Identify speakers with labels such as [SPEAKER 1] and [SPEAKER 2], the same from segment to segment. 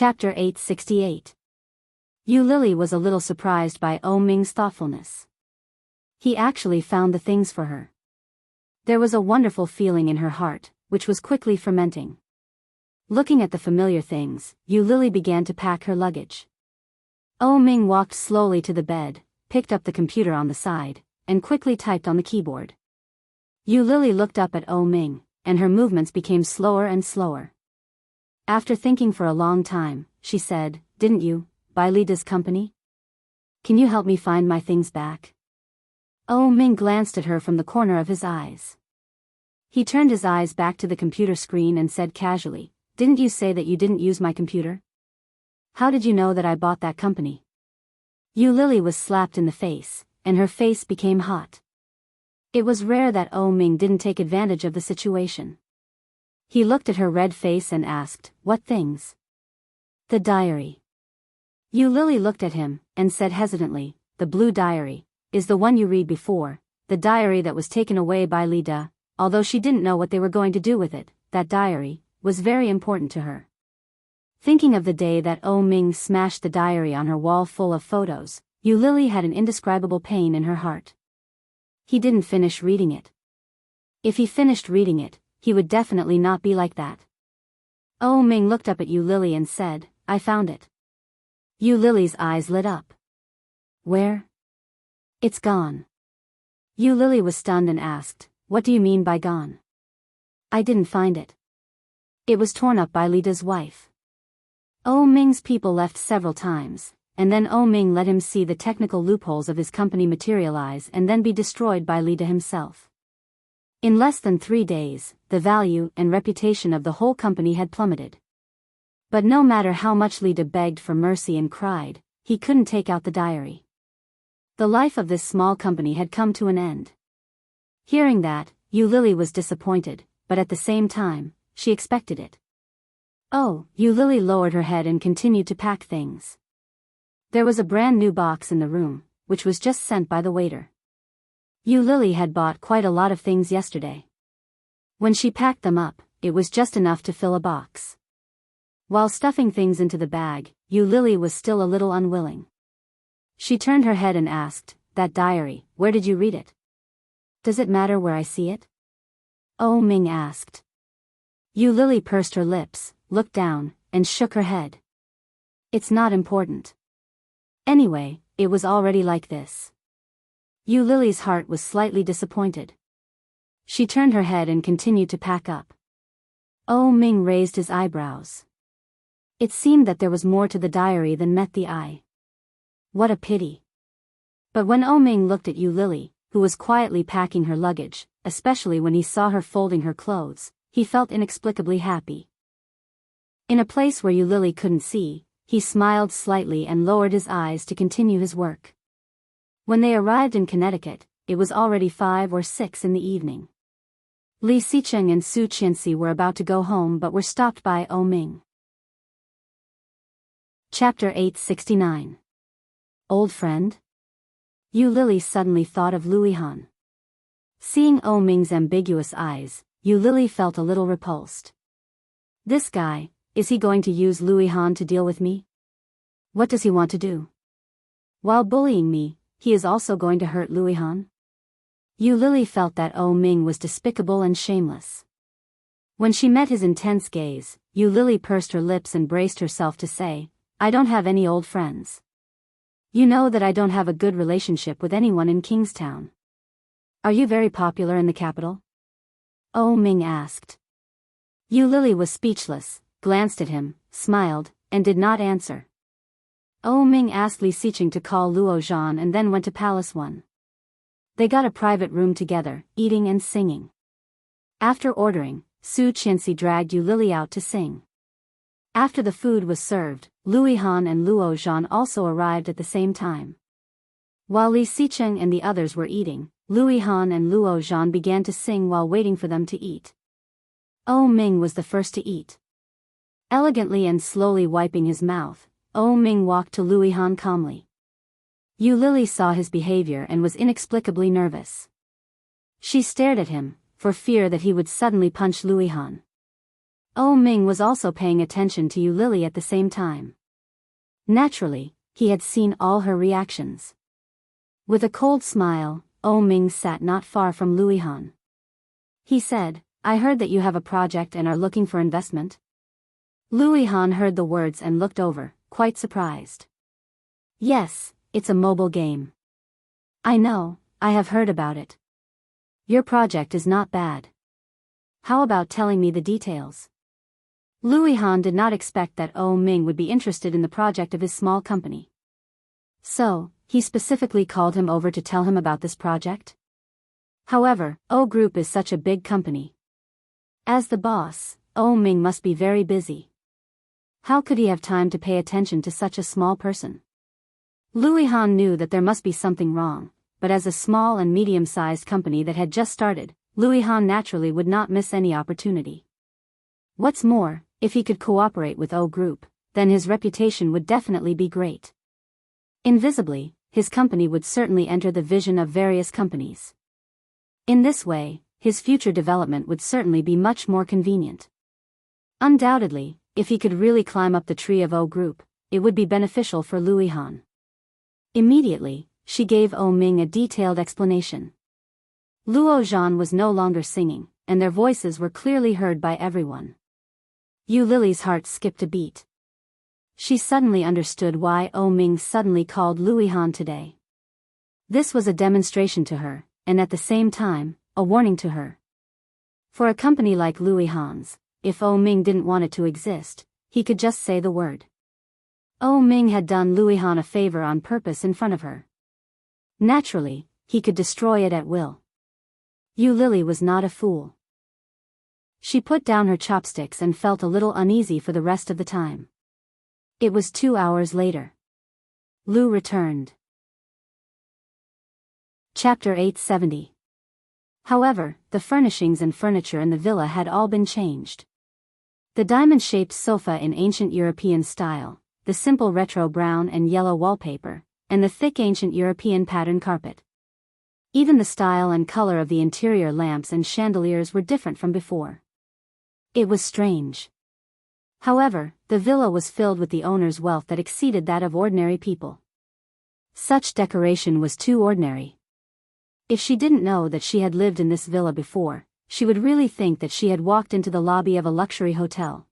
[SPEAKER 1] Chapter 868. Yu Lily was a little surprised by Oh Ming's thoughtfulness. He actually found the things for her. There was a wonderful feeling in her heart, which was quickly fermenting. Looking at the familiar things, Yu Lily began to pack her luggage. Oh Ming walked slowly to the bed, picked up the computer on the side, and quickly typed on the keyboard. Yu Lily looked up at Oh Ming, and her movements became slower and slower. After thinking for a long time, she said, "Didn't you buy Lida's company? Can you help me find my things back?" Oh Ming glanced at her from the corner of his eyes. He turned his eyes back to the computer screen and said casually, "Didn't you say that you didn't use my computer? How did you know that I bought that company?" Yu Lily was slapped in the face, and her face became hot. It was rare that Oh Ming didn't take advantage of the situation. He looked at her red face and asked, "What things?" "The diary." Yu Lily looked at him, and said hesitantly, "The blue diary is the one you read before, the diary that was taken away by Lida." Although she didn't know what they were going to do with it, that diary was very important to her. Thinking of the day that Oh Ming smashed the diary on her wall full of photos, Yu Lily had an indescribable pain in her heart. He didn't finish reading it. If he finished reading it, he would definitely not be like that. Oh Ming looked up at Yu Lily and said, "I found it." Yu Lily's eyes lit up. "Where?" "It's gone." Yu Lily was stunned and asked, "What do you mean by gone?" "I didn't find it. It was torn up by Lida's wife." Oh Ming's people left several times, and then Oh Ming let him see the technical loopholes of his company materialize and then be destroyed by Lida himself. In less than 3 days, the value and reputation of the whole company had plummeted. But no matter how much Lida begged for mercy and cried, he couldn't take out the diary. The life of this small company had come to an end. Hearing that, Yu Lily was disappointed, but at the same time, she expected it. Yu Lily lowered her head and continued to pack things. There was a brand new box in the room, which was just sent by the waiter. Yu Lily had bought quite a lot of things yesterday. When she packed them up, it was just enough to fill a box. While stuffing things into the bag, Yu Lily was still a little unwilling. She turned her head and asked, "That diary, where did you read it? Does it matter where I see it?" Oh Ming asked. Yu Lily pursed her lips, looked down, and shook her head. "It's not important. Anyway, it was already like this." Yu Lily's heart was slightly disappointed. She turned her head and continued to pack up. Oh Ming raised his eyebrows. It seemed that there was more to the diary than met the eye. What a pity. But when Oh Ming looked at Yu Lily, who was quietly packing her luggage, especially when he saw her folding her clothes, he felt inexplicably happy. In a place where Yu Lily couldn't see, he smiled slightly and lowered his eyes to continue his work. When they arrived in Connecticut, it was already 5 or 6 in the evening. Li Xicheng and Su Qianxi were about to go home but were stopped by Oh Ming. Chapter 869. Old friend? Yu Lily suddenly thought of Luihan. Seeing Oh Ming's ambiguous eyes, Yu Lily felt a little repulsed. This guy, is he going to use Luihan to deal with me? What does he want to do? While bullying me, he is also going to hurt Luihan? Yu Lily felt that Oh Ming was despicable and shameless. When she met his intense gaze, Yu Lily pursed her lips and braced herself to say, "I don't have any old friends. You know that I don't have a good relationship with anyone in Kingstown. Are you very popular in the capital?" Oh Ming asked. Yu Lily was speechless, glanced at him, smiled, and did not answer. Oh Ming asked Li Xicheng to call Luo Zhan and then went to Palace 1. They got a private room together, eating and singing. After ordering, Su Qianxi dragged Yu Lily out to sing. After the food was served, Luihan and Luo Zhan also arrived at the same time. While Li Xicheng and the others were eating, Luihan and Luo Zhan began to sing while waiting for them to eat. Oh Ming was the first to eat. Elegantly and slowly wiping his mouth, Oh Ming walked to Luihan calmly. Yu Lily saw his behavior and was inexplicably nervous. She stared at him, for fear that he would suddenly punch Luihan. Oh Ming was also paying attention to Yu Lily at the same time. Naturally, he had seen all her reactions. With a cold smile, Oh Ming sat not far from Louis Han. He said, I heard that you have a project and are looking for investment. Louis Han heard the words and looked over, quite surprised. Yes, it's a mobile game. I know, I have heard about it. Your project is not bad. How about telling me the details? Louis Han did not expect that Oh Ming would be interested in the project of his small company. So, he specifically called him over to tell him about this project? However, O Group is such a big company. As the boss, Oh Ming must be very busy. How could he have time to pay attention to such a small person? Louis Han knew that there must be something wrong, but as a small and medium-sized company that had just started, Louis Han naturally would not miss any opportunity. What's more, if he could cooperate with O Group, then his reputation would definitely be great. Invisibly, his company would certainly enter the vision of various companies. In this way, his future development would certainly be much more convenient. Undoubtedly, if he could really climb up the tree of O Group, it would be beneficial for Louis Han. Immediately, she gave Oh Ming a detailed explanation. Luo Zhan was no longer singing, and their voices were clearly heard by everyone. Yu Lily's heart skipped a beat. She suddenly understood why Oh Ming suddenly called Louis Han today. This was a demonstration to her, and at the same time, a warning to her. For a company like Louis Han's, if Oh Ming didn't want it to exist, he could just say the word. Oh Ming had done Louis Han a favor on purpose in front of her. Naturally, he could destroy it at will. Yu Lily was not a fool. She put down her chopsticks and felt a little uneasy for the rest of the time. It was 2 hours later. Lu returned. Chapter 870. However, the furnishings and furniture in the villa had all been changed. The diamond-shaped sofa in ancient European style, the simple retro brown and yellow wallpaper, and the thick ancient European pattern carpet. Even the style and color of the interior lamps and chandeliers were different from before. It was strange. However, the villa was filled with the owner's wealth that exceeded that of ordinary people. Such decoration was too ordinary. If she didn't know that she had lived in this villa before, she would really think that she had walked into the lobby of a luxury hotel.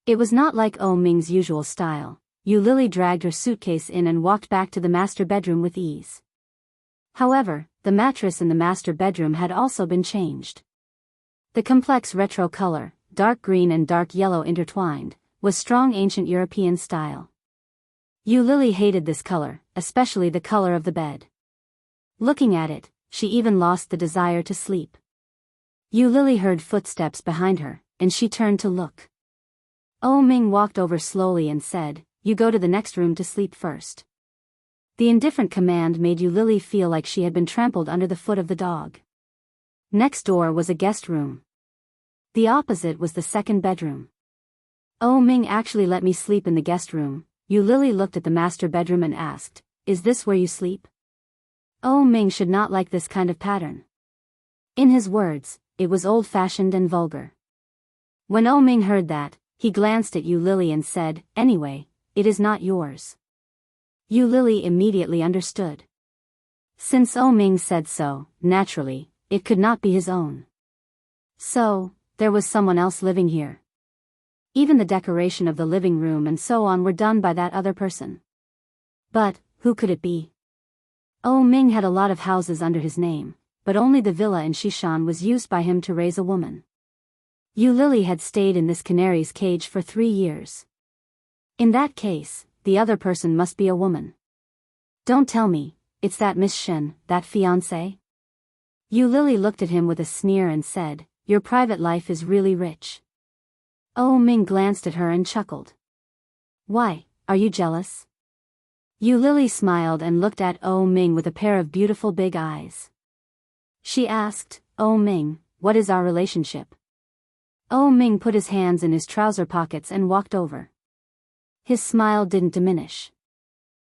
[SPEAKER 1] It was not like Oh Ming's usual style. Yu Lily dragged her suitcase in and walked back to the master bedroom with ease. However, the mattress in the master bedroom had also been changed. The complex retro color, dark green and dark yellow intertwined, was strong ancient European style. Yu Lily hated this color, especially the color of the bed. Looking at it, she even lost the desire to sleep. Yu Lily heard footsteps behind her, and she turned to look. Oh Ming walked over slowly and said, "You go to the next room to sleep first." The indifferent command made Yu Lily feel like she had been trampled under the foot of the dog. Next door was a guest room. The opposite was the second bedroom. Oh Ming actually let me sleep in the guest room. Yu Lily looked at the master bedroom and asked, "Is this where you sleep?" Oh Ming should not like this kind of pattern. In his words, it was old-fashioned and vulgar. When Oh Ming heard that, he glanced at Yu Lily and said, "Anyway, it is not yours." Yu Lily immediately understood. Since Oh Ming said so, naturally, it could not be his own. So, there was someone else living here. Even the decoration of the living room and so on were done by that other person. But, who could it be? Oh Ming had a lot of houses under his name, but only the villa in Shishan was used by him to raise a woman. Yu Lily had stayed in this canary's cage for 3 years. In that case, the other person must be a woman. Don't tell me, it's that Miss Shen, that fiancé? Yu Lily looked at him with a sneer and said, "Your private life is really rich." Oh Ming glanced at her and chuckled. "Why, are you jealous?" Yu Lily smiled and looked at Oh Ming with a pair of beautiful big eyes. She asked, "Oh Ming, what is our relationship?" Oh Ming put his hands in his trouser pockets and walked over. His smile didn't diminish.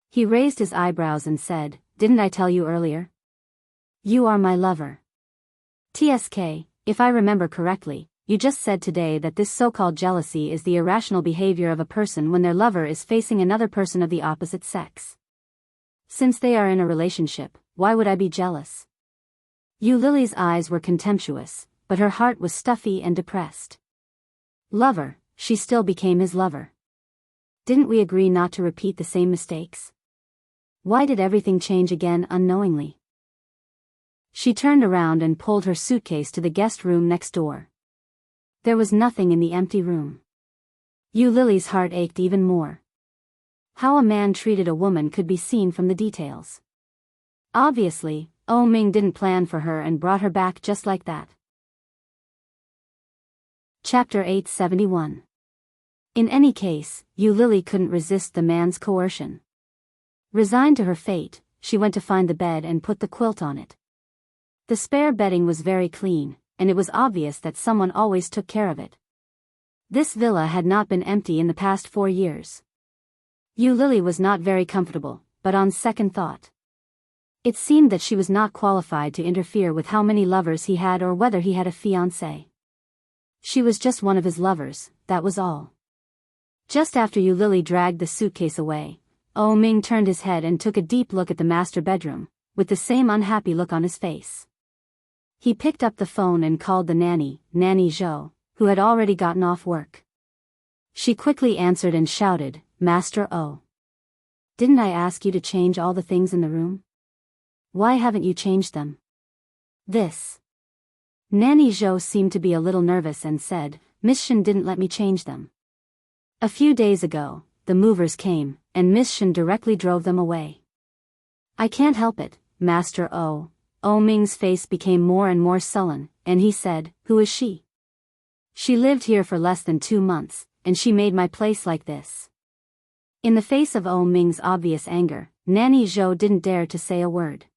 [SPEAKER 1] He raised his eyebrows and said, "Didn't I tell you earlier? You are my lover." TSK, if I remember correctly, you just said today that this so-called jealousy is the irrational behavior of a person when their lover is facing another person of the opposite sex. Since they are in a relationship, why would I be jealous? Lily's eyes were contemptuous, but her heart was stuffy and depressed. Lover, she still became his lover. Didn't we agree not to repeat the same mistakes? Why did everything change again unknowingly? She turned around and pulled her suitcase to the guest room next door. There was nothing in the empty room. Lily's heart ached even more. How a man treated a woman could be seen from the details. Obviously, Ming didn't plan for her and brought her back just like that. Chapter 871. In any case, Lily couldn't resist the man's coercion. Resigned to her fate, she went to find the bed and put the quilt on it. The spare bedding was very clean, and it was obvious that someone always took care of it. This villa had not been empty in the past 4 years. Lily was not very comfortable, but on second thought, it seemed that she was not qualified to interfere with how many lovers he had or whether he had a fiancé. She was just one of his lovers, that was all. Just after Lily dragged the suitcase away, Ming turned his head and took a deep look at the master bedroom, with the same unhappy look on his face. He picked up the phone and called the nanny, Nanny Zhou, who had already gotten off work. She quickly answered and shouted, "Master O. Didn't I ask you to change all the things in the room? Why haven't you changed them?" This. Nanny Zhou seemed to be a little nervous and said, "Miss Shen didn't let me change them. A few days ago, the movers came, and Miss Shen directly drove them away." "I can't help it, Master O." Ming's face became more and more sullen, and he said, "Who is she? She lived here for less than 2 months, and she made my place like this." In the face of Ming's obvious anger, Nanny Zhou didn't dare to say a word.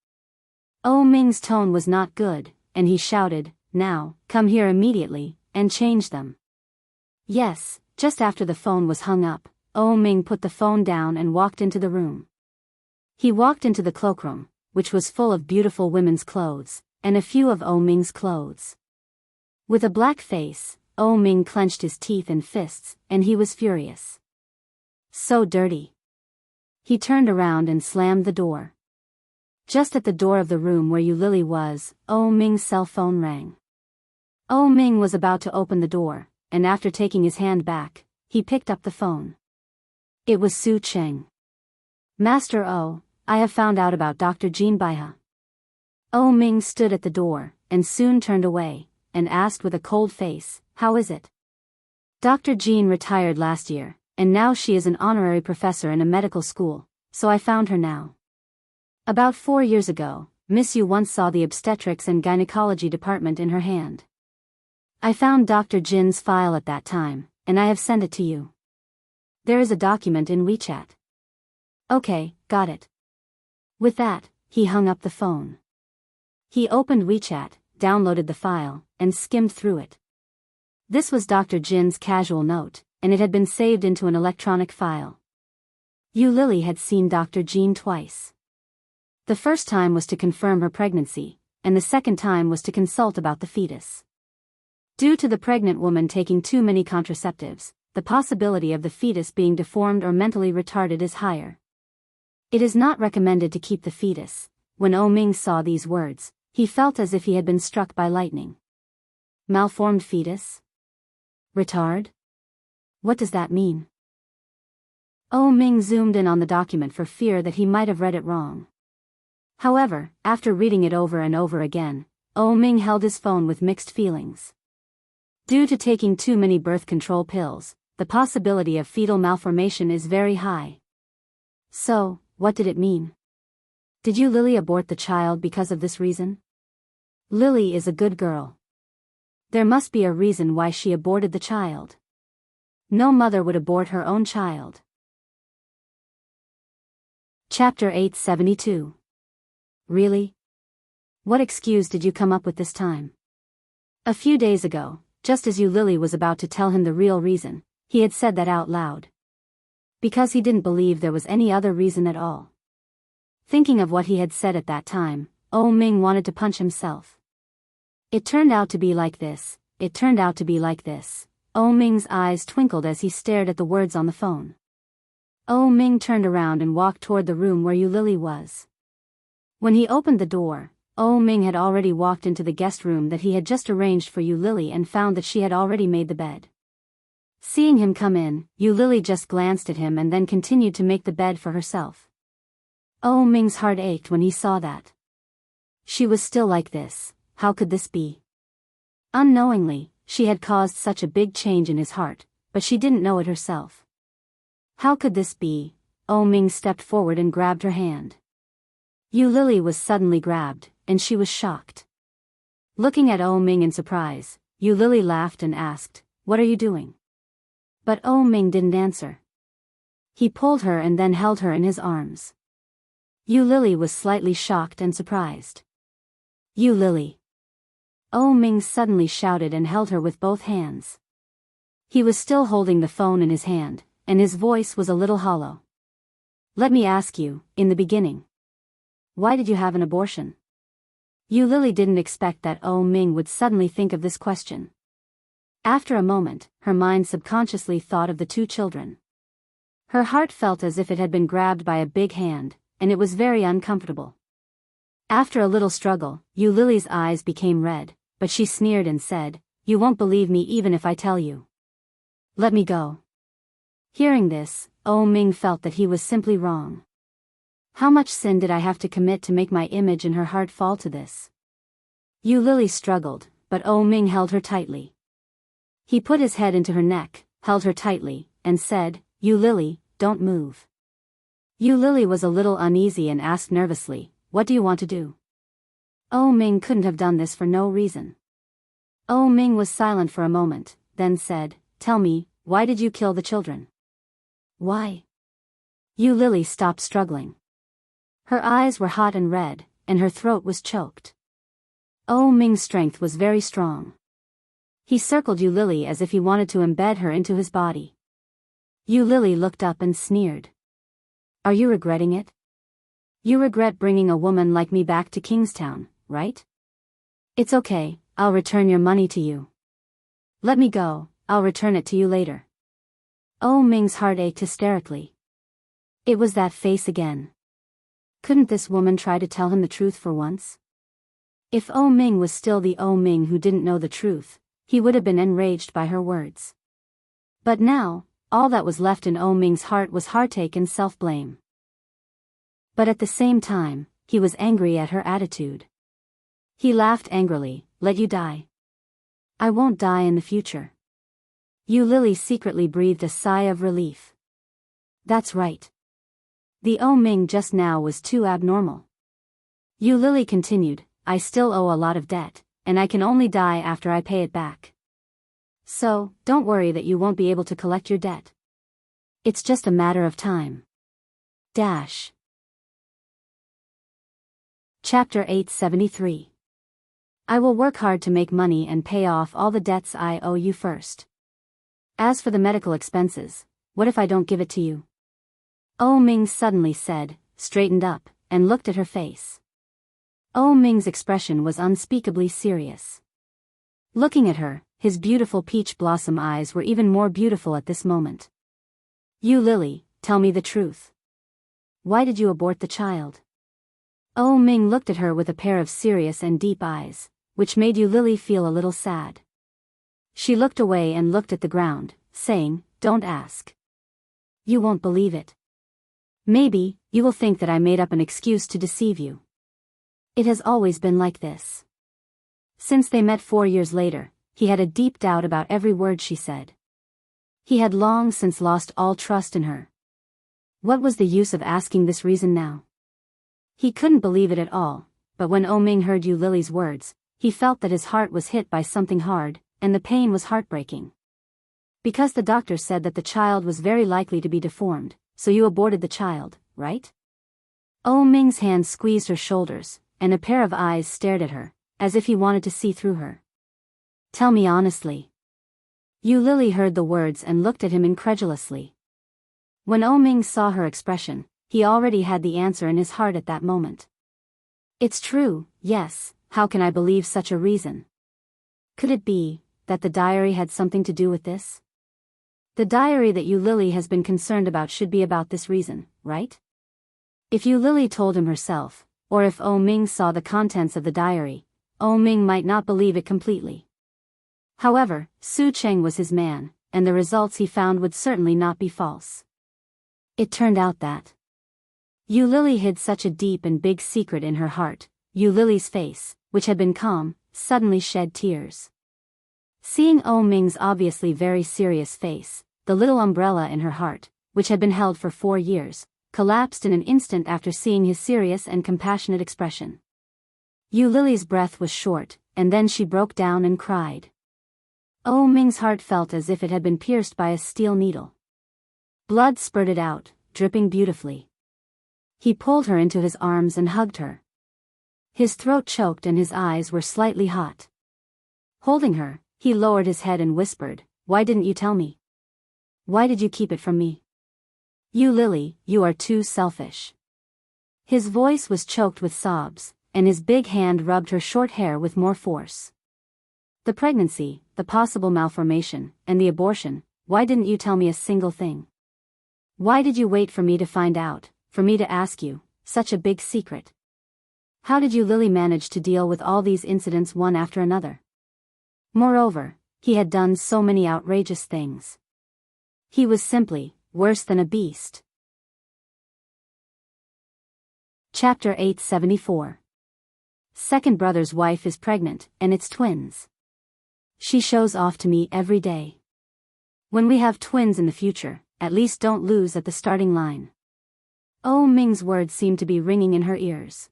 [SPEAKER 1] Ming's tone was not good, and he shouted, "Now, come here immediately, and change them." Yes, just after the phone was hung up, Ming put the phone down and walked into the room. He walked into the cloakroom, which was full of beautiful women's clothes, and a few of Ming's clothes. With a black face, Ming clenched his teeth and fists, and he was furious. So dirty. He turned around and slammed the door. Just at the door of the room where Lily was, Ming's cell phone rang. Ming was about to open the door, and after taking his hand back, he picked up the phone. It was Su Cheng. "Master O, I have found out about Dr. Jean Baihe." Ming stood at the door, and soon turned away, and asked with a cold face, "How is it?" "Dr. Jean retired last year, and now she is an honorary professor in a medical school, so I found her now. About 4 years ago, Miss Yu once saw the obstetrics and gynecology department in her hand. I found Dr. Jin's file at that time, and I have sent it to you. There is a document in WeChat." "Okay, got it." With that, he hung up the phone. He opened WeChat, downloaded the file, and skimmed through it. This was Dr. Jin's casual note, and it had been saved into an electronic file. Lily had seen Dr. Jean twice. The first time was to confirm her pregnancy, and the second time was to consult about the fetus. Due to the pregnant woman taking too many contraceptives, the possibility of the fetus being deformed or mentally retarded is higher. It is not recommended to keep the fetus. When Ming saw these words, he felt as if he had been struck by lightning. Malformed fetus? Retard? What does that mean? Ming zoomed in on the document for fear that he might have read it wrong. However, after reading it over and over again, Ming held his phone with mixed feelings. Due to taking too many birth control pills, the possibility of fetal malformation is very high. So, what did it mean? Did Lily abort the child because of this reason? Lily is a good girl. There must be a reason why she aborted the child. No mother would abort her own child. Chapter 872. Really? What excuse did you come up with this time? A few days ago, just as Lily was about to tell him the real reason, he had said that out loud. Because he didn't believe there was any other reason at all. Thinking of what he had said at that time, Ming wanted to punch himself. It turned out to be like this. it turned out to be like this. Oh Ming's eyes twinkled as he stared at the words on the phone. Oh Ming turned around and walked toward the room where Yu Lily was. When he opened the door, Oh Ming had already walked into the guest room that he had just arranged for Yu Lily and found that she had already made the bed. Seeing him come in, Yu Lily just glanced at him and then continued to make the bed for herself. Oh Ming's heart ached when he saw that. She was still like this. How could this be? Unknowingly, she had caused such a big change in his heart, but she didn't know it herself. How could this be? Oh Ming stepped forward and grabbed her hand. Yu Lily was suddenly grabbed, and she was shocked. Looking at Oh Ming in surprise, Yu Lily laughed and asked, "What are you doing?" But Oh Ming didn't answer. He pulled her and then held her in his arms. Yu Lily was slightly shocked and surprised. "Yu Lily!" Oh Ming suddenly shouted and held her with both hands. He was still holding the phone in his hand, and his voice was a little hollow. "Let me ask you, in the beginning, why did you have an abortion?" Yu Lily didn't expect that Oh Ming would suddenly think of this question. After a moment, her mind subconsciously thought of the two children. Her heart felt as if it had been grabbed by a big hand, and it was very uncomfortable. After a little struggle, Yu Lily's eyes became red, but she sneered and said, "You won't believe me even if I tell you. Let me go." Hearing this, Oh Ming felt that he was simply wrong. How much sin did I have to commit to make my image and her heart fall to this? Yu Lily struggled, but Oh Ming held her tightly. He put his head into her neck, held her tightly, and said, "Yu Lily, don't move." Yu Lily was a little uneasy and asked nervously, "What do you want to do?" Oh Ming couldn't have done this for no reason. Oh Ming was silent for a moment, then said, "Tell me, why did you kill the children?" "Why?" Yu Lily stopped struggling. Her eyes were hot and red, and her throat was choked. Oh Ming's strength was very strong. He circled Yu Lily as if he wanted to embed her into his body. Yu Lily looked up and sneered. "Are you regretting it? You regret bringing a woman like me back to Kingstown, right? It's okay, I'll return your money to you. Let me go, I'll return it to you later." Oh Ming's heart ached hysterically. It was that face again. Couldn't this woman try to tell him the truth for once? If Oh Ming was still the Oh Ming who didn't know the truth, he would have been enraged by her words. But now, all that was left in Oh Ming's heart was heartache and self-blame. But at the same time, he was angry at her attitude. He laughed angrily, "Let you die? I won't die in the future." Yu Lily secretly breathed a sigh of relief. That's right. The Oh Ming just now was too abnormal. Yu Lily continued, "I still owe a lot of debt, and I can only die after I pay it back. So, don't worry that you won't be able to collect your debt. It's just a matter of time. Dash. Chapter 873. I will work hard to make money and pay off all the debts I owe you first. As for the medical expenses, what if I don't give it to you?" Oh Ming suddenly said, straightened up, and looked at her face. Oh Ming's expression was unspeakably serious. Looking at her, his beautiful peach blossom eyes were even more beautiful at this moment. "Yu Lily, tell me the truth. Why did you abort the child?" Oh Ming looked at her with a pair of serious and deep eyes, which made Yu Lily feel a little sad. She looked away and looked at the ground, saying, "Don't ask. You won't believe it. Maybe, you will think that I made up an excuse to deceive you. It has always been like this." Since they met 4 years later, he had a deep doubt about every word she said. He had long since lost all trust in her. What was the use of asking this reason now? He couldn't believe it at all, but when Oh Ming heard Yu Lily's words, he felt that his heart was hit by something hard, and the pain was heartbreaking. "Because the doctor said that the child was very likely to be deformed, so you aborted the child, right?" Oh Ming's hand squeezed her shoulders, and a pair of eyes stared at her, as if he wanted to see through her. "Tell me honestly." Yu Lily heard the words and looked at him incredulously. When Oh Ming saw her expression, he already had the answer in his heart at that moment. "It's true, yes, how can I believe such a reason? Could it be, that the diary had something to do with this? The diary that Yu Lily has been concerned about should be about this reason, right? If Yu Lily told him herself, or if Oh Ming saw the contents of the diary, Oh Ming might not believe it completely. However, Su Cheng was his man, and the results he found would certainly not be false. It turned out that Yu Lily hid such a deep and big secret in her heart. Yu Lily's face, which had been calm, suddenly shed tears. Seeing Oh Ming's obviously very serious face, the little umbrella in her heart, which had been held for 4 years, collapsed in an instant after seeing his serious and compassionate expression. Yu Lily's breath was short, and then she broke down and cried. Oh Ming's heart felt as if it had been pierced by a steel needle. Blood spurted out, dripping beautifully. He pulled her into his arms and hugged her. His throat choked and his eyes were slightly hot. Holding her, he lowered his head and whispered, "Why didn't you tell me? Why did you keep it from me? Yu Lily, you are too selfish." His voice was choked with sobs, and his big hand rubbed her short hair with more force. The pregnancy, the possible malformation, and the abortion, why didn't you tell me a single thing? Why did you wait for me to find out, for me to ask you, such a big secret? How did Yu Lily manage to deal with all these incidents one after another? Moreover, he had done so many outrageous things. He was simply worse than a beast. Chapter 874. Second brother's wife is pregnant, and it's twins. She shows off to me every day. When we have twins in the future, at least don't lose at the starting line. Oh Ming's words seemed to be ringing in her ears.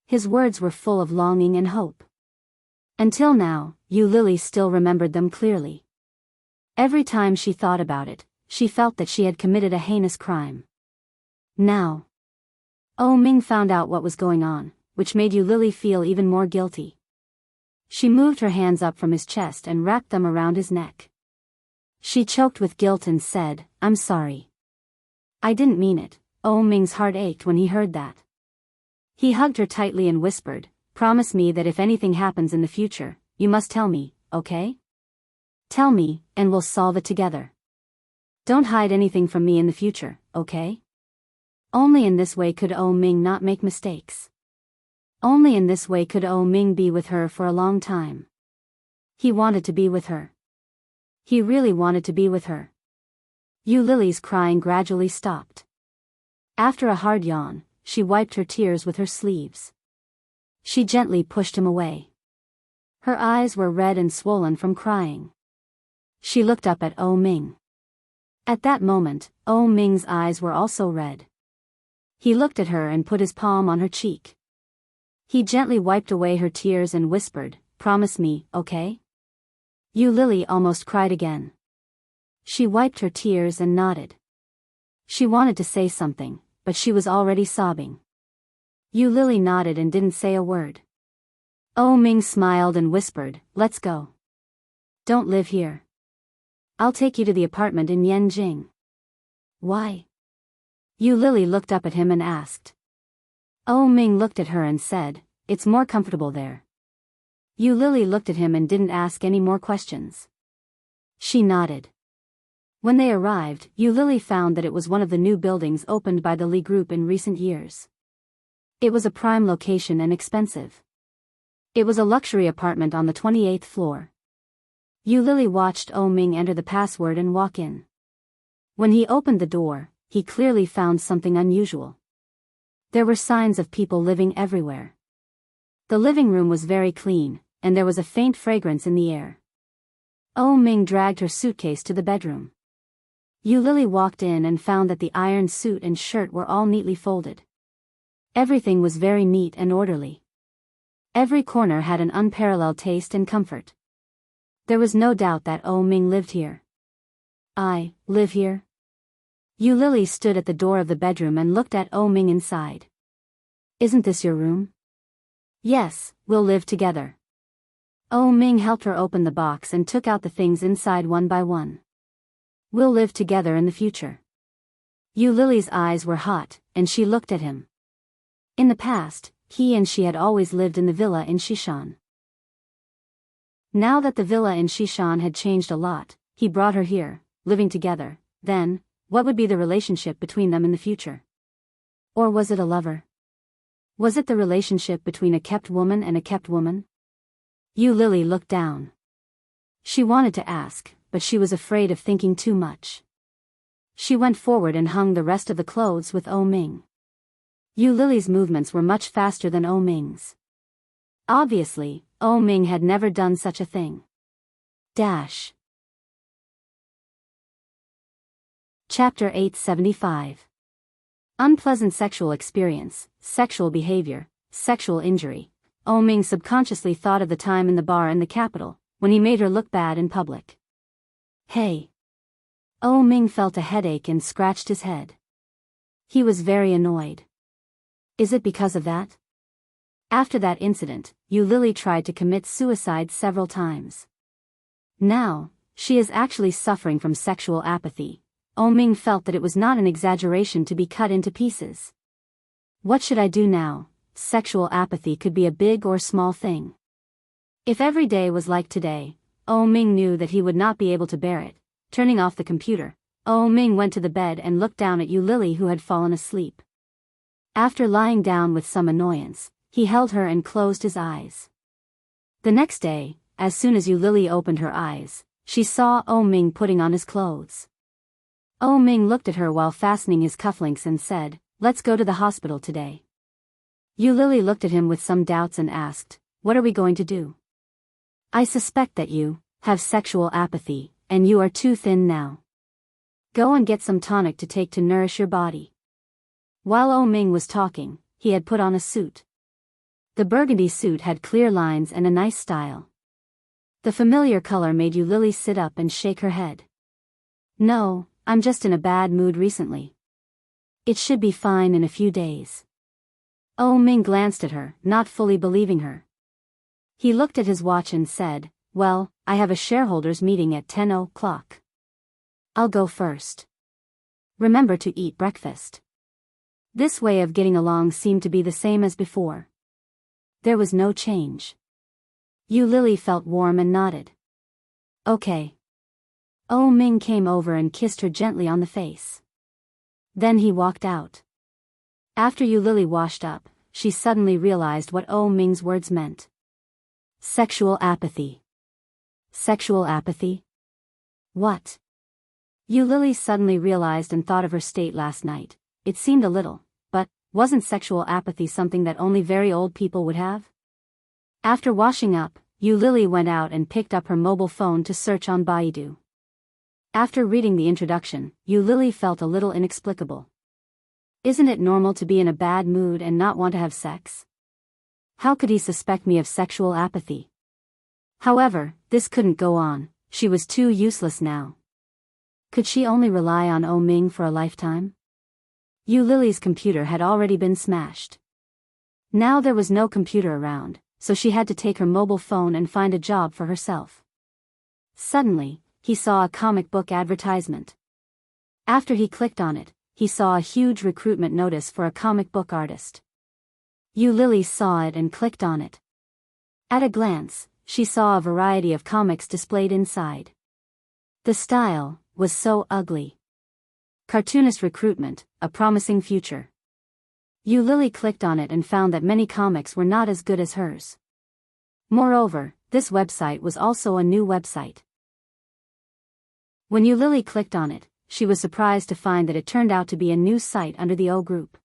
[SPEAKER 1] His words were full of longing and hope. Until now, Yu Lily still remembered them clearly. Every time she thought about it, she felt that she had committed a heinous crime. Now, Oh Ming found out what was going on, which made Yu Lily feel even more guilty. She moved her hands up from his chest and wrapped them around his neck. She choked with guilt and said, "I'm sorry. I didn't mean it." Oh Ming's heart ached when he heard that. He hugged her tightly and whispered, "Promise me that if anything happens in the future, you must tell me, okay? Tell me, and we'll solve it together. Don't hide anything from me in the future, okay?" Only in this way could Oh Ming not make mistakes. Only in this way could Oh Ming be with her for a long time. He wanted to be with her. He really wanted to be with her. Yu Lily's crying gradually stopped. After a hard yawn, she wiped her tears with her sleeves. She gently pushed him away. Her eyes were red and swollen from crying. She looked up at Oh Ming. At that moment, Oh Ming's eyes were also red. He looked at her and put his palm on her cheek. He gently wiped away her tears and whispered, "Promise me, okay?" Yu Lily almost cried again. She wiped her tears and nodded. She wanted to say something, but she was already sobbing. Yu Lily nodded and didn't say a word. Oh Ming smiled and whispered, "Let's go. Don't live here. I'll take you to the apartment in Yanjing." "Why?" Yu Lily looked up at him and asked. Oh Ming looked at her and said, "It's more comfortable there." Yu Lily looked at him and didn't ask any more questions. She nodded. When they arrived, Yu Lily found that it was one of the new buildings opened by the Li Group in recent years. It was a prime location and expensive. It was a luxury apartment on the 28th floor. Yu Lily watched Oh Ming enter the password and walk in. When he opened the door, he clearly found something unusual. There were signs of people living everywhere. The living room was very clean, and there was a faint fragrance in the air. Oh Ming dragged her suitcase to the bedroom. Yu Lily walked in and found that the ironed suit and shirt were all neatly folded. Everything was very neat and orderly. Every corner had an unparalleled taste and comfort. There was no doubt that Oh Ming lived here. "I live here?" Yu Lily stood at the door of the bedroom and looked at Oh Ming inside. "Isn't this your room?" "Yes, we'll live together." Oh Ming helped her open the box and took out the things inside one by one. "We'll live together in the future." Yu Lily's eyes were hot, and she looked at him. In the past, he and she had always lived in the villa in Shishan. Now that the villa in Shishan had changed a lot, he brought her here, living together. Then, what would be the relationship between them in the future? Or was it a lover? Was it the relationship between a kept woman and a kept woman? Yu Lily looked down. She wanted to ask, but she was afraid of thinking too much. She went forward and hung the rest of the clothes with O Ming. Yu Lily's movements were much faster than O Ming's. Obviously, O Ming had never done such a thing. Chapter 875. Unpleasant sexual experience, sexual behavior, sexual injury. O Ming subconsciously thought of the time in the bar in the capital, when he made her look bad in public. Hey. O Ming felt a headache and scratched his head. He was very annoyed. Is it because of that? After that incident, Yu Lily tried to commit suicide several times. Now, she is actually suffering from sexual apathy. O Ming felt that it was not an exaggeration to be cut into pieces. What should I do now? Sexual apathy could be a big or small thing. If every day was like today, O Ming knew that he would not be able to bear it. Turning off the computer, O Ming went to the bed and looked down at Yu Lily, who had fallen asleep. After lying down with some annoyance, he held her and closed his eyes. The next day, as soon as Yu Lily opened her eyes, she saw O Ming putting on his clothes. O Ming looked at her while fastening his cufflinks and said, "Let's go to the hospital today." Yu Lily looked at him with some doubts and asked, "What are we going to do?" "I suspect that you have sexual apathy, and you are too thin now. Go and get some tonic to take to nourish your body." While O Ming was talking, he had put on a suit. The burgundy suit had clear lines and a nice style. The familiar color made Yu Lily sit up and shake her head. "No, I'm just in a bad mood recently. It should be fine in a few days." O Ming glanced at her, not fully believing her. He looked at his watch and said, "Well, I have a shareholders meeting at 10 o'clock. I'll go first. Remember to eat breakfast." This way of getting along seemed to be the same as before. There was no change. Yu Lily felt warm and nodded. "Okay." O Ming came over and kissed her gently on the face. Then he walked out. After Yu Lily washed up, she suddenly realized what O Ming's words meant. Sexual apathy. Sexual apathy? What? Yu Lily suddenly realized and thought of her state last night. It seemed a little, but wasn't sexual apathy something that only very old people would have? After washing up, Yu Lily went out and picked up her mobile phone to search on Baidu. After reading the introduction, Yu Lily felt a little inexplicable. Isn't it normal to be in a bad mood and not want to have sex? How could he suspect me of sexual apathy? However, this couldn't go on. She was too useless now. Could she only rely on O Ming for a lifetime? Yu Lily's computer had already been smashed. Now there was no computer around, so she had to take her mobile phone and find a job for herself. Suddenly, he saw a comic book advertisement. After he clicked on it, he saw a huge recruitment notice for a comic book artist. Yu Lily saw it and clicked on it. At a glance, she saw a variety of comics displayed inside. The style was so ugly. Cartoonist recruitment, a promising future. Yu Lily clicked on it and found that many comics were not as good as hers. Moreover, this website was also a new website. When Yu Lily clicked on it, she was surprised to find that it turned out to be a new site under the O Group.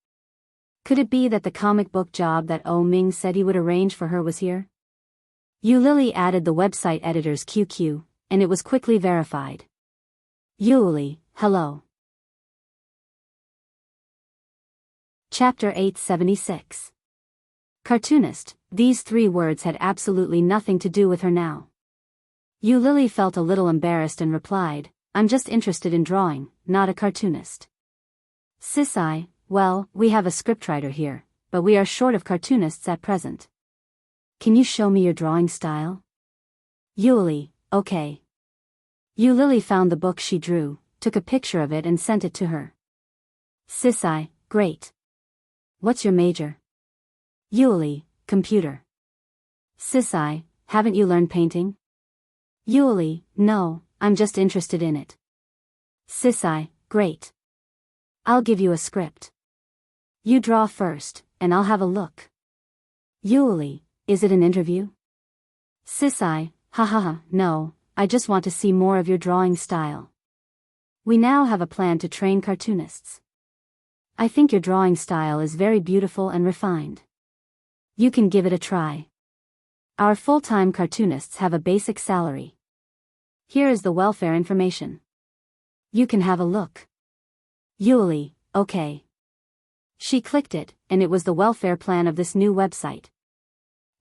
[SPEAKER 1] Could it be that the comic book job that O Ming said he would arrange for her was here? Yu Lily added the website editor's QQ, and it was quickly verified. Yuli, hello. Chapter 876. Cartoonist. These 3 words had absolutely nothing to do with her now. Yu Lily felt a little embarrassed and replied, "I'm just interested in drawing, not a cartoonist." Sisai, well, we have a scriptwriter here, but we are short of cartoonists at present. Can you show me your drawing style? Yuli, okay. Yu Lily found the book she drew, took a picture of it and sent it to her. Sisai, great. What's your major? Yuli, computer. Sisai, haven't you learned painting? Yuli, no, I'm just interested in it. Sisai, great. I'll give you a script. You draw first, and I'll have a look. Yuli, is it an interview? Sisai, ha, no, I just want to see more of your drawing style. We now have a plan to train cartoonists. I think your drawing style is very beautiful and refined. You can give it a try. Our full-time cartoonists have a basic salary. Here is the welfare information. You can have a look. Yuli, okay. She clicked it, and it was the welfare plan of this new website.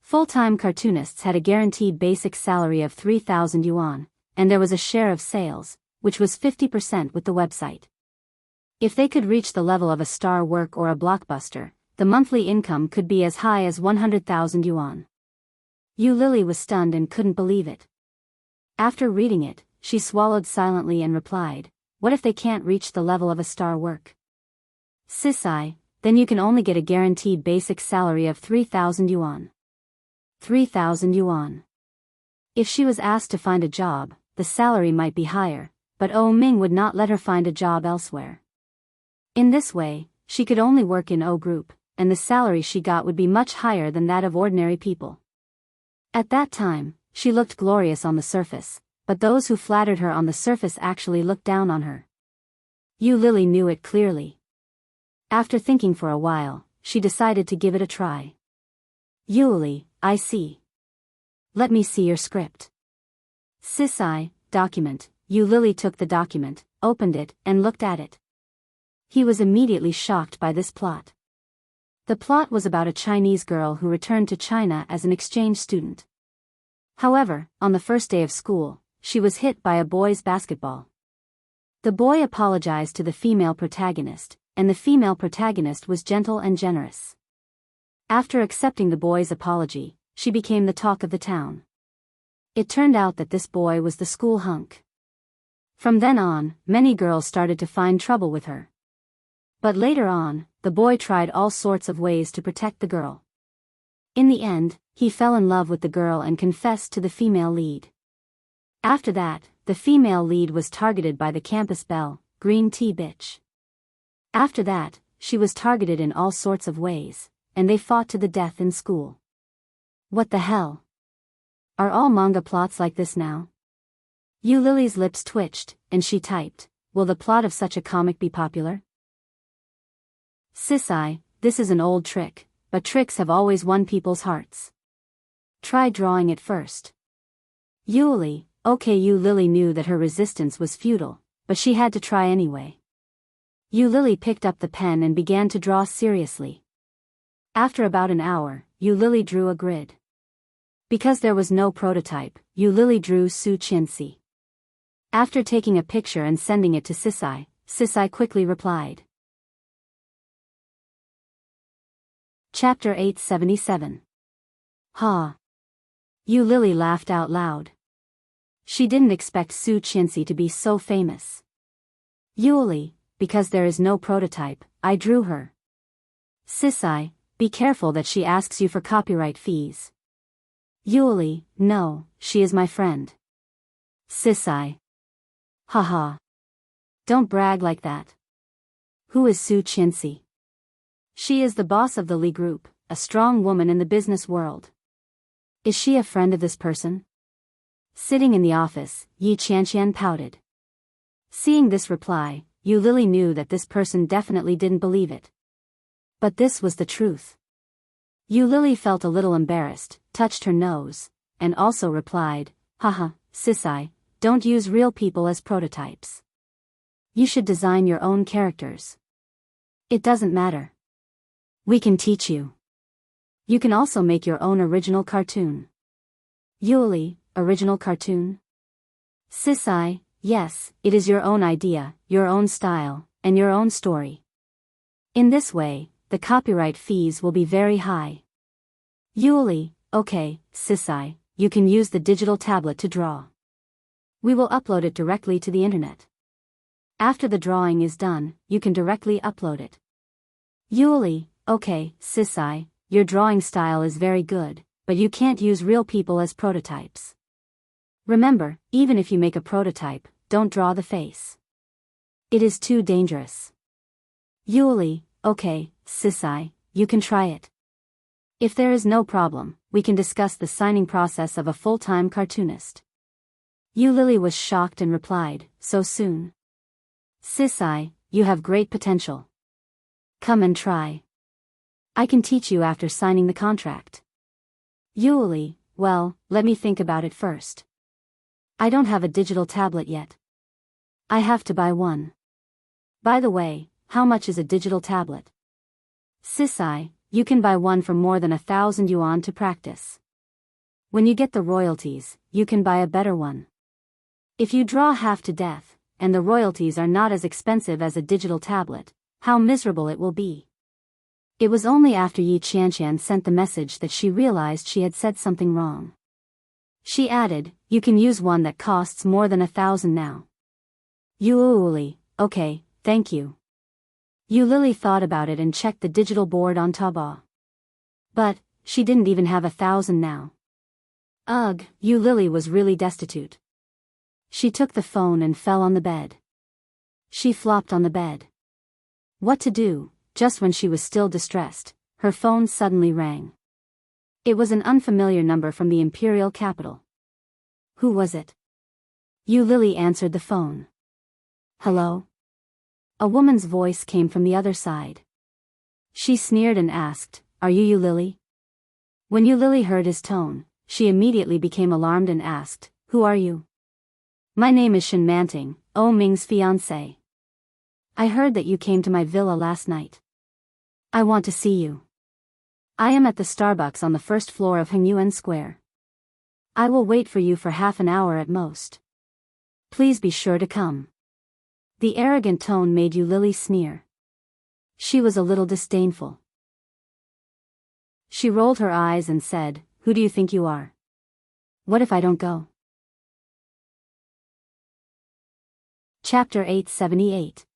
[SPEAKER 1] Full-time cartoonists had a guaranteed basic salary of 3,000 yuan, and there was a share of sales, which was 50% with the website. If they could reach the level of a star work or a blockbuster, the monthly income could be as high as 100,000 yuan. Lily was stunned and couldn't believe it. After reading it, she swallowed silently and replied, what if they can't reach the level of a star work? Sisai, then you can only get a guaranteed basic salary of 3,000 yuan. 3,000 yuan. If she was asked to find a job, the salary might be higher, but Ming would not let her find a job elsewhere. In this way, she could only work in O Group, and the salary she got would be much higher than that of ordinary people. At that time, she looked glorious on the surface, but those who flattered her on the surface actually looked down on her. Lily knew it clearly. After thinking for a while, she decided to give it a try. Yuli, I see. Let me see your script. Sisai, document. Lily took the document, opened it, and looked at it. He was immediately shocked by this plot. The plot was about a Chinese girl who returned to China as an exchange student. However, on the first day of school, she was hit by a boy's basketball. The boy apologized to the female protagonist, and the female protagonist was gentle and generous. After accepting the boy's apology, she became the talk of the town. It turned out that this boy was the school hunk. From then on, many girls started to find trouble with her. But later on, the boy tried all sorts of ways to protect the girl. In the end, he fell in love with the girl and confessed to the female lead. After that, the female lead was targeted by the campus belle, green tea bitch. After that, she was targeted in all sorts of ways, and they fought to the death in school. What the hell? Are all manga plots like this now? Lily's lips twitched, and she typed, will the plot of such a comic be popular? Sisai, this is an old trick, but tricks have always won people's hearts. Try drawing it first. Yuli, okay. Lily knew that her resistance was futile, but she had to try anyway. Lily picked up the pen and began to draw seriously. After about an hour, Lily drew a grid. Because there was no prototype, Lily drew Su Qianxi. After taking a picture and sending it to Sisai, Sisai quickly replied. Chapter 877. Ha! Lily laughed out loud. She didn't expect Su Qianxi to be so famous. Yuli, because there is no prototype, I drew her. Sisai, be careful that she asks you for copyright fees. Yuli, no, she is my friend. Sisai. Haha. Don't brag like that. Who is Su Qianxi? She is the boss of the Li Group, a strong woman in the business world. Is she a friend of this person? Sitting in the office, Yi Qianqian pouted. Seeing this reply, Lily knew that this person definitely didn't believe it. But this was the truth. Lily felt a little embarrassed, touched her nose, and also replied, haha, Sisai, don't use real people as prototypes. You should design your own characters. It doesn't matter. We can teach you. You can also make your own original cartoon. Yuli, original cartoon? Sisai, yes, it is your own idea, your own style, and your own story. In this way, the copyright fees will be very high. Yuli, okay, Sisai, you can use the digital tablet to draw. We will upload it directly to the internet. After the drawing is done, you can directly upload it. Yuli, okay, Sisai, your drawing style is very good, but you can't use real people as prototypes. Remember, even if you make a prototype, don't draw the face. It is too dangerous. Yuli, okay, Sisai, you can try it. If there is no problem, we can discuss the signing process of a full-time cartoonist. Yulili was shocked and replied, so soon? Sisai, you have great potential. Come and try. I can teach you after signing the contract. Yuli, well, let me think about it first. I don't have a digital tablet yet. I have to buy one. By the way, how much is a digital tablet? Sisai, you can buy one for more than 1,000 yuan to practice. When you get the royalties, you can buy a better one. If you draw half to death, and the royalties are not as expensive as a digital tablet, how miserable it will be. It was only after Yi Qianqian sent the message that she realized she had said something wrong. She added, you can use one that costs more than 1,000 now. Yuli, okay, thank you. Yulili thought about it and checked the digital board on Taobao. But, she didn't even have 1,000 now. Ugh, Yulili was really destitute. She took the phone and fell on the bed. She flopped on the bed. What to do? Just when she was still distressed, her phone suddenly rang. It was an unfamiliar number from the imperial capital. Who was it? Yulili answered the phone. Hello? A woman's voice came from the other side. She sneered and asked, are you Yulili? When Yulili heard his tone, she immediately became alarmed and asked, who are you? My name is Enchanting, O Ming's fiancé. I heard that you came to my villa last night. I want to see you. I am at the Starbucks on the first floor of Hengyuan Square. I will wait for you for half an hour at most. Please be sure to come. The arrogant tone made Yulili sneer. She was a little disdainful. She rolled her eyes and said, who do you think you are? What if I don't go? Chapter 878.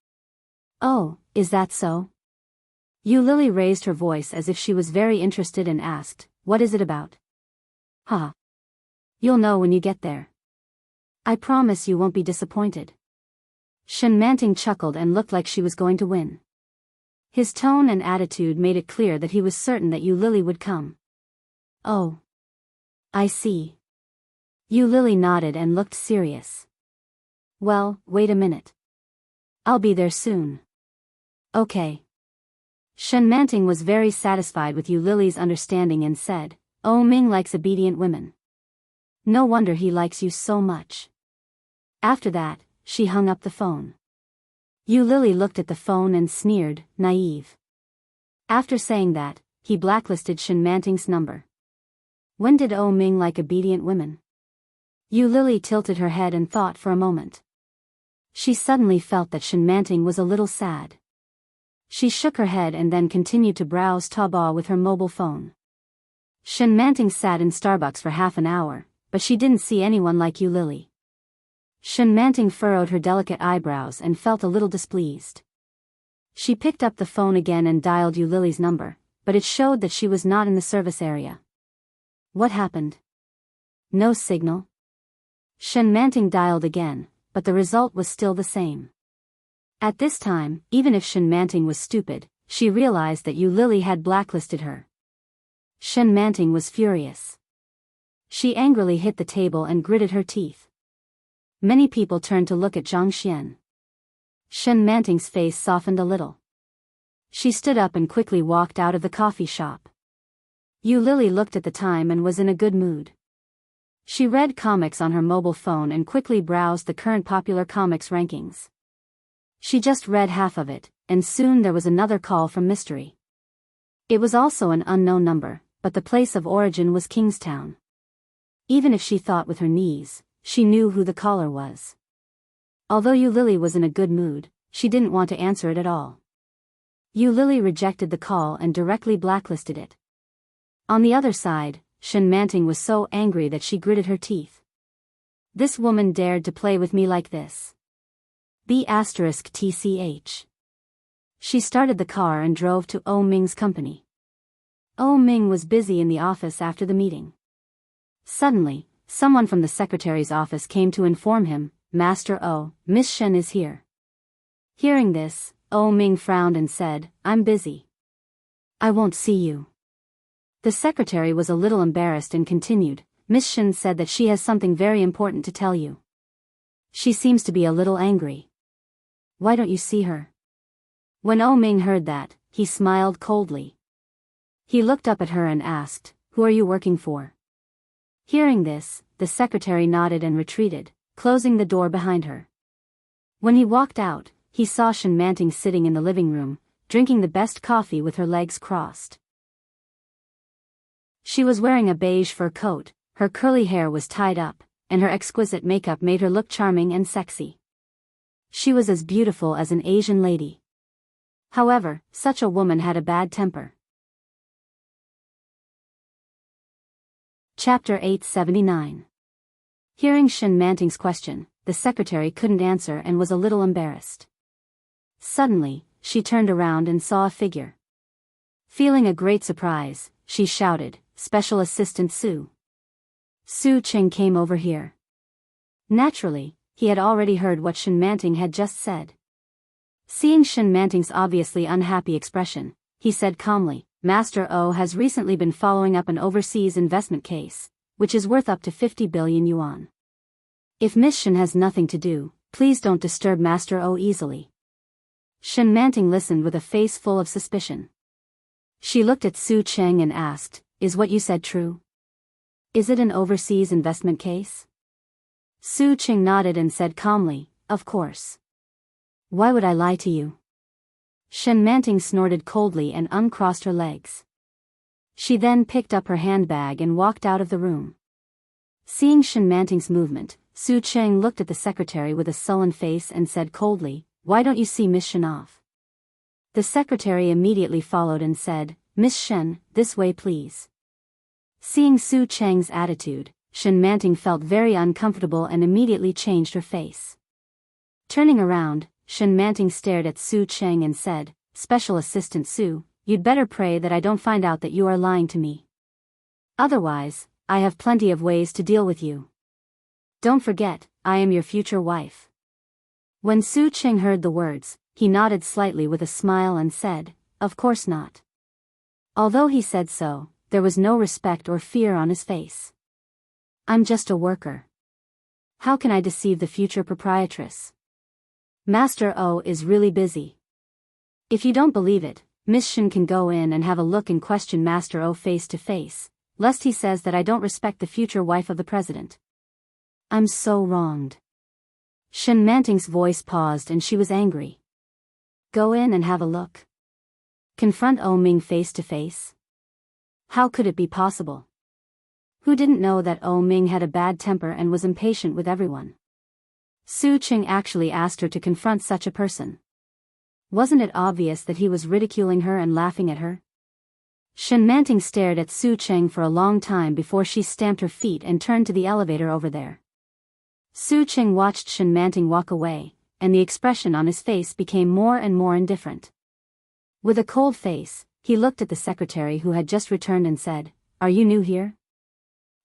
[SPEAKER 1] Oh, is that so? Yulili raised her voice as if she was very interested and asked, what is it about? Huh. You'll know when you get there. I promise you won't be disappointed. Enchanting chuckled and looked like she was going to win. His tone and attitude made it clear that he was certain that Yulili would come. Oh. I see. Yulili nodded and looked serious. Well, wait a minute. I'll be there soon. Okay. Enchanting was very satisfied with Yulili's understanding and said, Oh Ming likes obedient women. No wonder he likes you so much. After that, she hung up the phone. Yulili looked at the phone and sneered, naive. After saying that, he blacklisted Enchanting's number. When did O Ming like obedient women? Yulili tilted her head and thought for a moment. She suddenly felt that Enchanting was a little sad. She shook her head and then continued to browse Taobao with her mobile phone. Enchanting sat in Starbucks for half an hour, but she didn't see anyone like Yulili. Enchanting furrowed her delicate eyebrows and felt a little displeased. She picked up the phone again and dialed Yulili's number, but it showed that she was not in the service area. What happened? No signal. Enchanting dialed again, but the result was still the same. At this time, even if Enchanting was stupid, she realized that Yulili had blacklisted her. Enchanting was furious. She angrily hit the table and gritted her teeth. Many people turned to look at Zhang Xian. Enchanting's face softened a little. She stood up and quickly walked out of the coffee shop. Yulili looked at the time and was in a good mood. She read comics on her mobile phone and quickly browsed the current popular comics rankings. She just read half of it, and soon there was another call from Mystery. It was also an unknown number, but the place of origin was Kingstown. Even if she thought with her knees, she knew who the caller was. Although Yulili was in a good mood, she didn't want to answer it at all. Yulili rejected the call and directly blacklisted it. On the other side, Enchanting was so angry that she gritted her teeth. This woman dared to play with me like this. B*TCH. She started the car and drove to O Ming's company. O Ming was busy in the office after the meeting. Suddenly, someone from the secretary's office came to inform him, Master O, Miss Shen is here. Hearing this, O Ming frowned and said, I'm busy. I won't see you. The secretary was a little embarrassed and continued, Miss Shen said that she has something very important to tell you. She seems to be a little angry. Why don't you see her? When O Ming heard that, he smiled coldly. He looked up at her and asked, Who are you working for? Hearing this, the secretary nodded and retreated, closing the door behind her. When he walked out, he saw Enchanting sitting in the living room, drinking the best coffee with her legs crossed. She was wearing a beige fur coat, her curly hair was tied up, and her exquisite makeup made her look charming and sexy. She was as beautiful as an Asian lady. However, such a woman had a bad temper. Chapter 879. Hearing Enchanting's question, the secretary couldn't answer and was a little embarrassed. Suddenly, she turned around and saw a figure. Feeling a great surprise, she shouted, Special Assistant Su. Su Qing came over here. Naturally, he had already heard what Enchanting had just said. Seeing Enchanting's obviously unhappy expression, he said calmly, Master O has recently been following up an overseas investment case, which is worth up to 50 billion yuan. If Miss Shen has nothing to do, please don't disturb Master O easily. Enchanting listened with a face full of suspicion. She looked at Su Qing and asked, Is what you said true? Is it an overseas investment case? Su Qing nodded and said calmly, Of course. Why would I lie to you? Enchanting snorted coldly and uncrossed her legs. She then picked up her handbag and walked out of the room. Seeing Enchanting's movement, Su Qing looked at the secretary with a sullen face and said coldly, Why don't you see Miss Shen off? The secretary immediately followed and said, Miss Shen, this way please. Seeing Su Qing's attitude, Enchanting felt very uncomfortable and immediately changed her face. Turning around, Enchanting stared at Su Qing and said, Special Assistant Su, you'd better pray that I don't find out that you are lying to me. Otherwise, I have plenty of ways to deal with you. Don't forget, I am your future wife. When Su Qing heard the words, he nodded slightly with a smile and said, Of course not. Although he said so, there was no respect or fear on his face. I'm just a worker. How can I deceive the future proprietress? Master O is really busy. If you don't believe it, Miss Shen can go in and have a look and question Master O face to face, lest he says that I don't respect the future wife of the president. I'm so wronged. Enchanting's voice paused and she was angry. Go in and have a look. Confront O Ming face to face? How could it be possible? Who didn't know that O Ming had a bad temper and was impatient with everyone? Su Qing actually asked her to confront such a person. Wasn't it obvious that he was ridiculing her and laughing at her? Enchanting stared at Su Qing for a long time before she stamped her feet and turned to the elevator over there. Su Qing watched Enchanting walk away, and the expression on his face became more and more indifferent. With a cold face, he looked at the secretary who had just returned and said, Are you new here?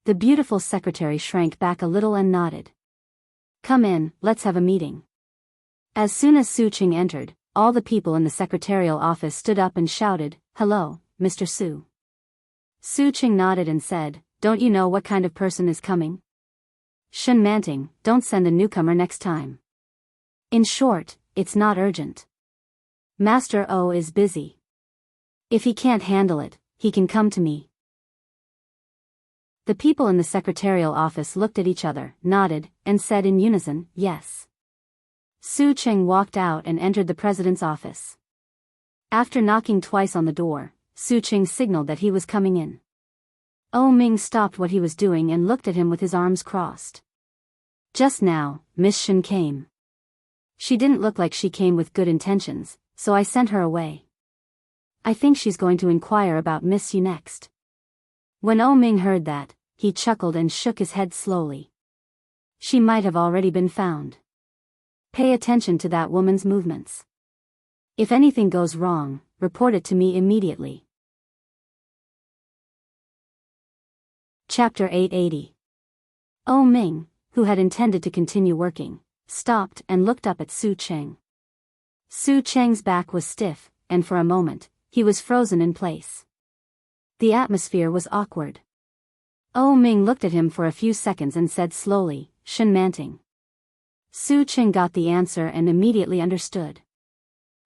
[SPEAKER 1] The beautiful secretary shrank back a little and nodded. Come in, let's have a meeting. As soon as Su Qing entered, all the people in the secretarial office stood up and shouted, Hello, Mr. Su. Su Qing nodded and said, Don't you know what kind of person is coming? Enchanting, don't send a newcomer next time. In short, it's not urgent. Master O is busy. If he can't handle it, he can come to me. The people in the secretarial office looked at each other, nodded, and said in unison, Yes. Su Qing walked out and entered the president's office. After knocking twice on the door, Su Qing signaled that he was coming in. O Ming stopped what he was doing and looked at him with his arms crossed. Just now, Miss Shen came. She didn't look like she came with good intentions, so I sent her away. I think she's going to inquire about Miss Yu next. When O Ming heard that, he chuckled and shook his head slowly. She might have already been found. Pay attention to that woman's movements. If anything goes wrong, report it to me immediately. Chapter 880. Oh Ming, who had intended to continue working, stopped and looked up at Su Cheng. Su Cheng's back was stiff, and for a moment, he was frozen in place. The atmosphere was awkward. Oh Ming looked at him for a few seconds and said slowly, "Enchanting." Su Cheng got the answer and immediately understood.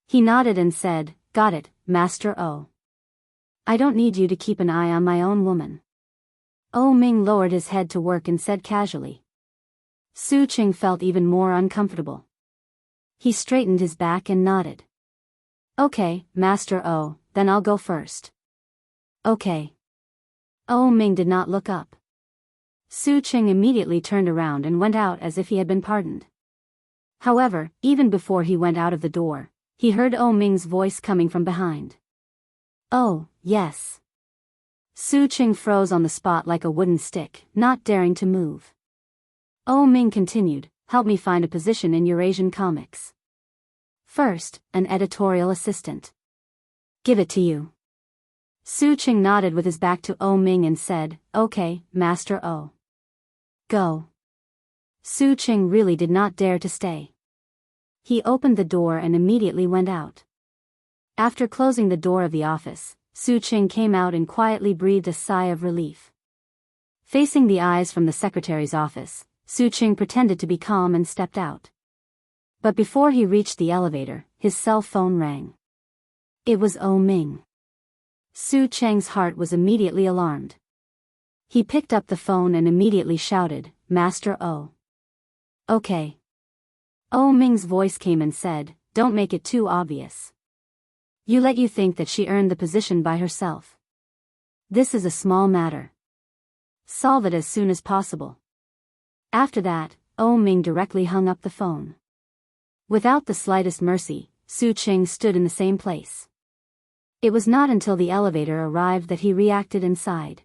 [SPEAKER 1] He nodded and said, "Got it, Master O. I don't need you to keep an eye on my own woman." Oh Ming lowered his head to work and said casually. Su Cheng felt even more uncomfortable. He straightened his back and nodded. "Okay, Master O, then I'll go first." "Okay." Oh Ming did not look up. Su Cheng immediately turned around and went out as if he had been pardoned. However, even before he went out of the door, he heard Oh Ming's voice coming from behind. "Oh, yes." Su Cheng froze on the spot like a wooden stick, not daring to move. Oh Ming continued, "Help me find a position in Eurasian comics. First, an editorial assistant. Give it to you." Su Cheng nodded with his back to Oh Ming and said, "Okay, Master O. Go." Su Cheng really did not dare to stay. He opened the door and immediately went out. After closing the door of the office, Su Cheng came out and quietly breathed a sigh of relief. Facing the eyes from the secretary's office, Su Cheng pretended to be calm and stepped out. But before he reached the elevator, his cell phone rang. It was Oh Ming. Su Cheng's heart was immediately alarmed. He picked up the phone and immediately shouted, "Master O." "Okay." Oh Ming's voice came and said, "Don't make it too obvious. You let you think that she earned the position by herself. This is a small matter. Solve it as soon as possible." After that, Oh Ming directly hung up the phone. Without the slightest mercy, Su Cheng stood in the same place. It was not until the elevator arrived that he reacted and sighed.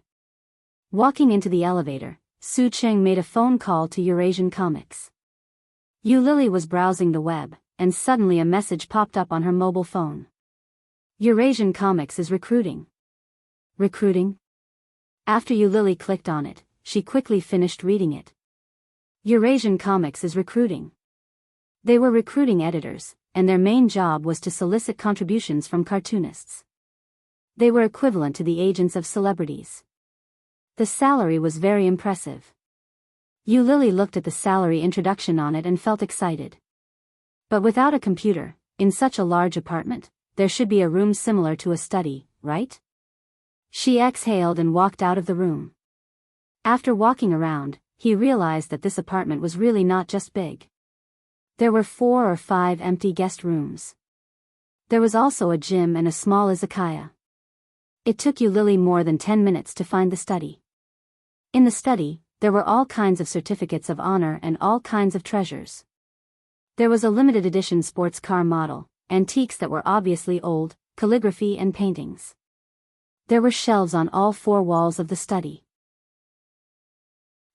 [SPEAKER 1] Walking into the elevator, Su Cheng made a phone call to Eurasian Comics. Yu Lily was browsing the web, and suddenly a message popped up on her mobile phone. "Eurasian Comics is recruiting." "Recruiting?" After Yu Lily clicked on it, she quickly finished reading it. "Eurasian Comics is recruiting." They were recruiting editors, and their main job was to solicit contributions from cartoonists. They were equivalent to the agents of celebrities. The salary was very impressive. Yu Lily looked at the salary introduction on it and felt excited. But without a computer, in such a large apartment, there should be a room similar to a study, right? She exhaled and walked out of the room. After walking around, he realized that this apartment was really not just big. There were 4 or 5 empty guest rooms. There was also a gym and a small izakaya. It took Yu Lily more than 10 minutes to find the study. In the study, there were all kinds of certificates of honor and all kinds of treasures. There was a limited edition sports car model, antiques that were obviously old, calligraphy and paintings. There were shelves on all 4 walls of the study.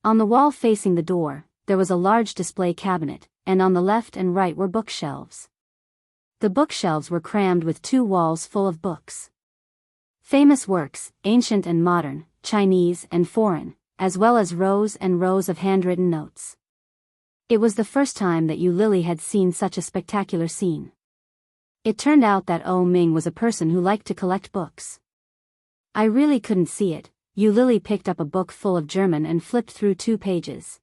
[SPEAKER 1] On the wall facing the door, there was a large display cabinet, and on the left and right were bookshelves. The bookshelves were crammed with 2 walls full of books. Famous works, ancient and modern, Chinese and foreign, as well as rows and rows of handwritten notes. It was the first time that Yu Lily had seen such a spectacular scene. It turned out that Oh Ming was a person who liked to collect books. I really couldn't see it. Yu Lily picked up a book full of German and flipped through 2 pages.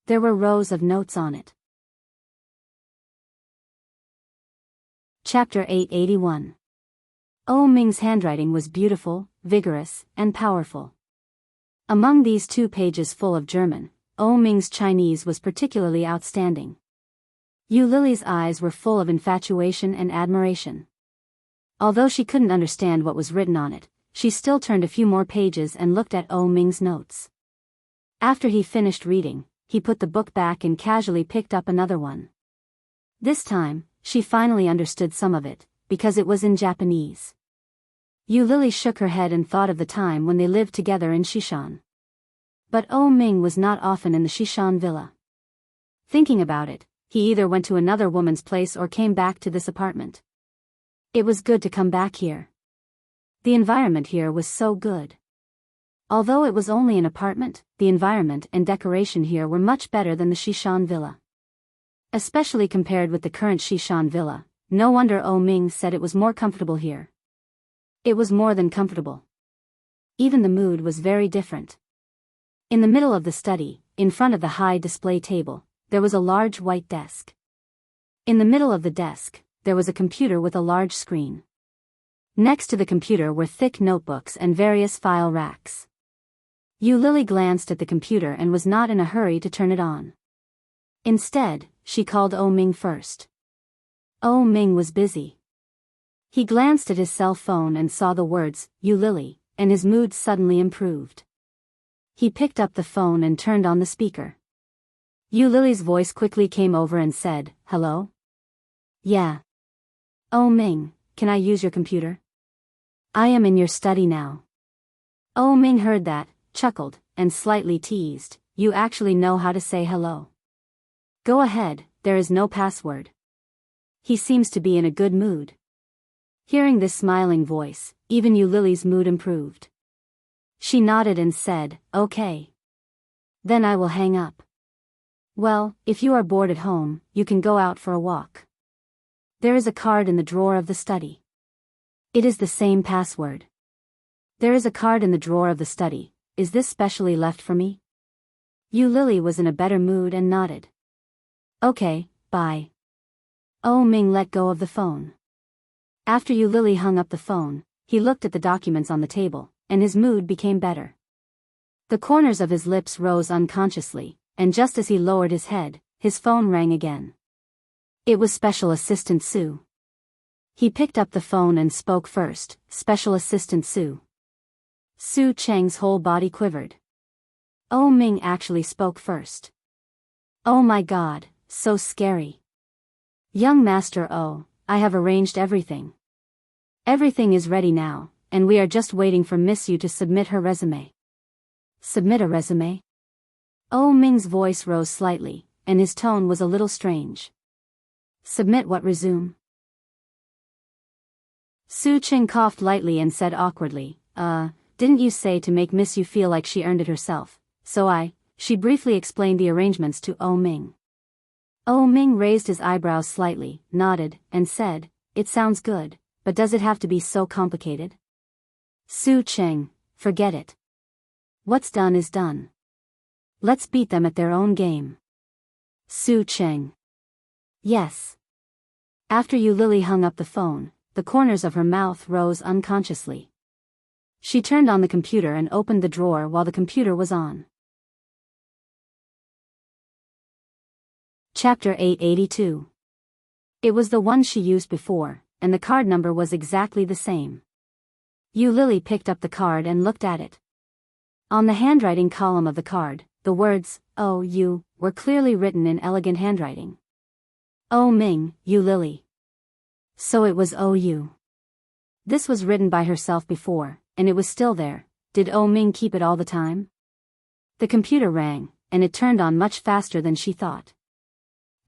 [SPEAKER 1] There were rows of notes on it. Chapter 881. Oh Ming's handwriting was beautiful, vigorous, and powerful. Among these 2 pages full of German, Oh Ming's Chinese was particularly outstanding. Yu Lily's eyes were full of infatuation and admiration. Although she couldn't understand what was written on it, she still turned a few more pages and looked at Oh Ming's notes. After he finished reading, he put the book back and casually picked up another one. This time, she finally understood some of it, because it was in Japanese. Yu Lily shook her head and thought of the time when they lived together in Shishan. But Oh Ming was not often in the Shishan villa. Thinking about it, he either went to another woman's place or came back to this apartment. It was good to come back here. The environment here was so good. Although it was only an apartment, the environment and decoration here were much better than the Shishan villa. Especially compared with the current Shishan villa, no wonder Oh Ming said it was more comfortable here. It was more than comfortable. Even the mood was very different. In the middle of the study, in front of the high display table, there was a large white desk. In the middle of the desk, there was a computer with a large screen. Next to the computer were thick notebooks and various file racks. Yu Lily glanced at the computer and was not in a hurry to turn it on. Instead, she called Oh Ming first. Oh Ming was busy. He glanced at his cell phone and saw the words, Yu Lily, and his mood suddenly improved. He picked up the phone and turned on the speaker. Yu Lily's voice quickly came over and said, "Hello? Yeah. Oh Ming, can I use your computer? I am in your study now." Oh Ming heard that, chuckled, and slightly teased, "You actually know how to say hello. Go ahead, there is no password." He seems to be in a good mood. Hearing this smiling voice, even Yu Lily's mood improved. She nodded and said, "Okay. Then I will hang up. Well, if you are bored at home, you can go out for a walk. There is a card in the drawer of the study. It is the same password. There is a card in the drawer of the study. Is this specially left for me?" Yu Lily was in a better mood and nodded. "Okay, bye." Oh Ming let go of the phone. After Yu Lily hung up the phone, he looked at the documents on the table, and his mood became better. The corners of his lips rose unconsciously, and just as he lowered his head, his phone rang again. It was Special Assistant Sue. He picked up the phone and spoke first, "Special Assistant Sue." Su Cheng's whole body quivered. Oh Ming actually spoke first. Oh my god, so scary. "Young Master Oh, I have arranged everything. Everything is ready now, and we are just waiting for Miss Yu to submit her resume." "Submit a resume?" Oh Ming's voice rose slightly, and his tone was a little strange. "Submit what resume?" Su Cheng coughed lightly and said awkwardly, Didn't you say to make Miss Yu feel like she earned it herself, She briefly explained the arrangements to Oh Ming. Oh Ming raised his eyebrows slightly, nodded, and said, "It sounds good, but does it have to be so complicated?" Su Cheng, forget it. What's done is done. Let's beat them at their own game. Su Cheng. Yes. After Yu Lily hung up the phone, the corners of her mouth rose unconsciously. She turned on the computer and opened the drawer while the computer was on. Chapter 882. It was the one she used before, and the card number was exactly the same. Yu Lily picked up the card and looked at it. On the handwriting column of the card, the words, "Oh You," were clearly written in elegant handwriting. Oh Ming, Yu Lily. So it was Oh You. This was written by herself before, and it was still there. Did Oh Ming keep it all the time? The computer rang, and it turned on much faster than she thought.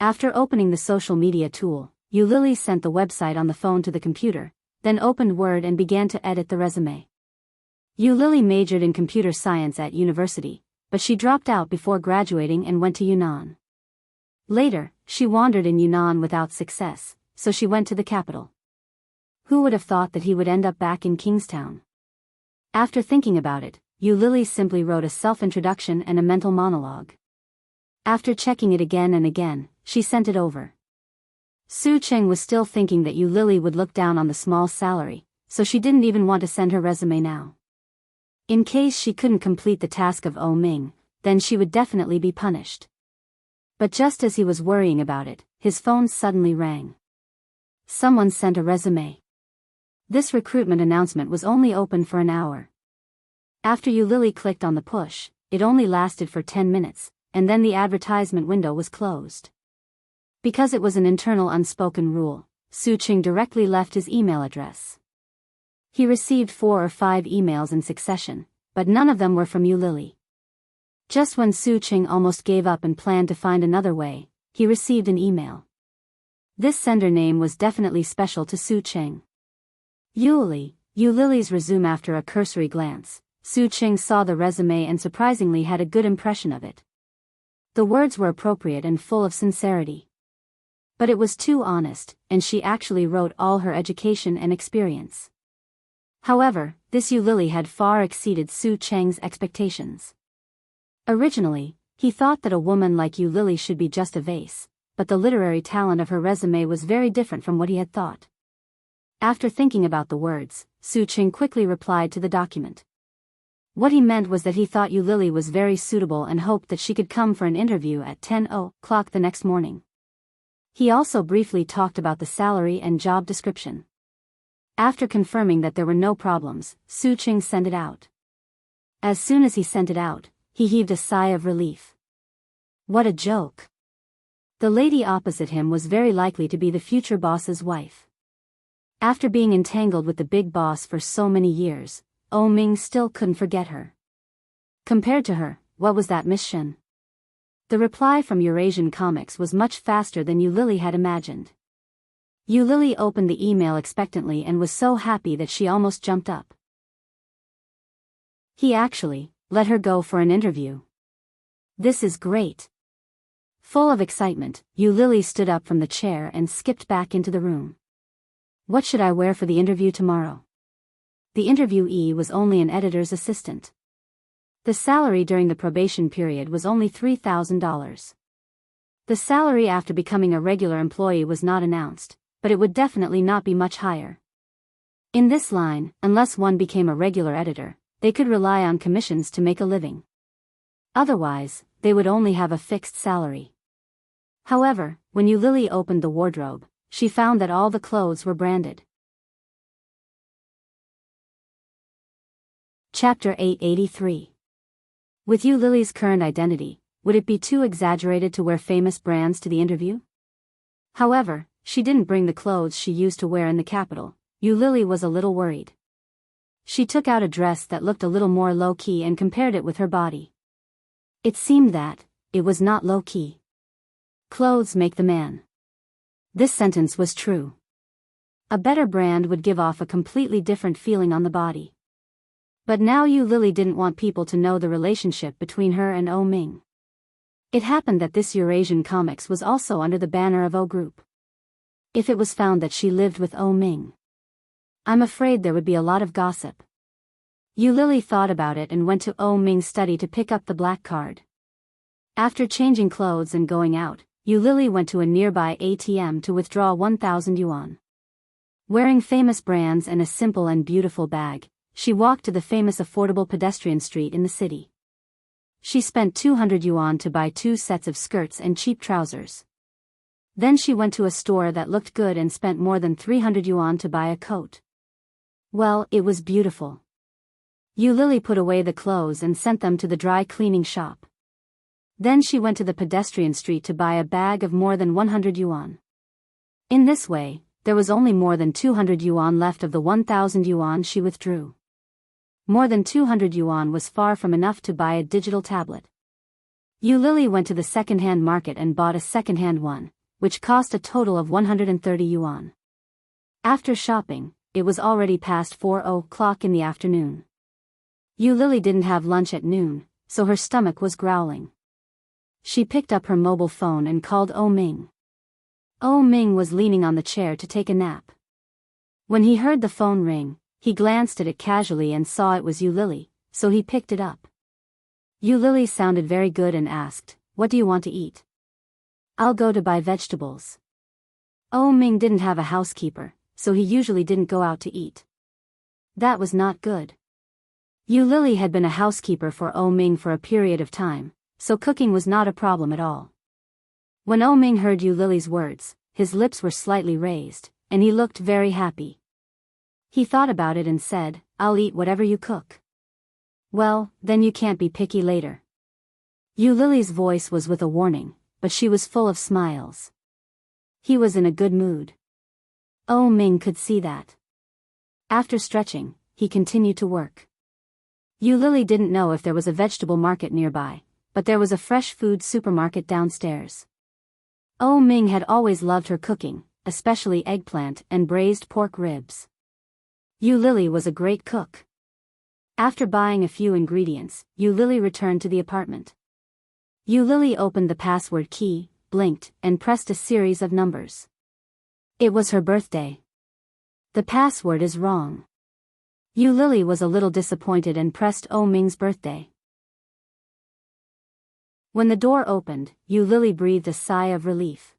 [SPEAKER 1] After opening the social media tool, Yu Lily sent the website on the phone to the computer, then opened Word and began to edit the resume. Yu Lily majored in computer science at university, but she dropped out before graduating and went to Yunnan. Later, she wandered in Yunnan without success, so she went to the capital. Who would have thought that he would end up back in Kingstown? After thinking about it, Yu Lily simply wrote a self-introduction and a mental monologue. After checking it again and again, she sent it over. Su Cheng was still thinking that Yu Lily would look down on the small salary, so she didn't even want to send her resume now. In case she couldn't complete the task of Oh Ming, then she would definitely be punished. But just as he was worrying about it, his phone suddenly rang. Someone sent a resume. This recruitment announcement was only open for an hour. After Yu Lily clicked on the push, it only lasted for 10 minutes, and then the advertisement window was closed. Because it was an internal unspoken rule, Su Cheng directly left his email address. He received 4 or 5 emails in succession, but none of them were from Yu Lily. Just when Su Cheng almost gave up and planned to find another way, he received an email. This sender name was definitely special to Su Cheng. Yu Lily's resume. After a cursory glance, Su Ching saw the resume and surprisingly had a good impression of it. The words were appropriate and full of sincerity. But it was too honest, and she actually wrote all her education and experience. However, this Yu Lily had far exceeded Su Cheng's expectations. Originally, he thought that a woman like Yu Lily should be just a vase, but the literary talent of her resume was very different from what he had thought. After thinking about the words, Su Ching quickly replied to the document. What he meant was that he thought Yu Lily was very suitable and hoped that she could come for an interview at 10:00 the next morning. He also briefly talked about the salary and job description. After confirming that there were no problems, Su Ching sent it out. As soon as he sent it out, he heaved a sigh of relief. What a joke! The lady opposite him was very likely to be the future boss's wife. After being entangled with the big boss for so many years, Oh Ming still couldn't forget her. Compared to her, what was that Miss Shen? The reply from Eurasian Comics was much faster than Yu Lily had imagined. Yu Lily opened the email expectantly and was so happy that she almost jumped up. He actually let her go for an interview. This is great. Full of excitement, Yu Lily stood up from the chair and skipped back into the room. What should I wear for the interview tomorrow? The interviewee was only an editor's assistant. The salary during the probation period was only $3,000. The salary after becoming a regular employee was not announced, but it would definitely not be much higher. In this line, unless one became a regular editor, they could rely on commissions to make a living. Otherwise, they would only have a fixed salary. However, when Yu Lily opened the wardrobe, she found that all the clothes were branded. Chapter 883. With Yu Lily's current identity, would it be too exaggerated to wear famous brands to the interview? However, she didn't bring the clothes she used to wear in the capital. Yu Lily was a little worried. She took out a dress that looked a little more low-key and compared it with her body. It seemed that it was not low-key. Clothes make the man. This sentence was true. A better brand would give off a completely different feeling on the body. But now Yu Lily didn't want people to know the relationship between her and Oh Ming. It happened that this Eurasian Comics was also under the banner of Oh Group. If it was found that she lived with Oh Ming, I'm afraid there would be a lot of gossip. Yu Lily thought about it and went to Oh Ming's study to pick up the black card. After changing clothes and going out, Yu Lily went to a nearby ATM to withdraw 1,000 yuan. Wearing famous brands and a simple and beautiful bag, she walked to the famous affordable pedestrian street in the city. She spent 200 yuan to buy 2 sets of skirts and cheap trousers. Then she went to a store that looked good and spent more than 300 yuan to buy a coat. Well, it was beautiful. Yu Lily put away the clothes and sent them to the dry cleaning shop. Then she went to the pedestrian street to buy a bag of more than 100 yuan. In this way, there was only more than 200 yuan left of the 1,000 yuan she withdrew. More than 200 yuan was far from enough to buy a digital tablet. Yu Lily went to the second-hand market and bought a second-hand one, which cost a total of 130 yuan. After shopping, it was already past 4:00 in the afternoon. Yu Lily didn't have lunch at noon, so her stomach was growling. She picked up her mobile phone and called Oh Ming. Oh Ming was leaning on the chair to take a nap. When he heard the phone ring, he glanced at it casually and saw it was Yu Lily, so he picked it up. Yu Lily sounded very good and asked, "What do you want to eat?" "I'll go to buy vegetables." Oh Ming didn't have a housekeeper, so he usually didn't go out to eat. That was not good. Yu Lily had been a housekeeper for Oh Ming for a period of time, so cooking was not a problem at all. When Oh Ming heard Yu Lily's words, his lips were slightly raised, and he looked very happy. He thought about it and said, "I'll eat whatever you cook." "Well, then you can't be picky later." Yu Lily's voice was with a warning, but she was full of smiles. He was in a good mood. Oh Ming could see that. After stretching, he continued to work. Yu Lily didn't know if there was a vegetable market nearby, but there was a fresh food supermarket downstairs. Oh Ming had always loved her cooking, especially eggplant and braised pork ribs. Yu Lily was a great cook. After buying a few ingredients, Yu Lily returned to the apartment. Yu Lily opened the password key, blinked, and pressed a series of numbers. It was her birthday. The password is wrong. Yu Lily was a little disappointed and pressed Oh Ming's birthday. When the door opened, Yu Lily breathed a sigh of relief.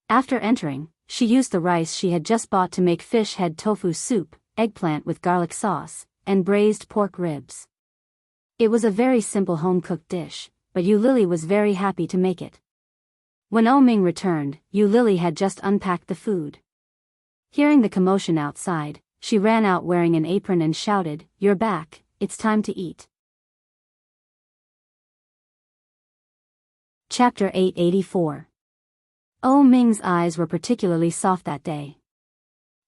[SPEAKER 1] After entering, she used the rice she had just bought to make fish head tofu soup, eggplant with garlic sauce, and braised pork ribs. It was a very simple home-cooked dish, but Yu Lily was very happy to make it. When Oh Ming returned, Yu Lily had just unpacked the food. Hearing the commotion outside, she ran out wearing an apron and shouted, "You're back, it's time to eat." Chapter 884. Oh Ming's eyes were particularly soft that day.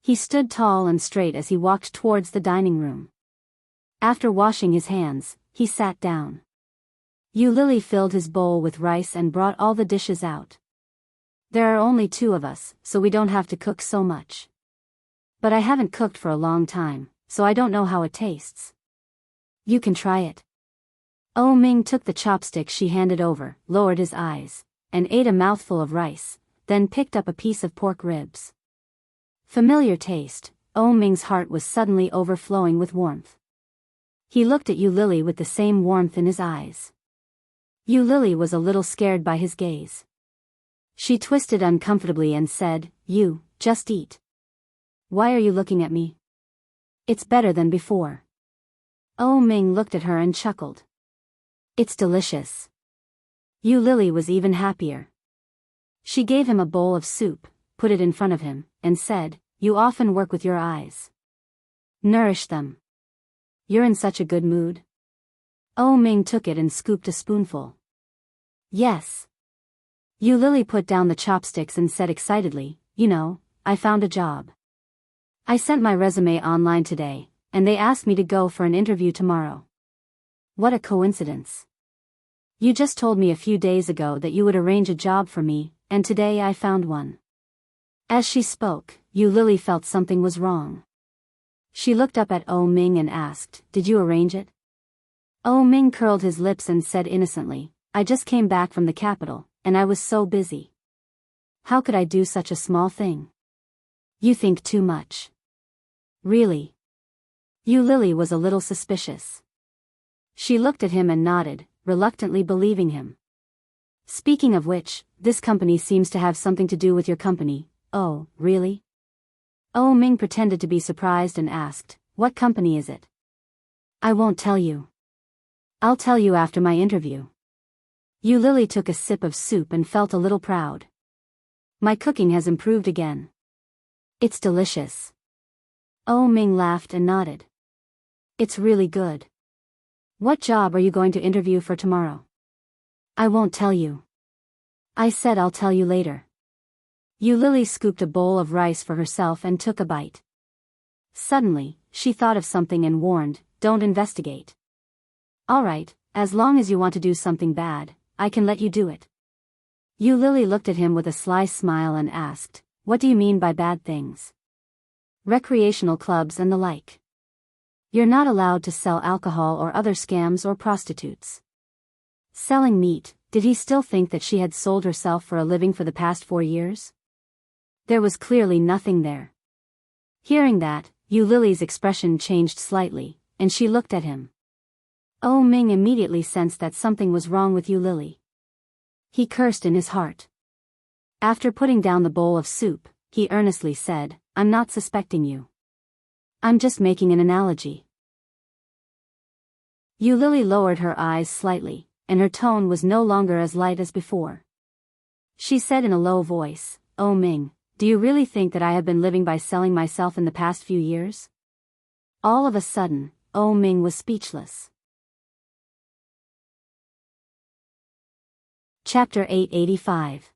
[SPEAKER 1] He stood tall and straight as he walked towards the dining room. After washing his hands, he sat down. Yu Lily filled his bowl with rice and brought all the dishes out. "There are only 2 of us, so we don't have to cook so much. But I haven't cooked for a long time, so I don't know how it tastes. You can try it." Oh Ming took the chopstick she handed over, lowered his eyes, and ate a mouthful of rice, then picked up a piece of pork ribs. Familiar taste, Oh Ming's heart was suddenly overflowing with warmth. He looked at Yu Lily with the same warmth in his eyes. Yu Lily was a little scared by his gaze. She twisted uncomfortably and said, "You, just eat. Why are you looking at me? It's better than before." Oh Ming looked at her and chuckled. "It's delicious." Yu Lily was even happier. She gave him a bowl of soup, put it in front of him, and said, "You often work with your eyes. Nourish them. You're in such a good mood." Oh Ming took it and scooped a spoonful. "Yes." Yu Lily put down the chopsticks and said excitedly, "You know, I found a job. I sent my resume online today, and they asked me to go for an interview tomorrow." "What a coincidence. You just told me a few days ago that you would arrange a job for me, and today I found one." As she spoke, Yu Lily felt something was wrong. She looked up at Oh Ming and asked, "Did you arrange it?" Oh Ming curled his lips and said innocently, "I just came back from the capital, and I was so busy. How could I do such a small thing?" "You think too much." "Really?" Yu Lily was a little suspicious. She looked at him and nodded, reluctantly believing him. "Speaking of which, this company seems to have something to do with your company." "Oh, really?" Oh Ming pretended to be surprised and asked, "What company is it?" "I won't tell you. I'll tell you after my interview." Yu Lily took a sip of soup and felt a little proud. "My cooking has improved again. It's delicious." Oh Ming laughed and nodded. "It's really good. What job are you going to interview for tomorrow?" "I won't tell you. I said I'll tell you later." Yu Lily scooped a bowl of rice for herself and took a bite. Suddenly, she thought of something and warned, "Don't investigate. All right, as long as you want to do something bad, I can let you do it." Yu Lily looked at him with a sly smile and asked, "What do you mean by bad things?" "Recreational clubs and the like. You're not allowed to sell alcohol or other scams or prostitutes." Selling meat, did he still think that she had sold herself for a living for the past 4 years? There was clearly nothing there. Hearing that, Yu Lily's expression changed slightly, and she looked at him. Oh Ming immediately sensed that something was wrong with Yu Lily. He cursed in his heart. After putting down the bowl of soup, he earnestly said, "I'm not suspecting you. I'm just making an analogy." Yu Lily lowered her eyes slightly, and her tone was no longer as light as before. She said in a low voice, "Oh Ming, do you really think that I have been living by selling myself in the past few years?" All of a sudden, Oh Ming was speechless. Chapter 885.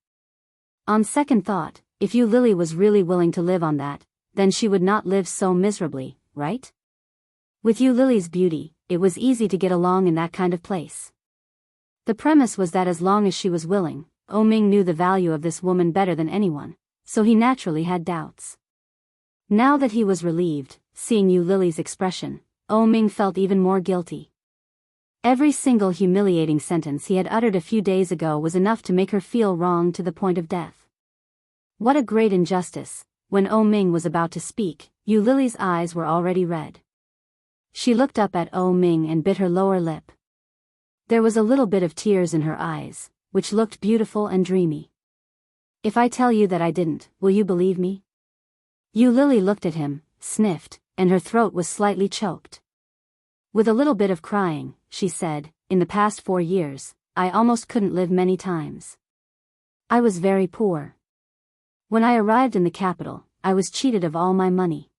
[SPEAKER 1] On second thought, if Yu Lily was really willing to live on that, then she would not live so miserably, right? With Yu Lily's beauty, it was easy to get along in that kind of place. The premise was that as long as she was willing, Oh Ming knew the value of this woman better than anyone, so he naturally had doubts. Now that he was relieved, seeing Yu Lily's expression, Ming felt even more guilty. Every single humiliating sentence he had uttered a few days ago was enough to make her feel wrong to the point of death. What a great injustice. When Ming was about to speak, Yu Lily's eyes were already red. She looked up at Ming and bit her lower lip. There was a little bit of tears in her eyes, which looked beautiful and dreamy. If I tell you that I didn't, will you believe me? Yu Lily looked at him, sniffed, and her throat was slightly choked. With a little bit of crying, she said, in the past 4 years, I almost couldn't live many times. I was very poor. When I arrived in the capital, I was cheated of all my money.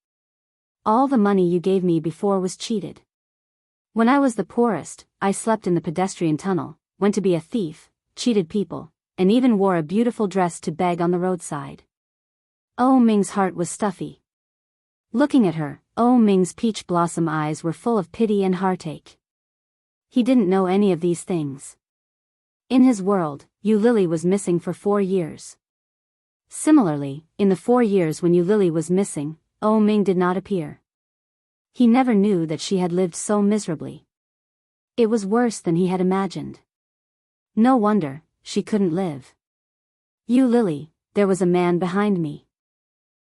[SPEAKER 1] All the money you gave me before was cheated. When I was the poorest, I slept in the pedestrian tunnel, went to be a thief, cheated people, and even wore a beautiful dress to beg on the roadside. Ming's heart was stuffy. Looking at her, Ming's peach blossom eyes were full of pity and heartache. He didn't know any of these things. In his world, Yu Lily was missing for 4 years. Similarly, in the 4 years when Yu Lily was missing, Ming did not appear. He never knew that she had lived so miserably. It was worse than he had imagined. No wonder, she couldn't live. Yu Lily, there was a man behind me.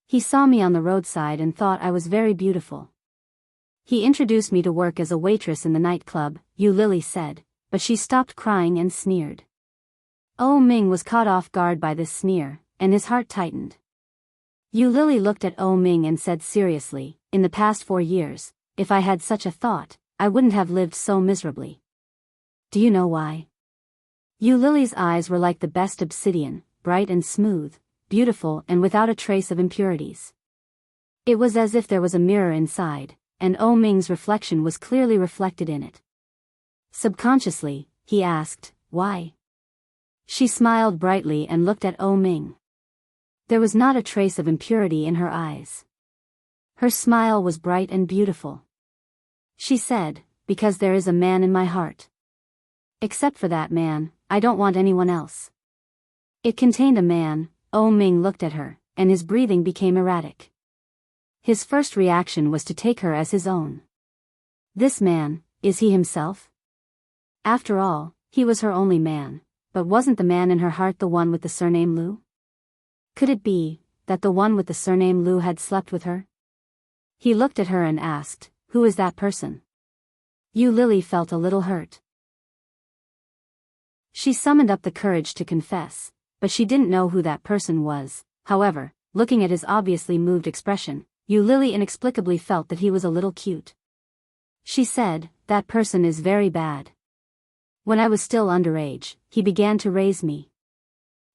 [SPEAKER 1] He saw me on the roadside and thought I was very beautiful. He introduced me to work as a waitress in the nightclub, Yu Lily said, but she stopped crying and sneered. Ming was caught off guard by this sneer, and his heart tightened. Yu Lily looked at Ming and said seriously, in the past 4 years, if I had such a thought, I wouldn't have lived so miserably. Do you know why? Yu Lily's eyes were like the best obsidian, bright and smooth, beautiful and without a trace of impurities. It was as if there was a mirror inside, and Ming's reflection was clearly reflected in it. Subconsciously, he asked, why? She smiled brightly and looked at Ming. There was not a trace of impurity in her eyes. Her smile was bright and beautiful. She said, because there is a man in my heart. Except for that man, I don't want anyone else. It contained a man. Ming looked at her, and his breathing became erratic. His first reaction was to take her as his own. This man, is he himself? After all, he was her only man, but wasn't the man in her heart the one with the surname Liu? Could it be that the one with the surname Liu had slept with her? He looked at her and asked, who is that person? Yu Lily felt a little hurt. She summoned up the courage to confess, but she didn't know who that person was. However, looking at his obviously moved expression, Yu Lily inexplicably felt that he was a little cute. She said, that person is very bad. When I was still underage, he began to raise me.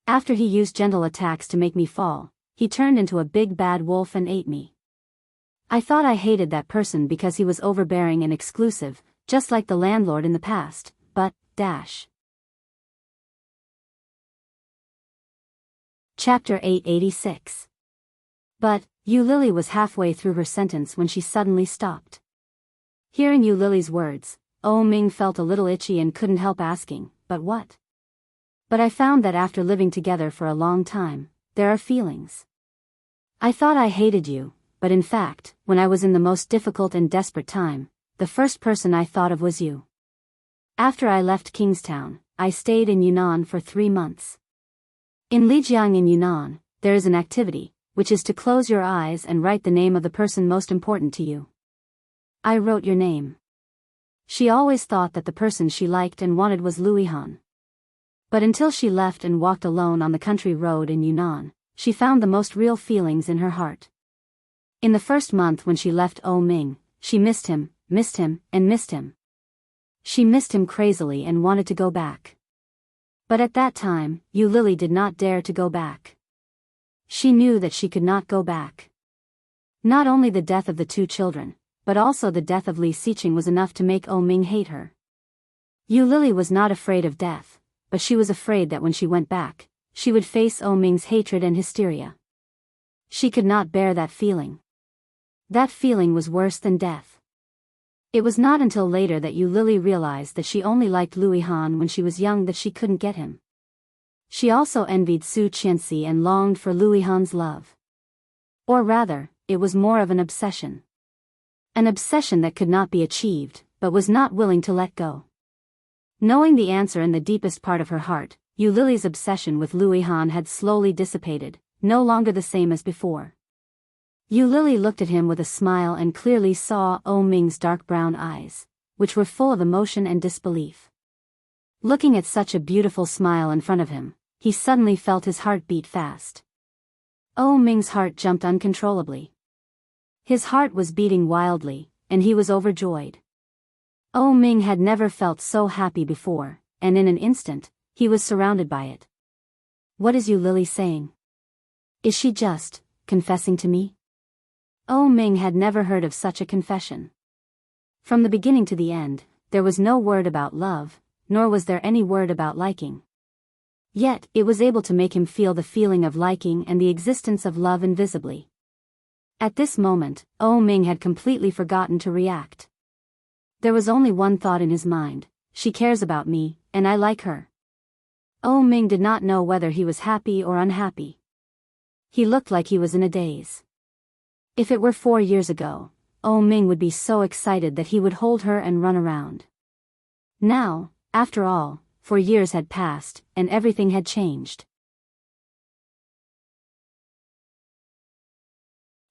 [SPEAKER 1] After he used gentle attacks to make me fall, he turned into a big bad wolf and ate me. I thought I hated that person because he was overbearing and exclusive, just like the landlord in the past, but, Chapter 886. But, Yu Lily was halfway through her sentence when she suddenly stopped. Hearing Yu Lily's words, Ming felt a little itchy and couldn't help asking, but what? But I found that after living together for a long time, there are feelings. I thought I hated you, but in fact, when I was in the most difficult and desperate time, the first person I thought of was you. After I left Kingstown, I stayed in Yunnan for 3 months. In Lijiang in Yunnan, there is an activity, which is to close your eyes and write the name of the person most important to you. I wrote your name. She always thought that the person she liked and wanted was Luihan. But until she left and walked alone on the country road in Yunnan, she found the most real feelings in her heart. In the first month when she left Ming, she missed him, and missed him. She missed him crazily and wanted to go back. But at that time, Yu Lily did not dare to go back. She knew that she could not go back. Not only the death of the 2 children, but also the death of Li Xiqing was enough to make Ming hate her. Yu Lily was not afraid of death, but she was afraid that when she went back, she would face Ming's hatred and hysteria. She could not bear that feeling. That feeling was worse than death. It was not until later that Yu Lily realized that she only liked Luihan when she was young that she couldn't get him. She also envied Su Qianxi and longed for Luihan's love. Or rather, it was more of an obsession. An obsession that could not be achieved, but was not willing to let go. Knowing the answer in the deepest part of her heart, Yu Lily's obsession with Louis Han had slowly dissipated, no longer the same as before. Yu Lily looked at him with a smile and clearly saw Oh Ming's dark brown eyes, which were full of emotion and disbelief. Looking at such a beautiful smile in front of him, he suddenly felt his heart beat fast. Oh Ming's heart jumped uncontrollably. His heart was beating wildly, and he was overjoyed. Oh Ming had never felt so happy before, and in an instant, he was surrounded by it. What is Yu Lily saying? Is she just confessing to me? Oh Ming had never heard of such a confession. From the beginning to the end, there was no word about love, nor was there any word about liking. Yet, it was able to make him feel the feeling of liking and the existence of love invisibly. At this moment, Oh Ming had completely forgotten to react. There was only one thought in his mind: she cares about me, and I like her. Oh Ming did not know whether he was happy or unhappy. He looked like he was in a daze. If it were 4 years ago, Oh Ming would be so excited that he would hold her and run around. Now, after all, 4 years had passed, and everything had changed.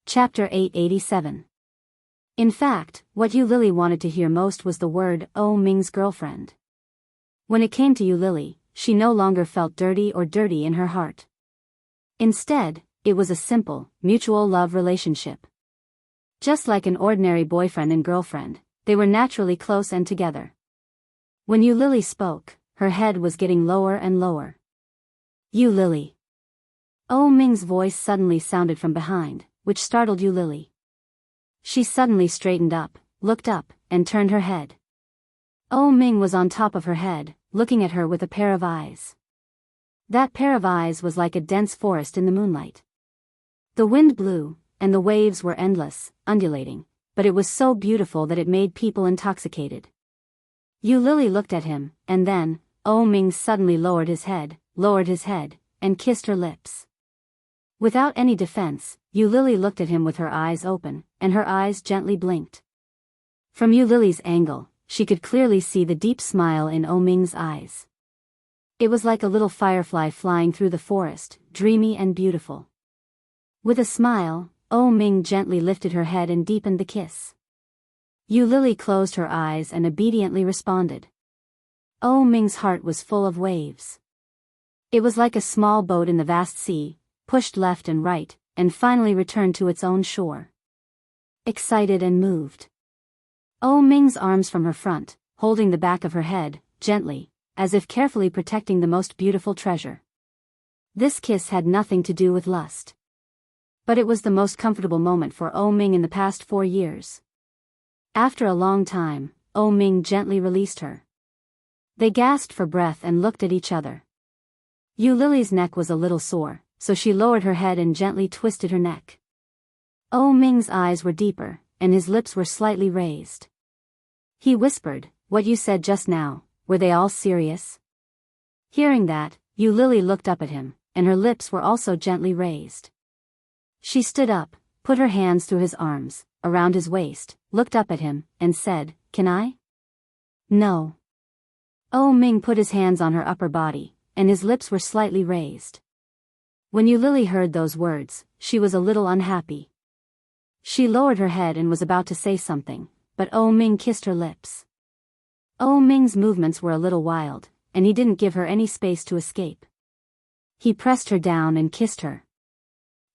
[SPEAKER 1] Chapter 887. In fact, what Yu Lily wanted to hear most was the word Oh Ming's girlfriend. When it came to Yu Lily, she no longer felt dirty in her heart. Instead, it was a simple, mutual love relationship. Just like an ordinary boyfriend and girlfriend, they were naturally close and together. When Yu Lily spoke, her head was getting lower and lower. Yu Lily. Oh Ming's voice suddenly sounded from behind, which startled Yu Lily. She suddenly straightened up, looked up, and turned her head. Oh Ming was on top of her head, looking at her with a pair of eyes. That pair of eyes was like a dense forest in the moonlight. The wind blew, and the waves were endless, undulating, but it was so beautiful that it made people intoxicated. Yu Lily looked at him, and then, Oh Ming suddenly lowered his head, and kissed her lips. Without any defense, Yu Lily looked at him with her eyes open, and her eyes gently blinked. From Yu Lily's angle, she could clearly see the deep smile in Oh Ming's eyes. It was like a little firefly flying through the forest, dreamy and beautiful. With a smile, Oh Ming gently lifted her head and deepened the kiss. Yu Lily closed her eyes and obediently responded. Oh Ming's heart was full of waves. It was like a small boat in the vast sea, pushed left and right, and finally returned to its own shore. Excited and moved. Oh Ming's arms from her front, holding the back of her head, gently, as if carefully protecting the most beautiful treasure. This kiss had nothing to do with lust. But it was the most comfortable moment for Oh Ming in the past 4 years. After a long time, Oh Ming gently released her. They gasped for breath and looked at each other. Yu Lily's neck was a little sore, so she lowered her head and gently twisted her neck. Oh Ming's eyes were deeper, and his lips were slightly raised. He whispered, "What you said just now, were they all serious?" Hearing that, Yu Lily looked up at him, and her lips were also gently raised. She stood up, put her hands through his arms, around his waist, looked up at him, and said, "Can I?" "No." Oh Ming put his hands on her upper body, and his lips were slightly raised. When Yu Lily heard those words, she was a little unhappy. She lowered her head and was about to say something, but Oh Ming kissed her lips. Oh Ming's movements were a little wild, and he didn't give her any space to escape. He pressed her down and kissed her.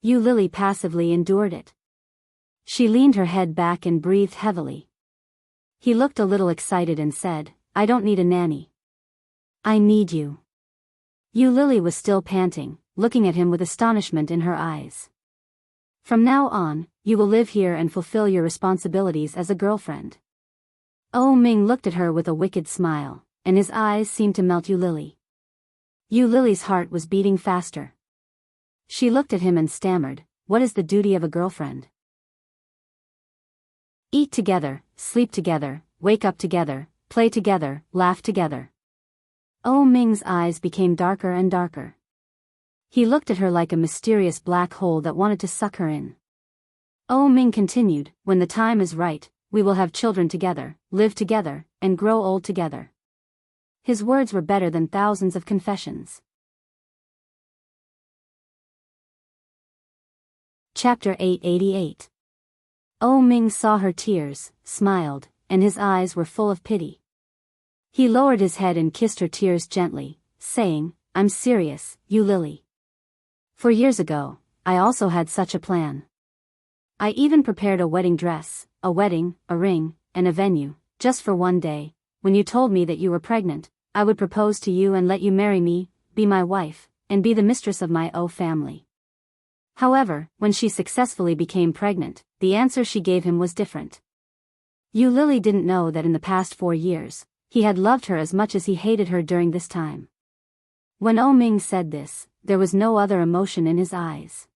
[SPEAKER 1] Yu Lily passively endured it. She leaned her head back and breathed heavily. He looked a little excited and said, "I don't need a nanny. I need you." Yu Lily was still panting, looking at him with astonishment in her eyes. "From now on, you will live here and fulfill your responsibilities as a girlfriend." Oh Ming looked at her with a wicked smile, and his eyes seemed to melt Yu Lily. Yu Lily's heart was beating faster. She looked at him and stammered, "What is the duty of a girlfriend?" "Eat together, sleep together, wake up together, play together, laugh together." Oh Ming's eyes became darker and darker. He looked at her like a mysterious black hole that wanted to suck her in. Oh Ming continued, "When the time is right, we will have children together, live together, and grow old together. His words were better than thousands of confessions. Chapter 888. Oh Ming saw her tears, smiled, and his eyes were full of pity. He lowered his head and kissed her tears gently, saying, I'm serious, you Lily. 4 years ago, I also had such a plan. I even prepared a wedding dress, a wedding, a ring, and a venue, just for one day. When you told me that you were pregnant, I would propose to you and let you marry me, be my wife, and be the mistress of my family. However, when she successfully became pregnant, the answer she gave him was different. You Lily didn't know that in the past 4 years, he had loved her as much as he hated her during this time. When Ming said this, there was no other emotion in his eyes.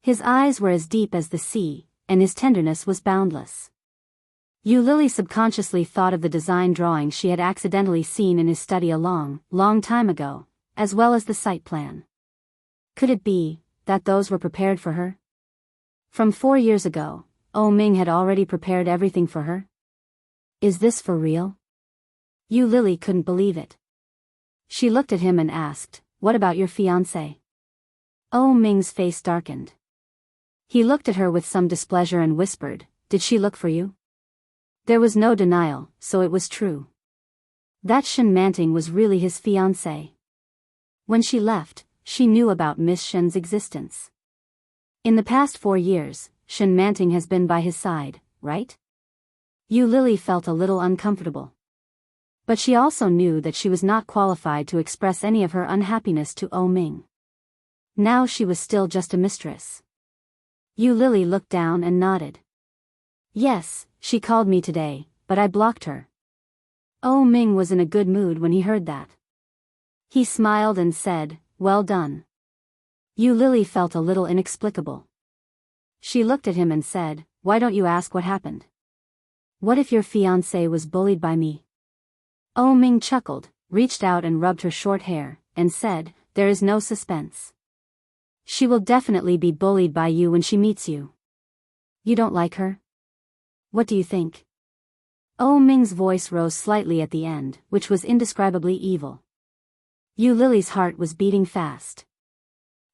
[SPEAKER 1] His eyes were as deep as the sea, and his tenderness was boundless. You Lily subconsciously thought of the design drawing she had accidentally seen in his study a long, long time ago, as well as the site plan. Could it be that those were prepared for her? From 4 years ago, Ming had already prepared everything for her? Is this for real? You Lily couldn't believe it. She looked at him and asked, what about your fiancé? Ming's face darkened. He looked at her with some displeasure and whispered, did she look for you? There was no denial, so it was true. That Enchanting was really his fiancé. When she left, she knew about Miss Shen's existence. In the past 4 years, Enchanting has been by his side, right? You Lily felt a little uncomfortable. But she also knew that she was not qualified to express any of her unhappiness to Ming. Now she was still just a mistress. You Lily looked down and nodded. Yes, she called me today, but I blocked her. Ming was in a good mood when he heard that. He smiled and said, well done. You Lily felt a little inexplicable. She looked at him and said, why don't you ask what happened? What if your fiancé was bullied by me? Ming chuckled, reached out and rubbed her short hair, and said, there is no suspense. She will definitely be bullied by you when she meets you. You don't like her? What do you think? Ming's voice rose slightly at the end, which was indescribably evil. You Lily's heart was beating fast.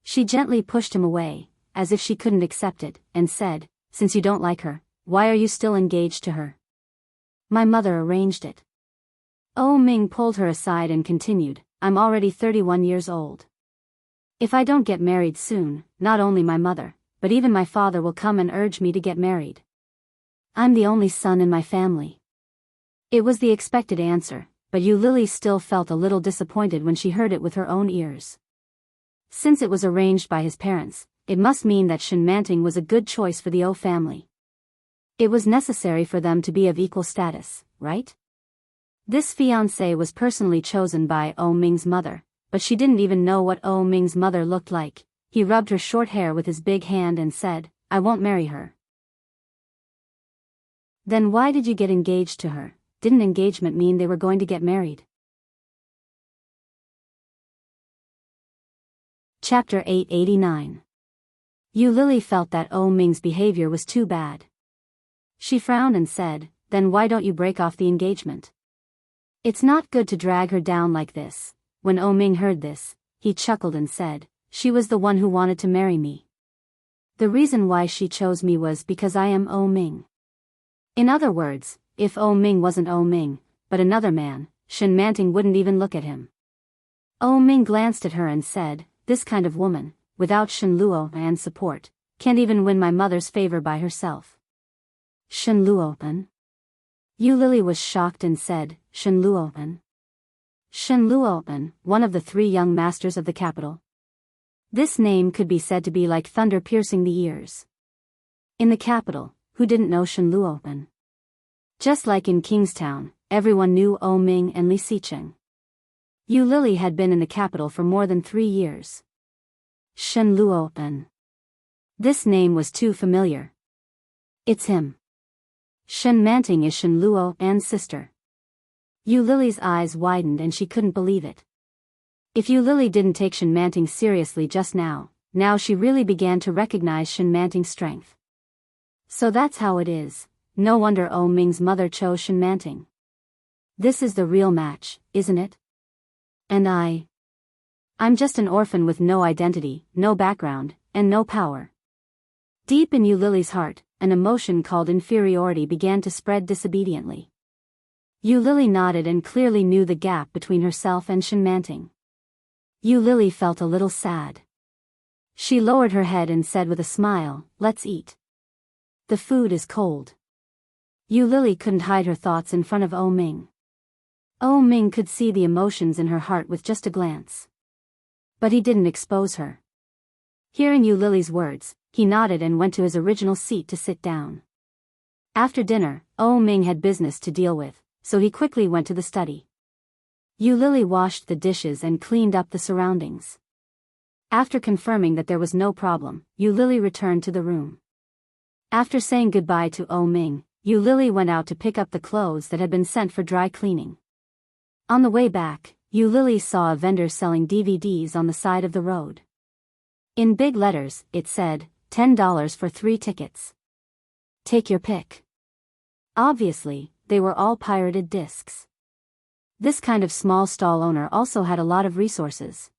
[SPEAKER 1] She gently pushed him away, as if she couldn't accept it, and said, since you don't like her, why are you still engaged to her? My mother arranged it. Ming pulled her aside and continued, I'm already 31 years old. If I don't get married soon, not only my mother, but even my father will come and urge me to get married. I'm the only son in my family. It was the expected answer, but you Lily still felt a little disappointed when she heard it with her own ears. Since it was arranged by his parents, it must mean that Enchanting was a good choice for the family. It was necessary for them to be of equal status, right? This fiancé was personally chosen by Ming's mother, but she didn't even know what Ming's mother looked like. He rubbed her short hair with his big hand and said, I won't marry her. Then why did you get engaged to her? Didn't engagement mean they were going to get married? Chapter 889. You Lily felt that Ming's behavior was too bad. She frowned and said, then why don't you break off the engagement? It's not good to drag her down like this. When Ming heard this, he chuckled and said, she was the one who wanted to marry me. The reason why she chose me was because I am Ming. In other words, if Ming wasn't Ming, but another man, Enchanting wouldn't even look at him. Ming glanced at her and said, this kind of woman, without Enchanting's support, can't even win my mother's favor by herself. Enchanting? You Lily was shocked and said, Enchanting? Enchanting, one of the 3 young masters of the capital. This name could be said to be like thunder piercing the ears. In the capital, who didn't know Enchanting? Just like in Kingstown, everyone knew Ming and Li Xicheng. You Lily had been in the capital for more than 3 years. Enchanting. This name was too familiar. It's him. Enchanting is Enchanting's sister. You Lily's eyes widened and she couldn't believe it. If You Lily didn't take Enchanting seriously just now she really began to recognize Enchanting's strength. So that's how it is. No wonder Oh Ming's mother chose Enchanting. This is the real match, isn't it? And I'm just an orphan with no identity, no background, and no power. Deep in Yu Lily's heart, an emotion called inferiority began to spread disobediently. Yu Lily nodded and clearly knew the gap between herself and Enchanting. Yu Lily felt a little sad. She lowered her head and said with a smile, "Let's eat. The food is cold." Yu Lily couldn't hide her thoughts in front of Oh Ming. Oh Ming could see the emotions in her heart with just a glance. But he didn't expose her. Hearing Yu Lily's words, he nodded and went to his original seat to sit down. After dinner, Oh Ming had business to deal with, so he quickly went to the study. Yu Lily washed the dishes and cleaned up the surroundings. After confirming that there was no problem, Yu Lily returned to the room. After saying goodbye to Oh Ming, Yu Lily went out to pick up the clothes that had been sent for dry cleaning. On the way back, Yu Lily saw a vendor selling DVDs on the side of the road. In big letters, it said, $10 for 3 tickets. Take your pick. Obviously, they were all pirated discs. This kind of small stall owner also had a lot of resources.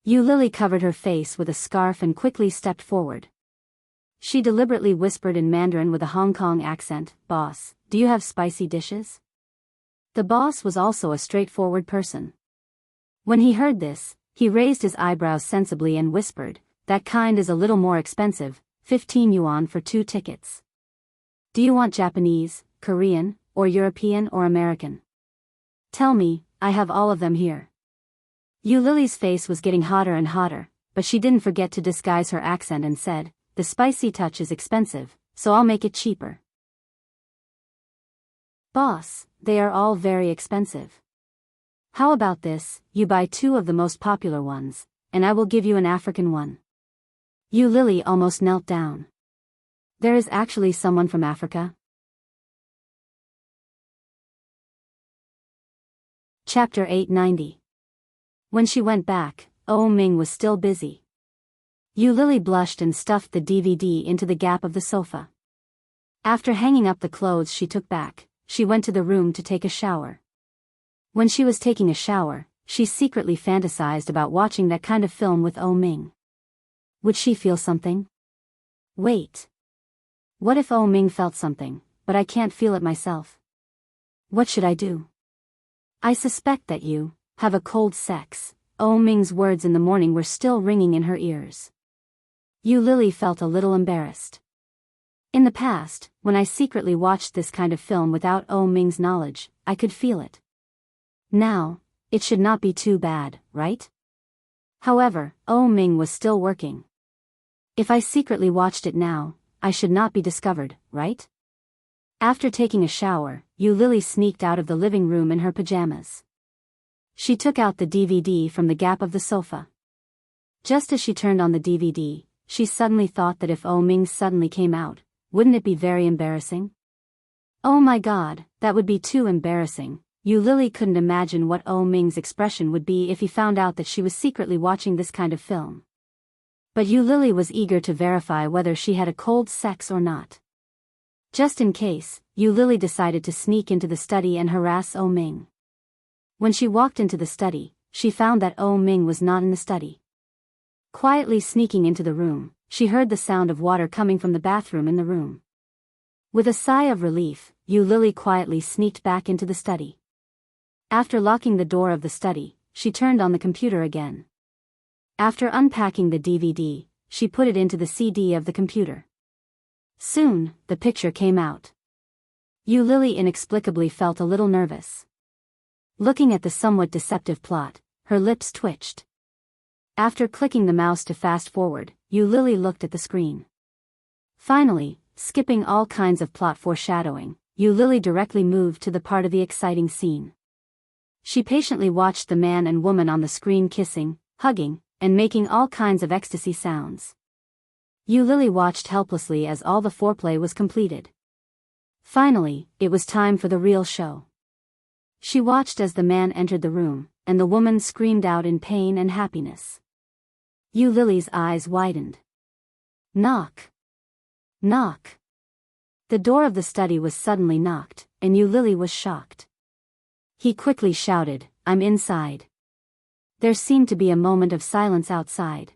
[SPEAKER 1] Yu Lily covered her face with a scarf and quickly stepped forward. She deliberately whispered in Mandarin with a Hong Kong accent, "Boss, do you have spicy dishes?" The boss was also a straightforward person. When he heard this, he raised his eyebrows sensibly and whispered, "That kind is a little more expensive, 15 yuan for 2 tickets. Do you want Japanese, Korean, or European or American? Tell me, I have all of them here." Yu Lily's face was getting hotter and hotter, but she didn't forget to disguise her accent and said, "The spicy touch is expensive, so I'll make it cheaper." "Boss, they are all very expensive. How about this, you buy 2 of the most popular ones, and I will give you an African one." Yu Lily almost knelt down. There is actually someone from Africa? Chapter 890. When she went back, Oh Ming was still busy. Yu Lily blushed and stuffed the DVD into the gap of the sofa. After hanging up the clothes she took back, she went to the room to take a shower. When she was taking a shower, she secretly fantasized about watching that kind of film with Oh Ming. Would she feel something? Wait. What if Oh Ming felt something, but I can't feel it myself? What should I do? I suspect that you have a cold sex. Oh Ming's words in the morning were still ringing in her ears. Yu Lily felt a little embarrassed. In the past, when I secretly watched this kind of film without Oh Ming's knowledge, I could feel it. Now, it should not be too bad, right? However, Oh Ming was still working. If I secretly watched it now, I should not be discovered, right? After taking a shower, Yu Lily sneaked out of the living room in her pajamas. She took out the DVD from the gap of the sofa. Just as she turned on the DVD, she suddenly thought that if Oh Ming suddenly came out, wouldn't it be very embarrassing? Oh my god, that would be too embarrassing. Yu Lily couldn't imagine what Oh Ming's expression would be if he found out that she was secretly watching this kind of film. But Yu Lily was eager to verify whether she had a cold sex or not. Just in case, Yu Lily decided to sneak into the study and harass Oh Ming. When she walked into the study, she found that Oh Ming was not in the study. Quietly sneaking into the room, she heard the sound of water coming from the bathroom in the room. With a sigh of relief, Yu Lily quietly sneaked back into the study. After locking the door of the study, she turned on the computer again. After unpacking the DVD, she put it into the CD of the computer. Soon, the picture came out. Yu Lily inexplicably felt a little nervous. Looking at the somewhat deceptive plot, her lips twitched. After clicking the mouse to fast forward, Yu Lily looked at the screen. Finally, skipping all kinds of plot foreshadowing, Yu Lily directly moved to the part of the exciting scene. She patiently watched the man and woman on the screen kissing, hugging, and making all kinds of ecstasy sounds. Yu Lily watched helplessly as all the foreplay was completed. Finally, it was time for the real show. She watched as the man entered the room, and the woman screamed out in pain and happiness. Yu Lily's eyes widened. Knock. Knock. The door of the study was suddenly knocked, and Yu Lily was shocked. He quickly shouted, "I'm inside." There seemed to be a moment of silence outside.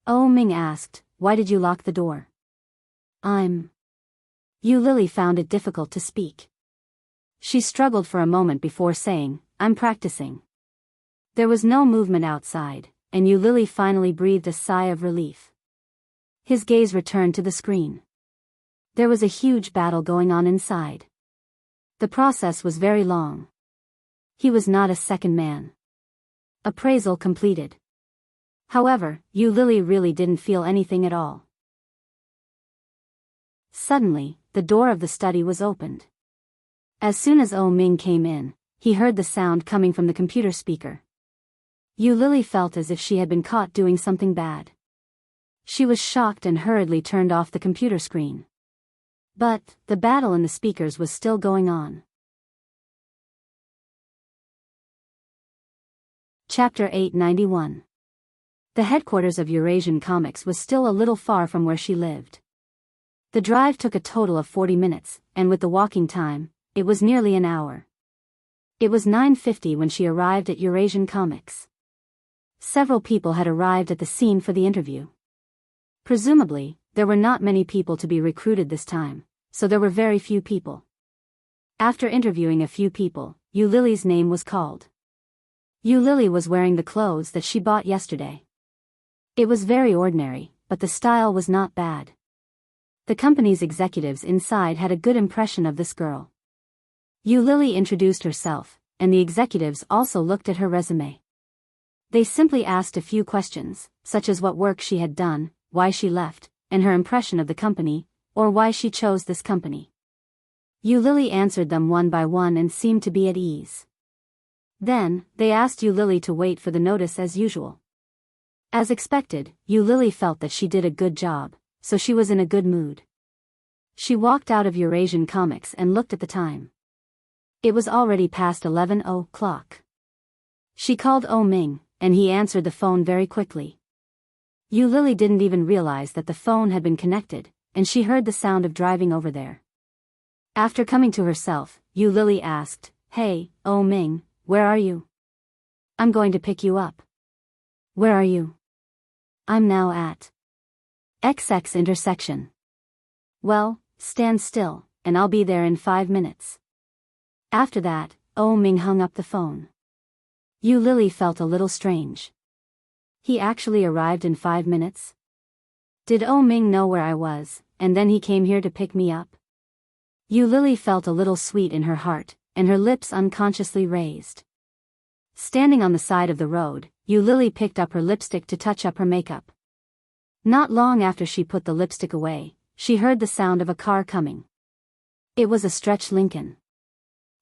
[SPEAKER 1] Oh Ming asked, "Why did you lock the door?" Yu Lily found it difficult to speak. She struggled for a moment before saying, "I'm practicing." There was no movement outside, and Yu Lily finally breathed a sigh of relief. His gaze returned to the screen. There was a huge battle going on inside. The process was very long. He was not a second man. Appraisal completed. However, Yu Lily really didn't feel anything at all. Suddenly, the door of the study was opened. As soon as Oh Ming came in, he heard the sound coming from the computer speaker. Yu Lily felt as if she had been caught doing something bad. She was shocked and hurriedly turned off the computer screen. But, the battle in the speakers was still going on. Chapter 891. The headquarters of Eurasian Comics was still a little far from where she lived. The drive took a total of 40 minutes, and with the walking time, it was nearly an hour. It was 9:50 when she arrived at Eurasian Comics. Several people had arrived at the scene for the interview. Presumably, there were not many people to be recruited this time, so there were very few people. After interviewing a few people, Yu Lily's name was called. Yu Lily was wearing the clothes that she bought yesterday. It was very ordinary, but the style was not bad. The company's executives inside had a good impression of this girl. Yu Lily introduced herself, and the executives also looked at her resume. They simply asked a few questions, such as what work she had done, why she left, and her impression of the company, or why she chose this company. Yu Lily answered them one by one and seemed to be at ease. Then, they asked Yu Lily to wait for the notice as usual. As expected, Yu Lily felt that she did a good job, so she was in a good mood. She walked out of Eurasian Comics and looked at the time. It was already past 11 o'clock. She called Oh Ming, and he answered the phone very quickly. Yu Lily didn't even realize that the phone had been connected, and she heard the sound of driving over there. After coming to herself, Yu Lily asked, "Hey, Oh Ming, where are you?" "I'm going to pick you up." "Where are you?" "I'm now at XX intersection." "Well, stand still, and I'll be there in 5 minutes." After that, Oh Ming hung up the phone. Yu Lily felt a little strange. He actually arrived in 5 minutes? Did Oh Ming know where I was, and then he came here to pick me up? Yu Lily felt a little sweet in her heart, and her lips unconsciously raised. Standing on the side of the road, Yu Lily picked up her lipstick to touch up her makeup. Not long after she put the lipstick away, she heard the sound of a car coming. It was a stretch Lincoln.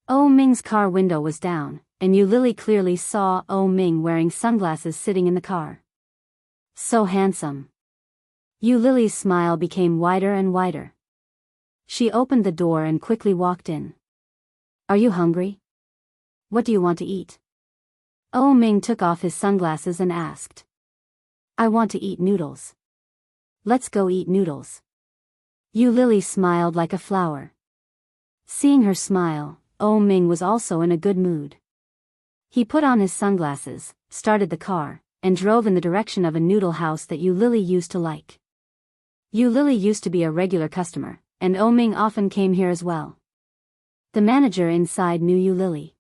[SPEAKER 1] Oh Ming's car window was down, and Yu Lily clearly saw Oh Ming wearing sunglasses sitting in the car. So handsome. Yu Lily's smile became wider and wider. She opened the door and quickly walked in. "Are you hungry? What do you want to eat?" Oh Ming took off his sunglasses and asked. "I want to eat noodles." "Let's go eat noodles." Yu Lily smiled like a flower. Seeing her smile, Oh Ming was also in a good mood. He put on his sunglasses, started the car, and drove in the direction of a noodle house that Yu Lily used to like. Yu Lily used to be a regular customer, and Oh Ming often came here as well. The manager inside knew Yu Lily.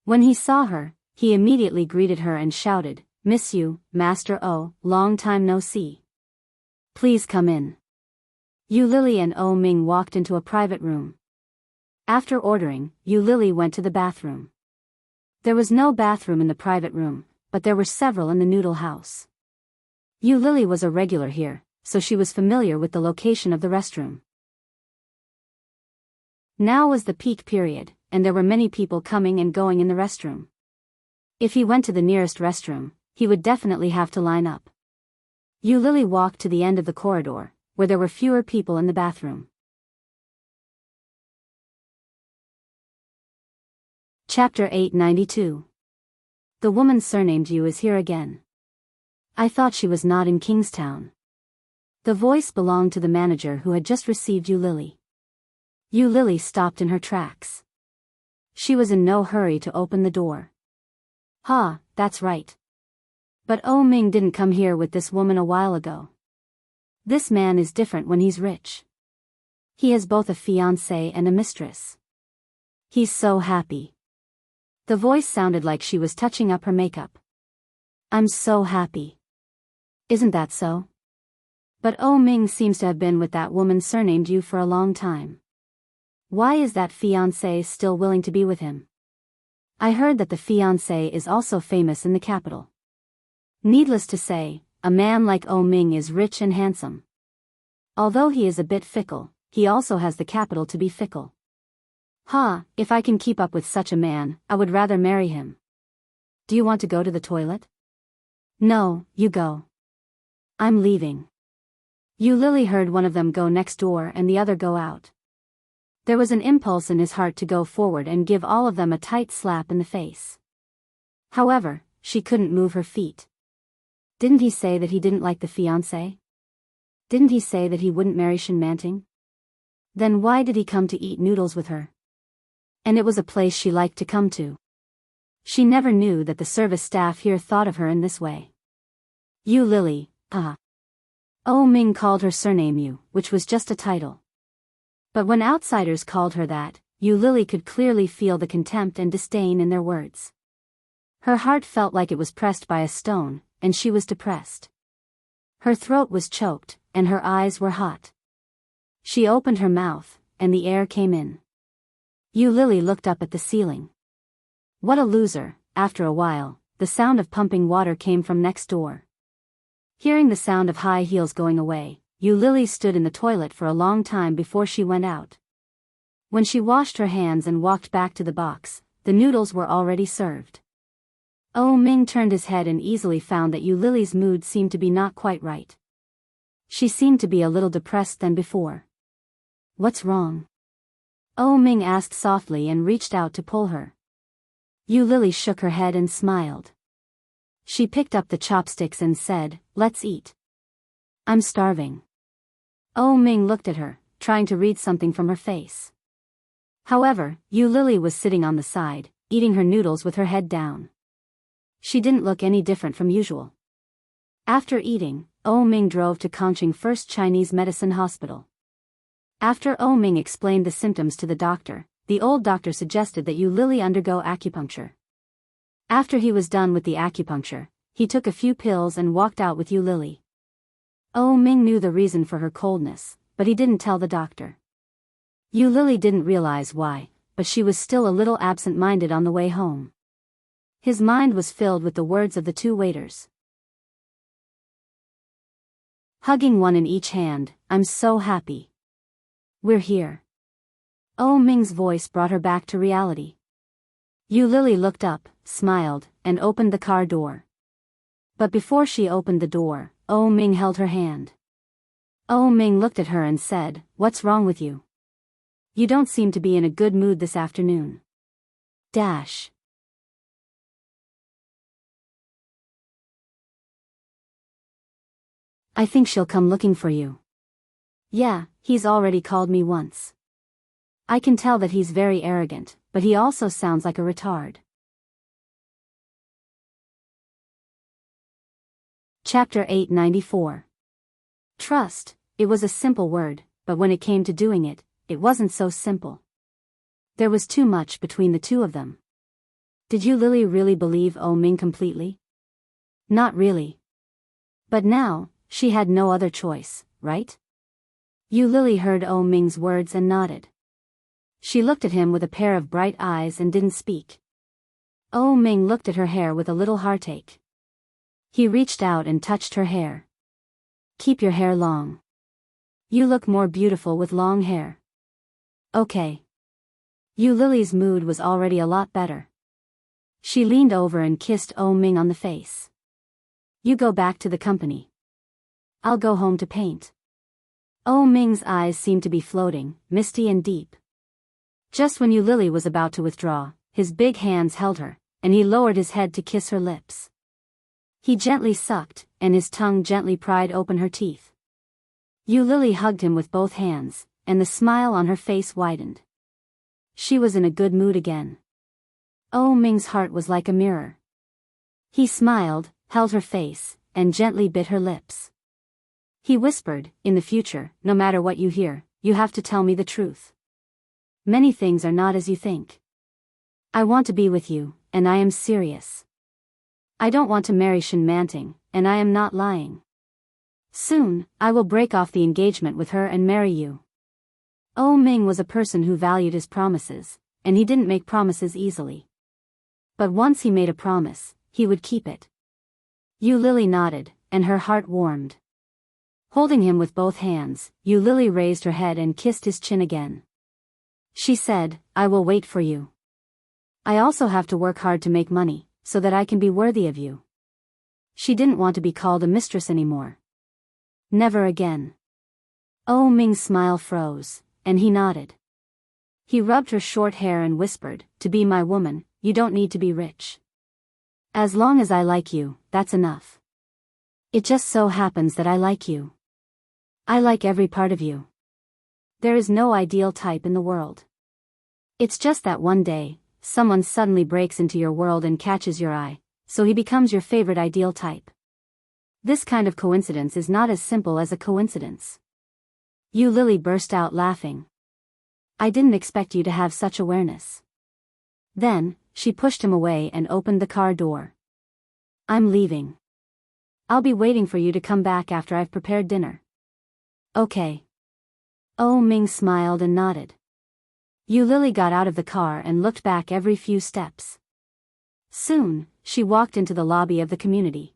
[SPEAKER 1] When he saw her, he immediately greeted her and shouted, "Miss Yu, Master O, long time no see. Please come in." Yu Lily and Oh Ming walked into a private room. After ordering, Yu Lily went to the bathroom. There was no bathroom in the private room, but there were several in the noodle house. Yu Lily was a regular here, so she was familiar with the location of the restroom. Now was the peak period, and there were many people coming and going in the restroom. If he went to the nearest restroom, he would definitely have to line up. Yu Lily walked to the end of the corridor, where there were fewer people in the bathroom. Chapter 892. The woman surnamed Yu is here again. I thought she was not in Kingstown. The voice belonged to the manager who had just received Yu Lily. Yu Lily stopped in her tracks. She was in no hurry to open the door. Ha, that's right. But Oh Ming didn't come here with this woman a while ago. This man is different when he's rich. He has both a fiancée and a mistress. He's so happy. The voice sounded like she was touching up her makeup. I'm so happy. Isn't that so? But Oh Ming seems to have been with that woman surnamed Yu for a long time. Why is that fiancé still willing to be with him? I heard that the fiancé is also famous in the capital. Needless to say, a man like Oh Ming is rich and handsome. Although he is a bit fickle, he also has the capital to be fickle. If I can keep up with such a man, I would rather marry him. Do you want to go to the toilet? No, you go. I'm leaving. Yu Lily heard one of them go next door and the other go out. There was an impulse in his heart to go forward and give all of them a tight slap in the face. However, she couldn't move her feet. Didn't he say that he didn't like the fiancé? Didn't he say that he wouldn't marry Enchanting? Then why did he come to eat noodles with her? And it was a place she liked to come to. She never knew that the service staff here thought of her in this way. Yu Lily, Oh Ming called her surname Yu, which was just a title. But when outsiders called her that, Yu Lily could clearly feel the contempt and disdain in their words. Her heart felt like it was pressed by a stone, and she was depressed. Her throat was choked, and her eyes were hot. She opened her mouth, and the air came in. Yu Lily looked up at the ceiling. What a loser. After a while, the sound of pumping water came from next door. Hearing the sound of high heels going away, Yu Lily stood in the toilet for a long time before she went out. When she washed her hands and walked back to the box, the noodles were already served. Oh Ming turned his head and easily found that Yu Lily's mood seemed to be not quite right. She seemed to be a little depressed than before. What's wrong? Oh Ming asked softly and reached out to pull her. Yu Lily shook her head and smiled. She picked up the chopsticks and said, "Let's eat. I'm starving." Oh Ming looked at her, trying to read something from her face. However, Yu Lily was sitting on the side, eating her noodles with her head down. She didn't look any different from usual. After eating, Oh Ming drove to Kangching First Chinese Medicine Hospital. After Oh Ming explained the symptoms to the doctor, the old doctor suggested that Yu Lily undergo acupuncture. After he was done with the acupuncture, he took a few pills and walked out with Yu Lily. Oh Ming knew the reason for her coldness, but he didn't tell the doctor. Yu Lily didn't realize why, but she was still a little absent-minded on the way home. His mind was filled with the words of the two waiters. Hugging one in each hand, "I'm so happy. We're here." Oh Ming's voice brought her back to reality. Yu Lily looked up, smiled, and opened the car door. But before she opened the door, Oh Ming held her hand. Oh Ming looked at her and said, "What's wrong with you? You don't seem to be in a good mood this afternoon." I think she'll come looking for you. Yeah, he's already called me once. I can tell that he's very arrogant, but he also sounds like a retard. Chapter 894. Trust. It was a simple word, but when it came to doing it, it wasn't so simple. There was too much between the two of them. Did Yu Lily really believe Oh Ming completely? Not really. But now, she had no other choice, right? Yu Lily heard Oh Ming's words and nodded. She looked at him with a pair of bright eyes and didn't speak. Oh Ming looked at her hair with a little heartache. He reached out and touched her hair. "Keep your hair long. You look more beautiful with long hair." Okay. Yu Lily's mood was already a lot better. She leaned over and kissed Oh Ming on the face. "You go back to the company. I'll go home to paint." Oh Ming's eyes seemed to be floating, misty and deep. Just when Yu Lily was about to withdraw, his big hands held her, and he lowered his head to kiss her lips. He gently sucked, and his tongue gently pried open her teeth. Yu Lily hugged him with both hands, and the smile on her face widened. She was in a good mood again. Oh Ming's heart was like a mirror. He smiled, held her face, and gently bit her lips. He whispered, "In the future, no matter what you hear, you have to tell me the truth. Many things are not as you think. I want to be with you, and I am serious. I don't want to marry Enchanting, and I am not lying. Soon, I will break off the engagement with her and marry you." Oh Ming was a person who valued his promises, and he didn't make promises easily. But once he made a promise, he would keep it. Yu Lily nodded, and her heart warmed. Holding him with both hands, Yu Lily raised her head and kissed his chin again. She said, "I will wait for you. I also have to work hard to make money, so that I can be worthy of you." She didn't want to be called a mistress anymore. Never again. Oh Ming's smile froze, and he nodded. He rubbed her short hair and whispered, "To be my woman, you don't need to be rich. As long as I like you, that's enough. It just so happens that I like you. I like every part of you. There is no ideal type in the world. It's just that one day, someone suddenly breaks into your world and catches your eye, so he becomes your favorite ideal type. This kind of coincidence is not as simple as a coincidence." Yu Lily burst out laughing. "I didn't expect you to have such awareness." Then, she pushed him away and opened the car door. "I'm leaving. I'll be waiting for you to come back after I've prepared dinner." "Okay." Oh Ming smiled and nodded. Yu Lily got out of the car and looked back every few steps. Soon, she walked into the lobby of the community.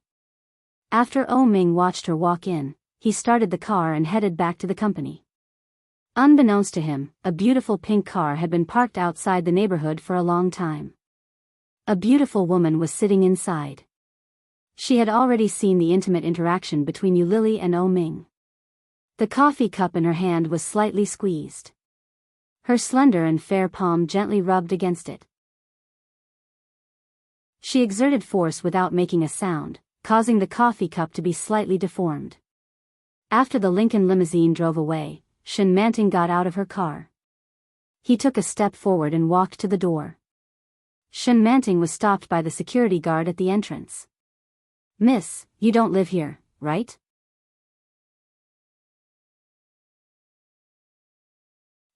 [SPEAKER 1] After Oh Ming watched her walk in, he started the car and headed back to the company. Unbeknownst to him, a beautiful pink car had been parked outside the neighborhood for a long time. A beautiful woman was sitting inside. She had already seen the intimate interaction between Yu Lily and Oh Ming. The coffee cup in her hand was slightly squeezed. Her slender and fair palm gently rubbed against it. She exerted force without making a sound, causing the coffee cup to be slightly deformed. After the Lincoln limousine drove away, Enchanting got out of her car. He took a step forward and walked to the door. Enchanting was stopped by the security guard at the entrance. "Miss, you don't live here, right?"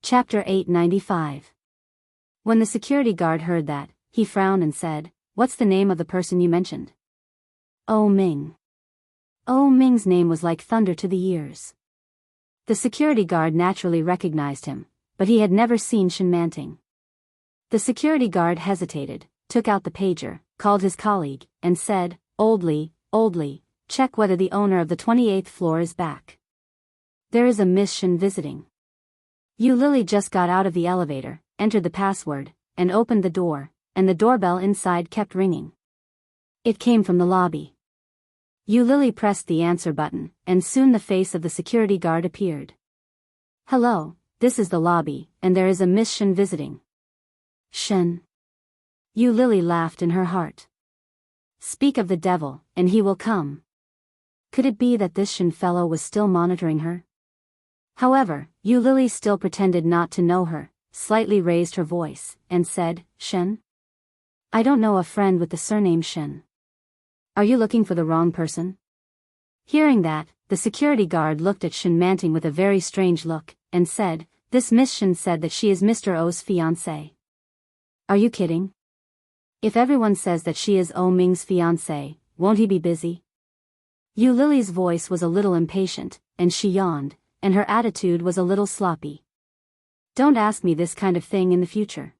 [SPEAKER 1] Chapter 895. When the security guard heard that, he frowned and said, "What's the name of the person you mentioned?" "Oh Ming." Oh Ming's name was like thunder to the ears. The security guard naturally recognized him, but he had never seen Enchanting. The security guard hesitated, took out the pager, called his colleague, and said, Old Lee, check whether the owner of the 28th floor is back. There is a Miss Shen visiting." Yu Lily just got out of the elevator, entered the password, and opened the door, and the doorbell inside kept ringing. It came from the lobby. Yu Lily pressed the answer button, and soon the face of the security guard appeared. "Hello, this is the lobby, and there is a Miss Shen visiting." "Shen?" Yu Lily laughed in her heart. Speak of the devil, and he will come. Could it be that this Shen fellow was still monitoring her? However, Yu Lily still pretended not to know her, slightly raised her voice, and said, "Shen? I don't know a friend with the surname Shen. Are you looking for the wrong person?" Hearing that, the security guard looked at Enchanting with a very strange look, and said, "This Miss Shen said that she is Mr. O's fiancée. Are you kidding? If everyone says that she is Oh Ming's fiancée, won't he be busy?" Yu Lily's voice was a little impatient, and she yawned, and her attitude was a little sloppy. "Don't ask me this kind of thing in the future.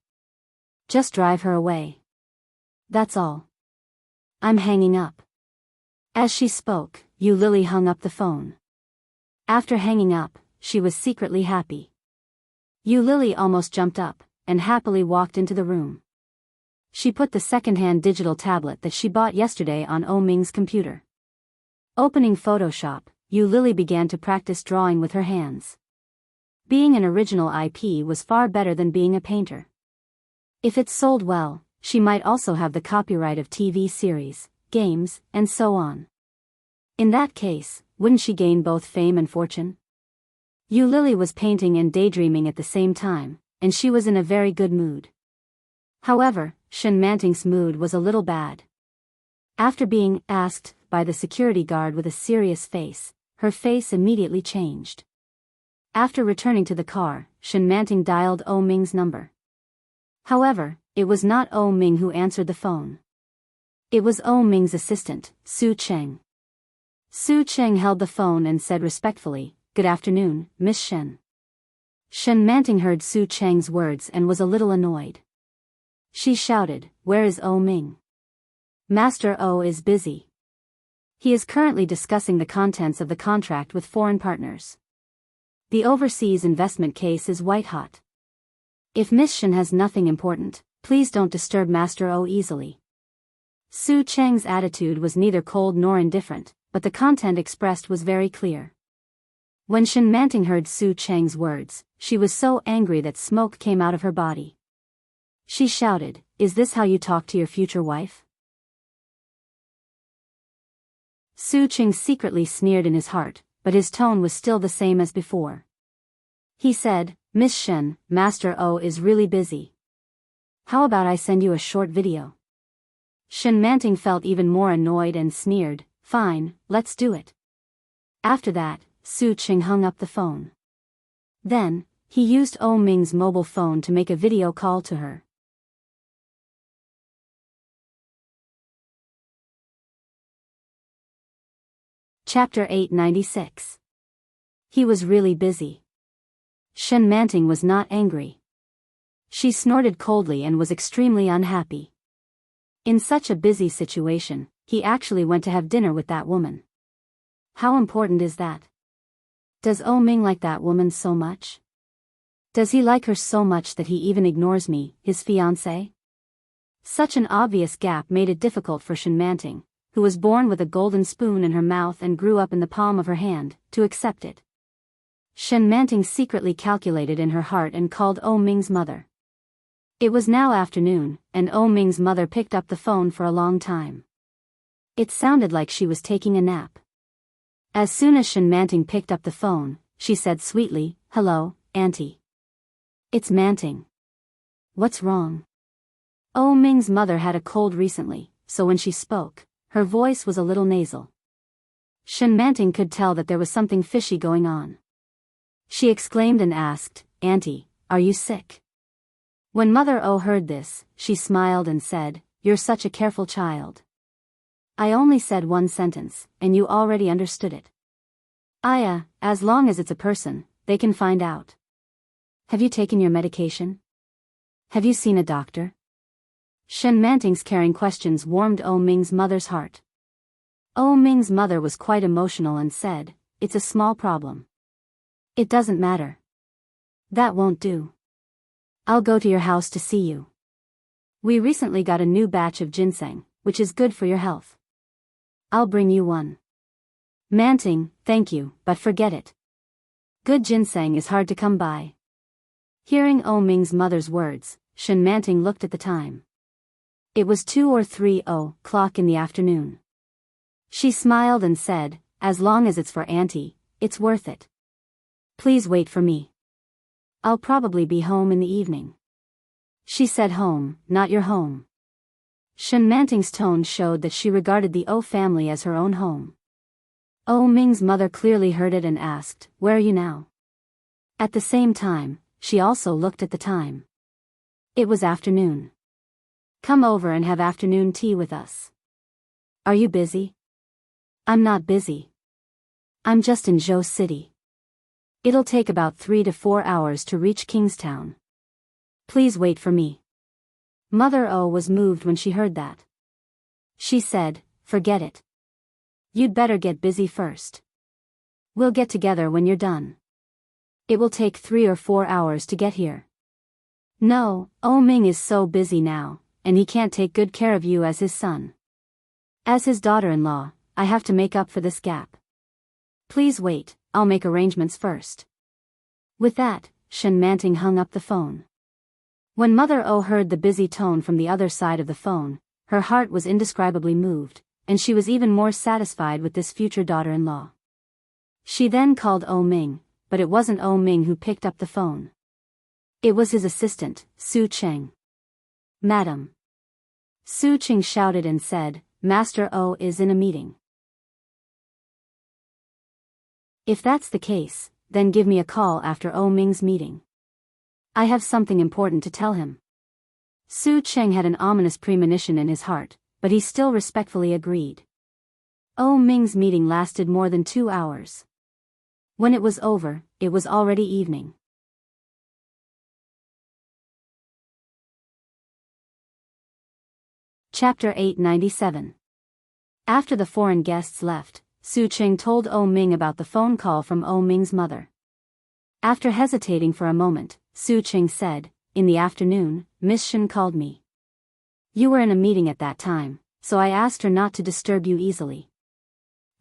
[SPEAKER 1] Just drive her away. That's all. I'm hanging up." As she spoke, Yu Lily hung up the phone. After hanging up, she was secretly happy. Yu Lily almost jumped up, and happily walked into the room. She put the second-hand digital tablet that she bought yesterday on Oh Ming's computer. Opening Photoshop, Yu Lily began to practice drawing with her hands. Being an original IP was far better than being a painter. If it sold well, she might also have the copyright of TV series, games, and so on. In that case, wouldn't she gain both fame and fortune? Yu Lily was painting and daydreaming at the same time, and she was in a very good mood. However, Shenmanting's mood was a little bad. After being asked by the security guard with a serious face, her face immediately changed. After returning to the car, Shenmanting dialed Oh Ming's number. However, it was not Oh Ming who answered the phone. It was Oh Ming's assistant, Su Cheng. Su Cheng held the phone and said respectfully, "Good afternoon, Miss Shen." Shenmanting heard Su Cheng's words and was a little annoyed. She shouted, "Where is Oh Ming?" "Master Oh is busy. He is currently discussing the contents of the contract with foreign partners. The overseas investment case is white hot. If Miss Shen has nothing important, please don't disturb Master Oh easily." Su Cheng's attitude was neither cold nor indifferent, but the content expressed was very clear. When Shenmanting heard Su Cheng's words, she was so angry that smoke came out of her body. She shouted, "Is this how you talk to your future wife?" Su Cheng secretly sneered in his heart, but his tone was still the same as before. He said, "Miss Shen, Master O is really busy. How about I send you a short video?" Shenmanting felt even more annoyed and sneered, "Fine, let's do it." After that, Su Cheng hung up the phone. Then, he used Oh Ming's mobile phone to make a video call to her. Chapter 896. He was really busy. Shenmanting was not angry. She snorted coldly and was extremely unhappy. In such a busy situation, he actually went to have dinner with that woman. How important is that? Does Oh Ming like that woman so much? Does he like her so much that he even ignores me, his fiancée? Such an obvious gap made it difficult for Shenmanting, who was born with a golden spoon in her mouth and grew up in the palm of her hand, to accept it. Shenmanting secretly calculated in her heart and called Oh Ming's mother. It was now afternoon, and Oh Ming's mother picked up the phone for a long time. It sounded like she was taking a nap. As soon as Shenmanting picked up the phone, she said sweetly, "Hello, Auntie. It's Manting. What's wrong?" Oh Ming's mother had a cold recently, so when she spoke, her voice was a little nasal. Shenmanting could tell that there was something fishy going on. She exclaimed and asked, "Auntie, are you sick?" When Mother O heard this, she smiled and said, "You're such a careful child. I only said one sentence, and you already understood it. As long as it's a person, they can find out. Have you taken your medication? Have you seen a doctor?" Shenmanting's caring questions warmed Oh Ming's mother's heart. Oh Ming's mother was quite emotional and said, "It's a small problem. It doesn't matter. That won't do. I'll go to your house to see you. We recently got a new batch of ginseng, which is good for your health. I'll bring you one." Manting, "Thank you, but forget it. Good ginseng is hard to come by." Hearing Oh Ming's mother's words, Shenmanting looked at the time. It was 2 or 3 o'clock in the afternoon. She smiled and said, "As long as it's for Auntie, it's worth it. Please wait for me. I'll probably be home in the evening." She said home, not your home. Shenmanting's tone showed that she regarded the O family as her own home. Oh Ming's mother clearly heard it and asked, "Where are you now?" At the same time, she also looked at the time. It was afternoon. "Come over and have afternoon tea with us." "Are you busy?" "I'm not busy. I'm just in Zhou City. It'll take about 3 to 4 hours to reach Kingstown. Please wait for me." Mother O was moved when she heard that. She said, "Forget it. You'd better get busy first. We'll get together when you're done. It will take 3 or 4 hours to get here." "No, Oh Ming is so busy now, and he can't take good care of you as his son. As his daughter-in-law, I have to make up for this gap. Please wait, I'll make arrangements first." With that, Shenmanting hung up the phone. When Mother O heard the busy tone from the other side of the phone, her heart was indescribably moved, and she was even more satisfied with this future daughter-in-law. She then called Oh Ming, but it wasn't Oh Ming who picked up the phone. It was his assistant, Su Cheng. "Madam." Su Cheng shouted and said, "Master O is in a meeting." "If that's the case, then give me a call after Oh Ming's meeting. I have something important to tell him." Su Cheng had an ominous premonition in his heart, but he still respectfully agreed. Oh Ming's meeting lasted more than 2 hours. When it was over, it was already evening. Chapter 897. After the foreign guests left, Su Cheng told Oh Ming about the phone call from Oh Ming's mother. After hesitating for a moment, Su Cheng said, "In the afternoon, Miss Shen called me. You were in a meeting at that time, so I asked her not to disturb you easily.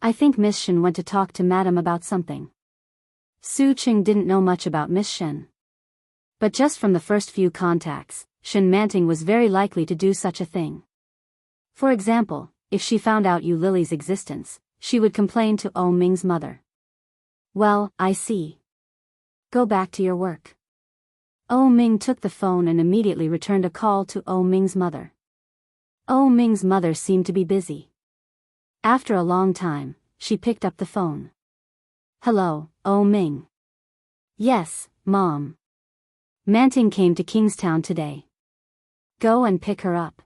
[SPEAKER 1] I think Miss Shen went to talk to Madam about something." Su Cheng didn't know much about Miss Shen. But just from the first few contacts, Enchanting was very likely to do such a thing. For example, if she found out Yu Lily's existence, she would complain to Oh Ming's mother. "Well, I see. Go back to your work." Oh Ming took the phone and immediately returned a call to Oh Ming's mother. Oh Ming's mother seemed to be busy. After a long time, she picked up the phone. "Hello, Oh Ming." "Yes, Mom. Manting came to Kingstown today. Go and pick her up."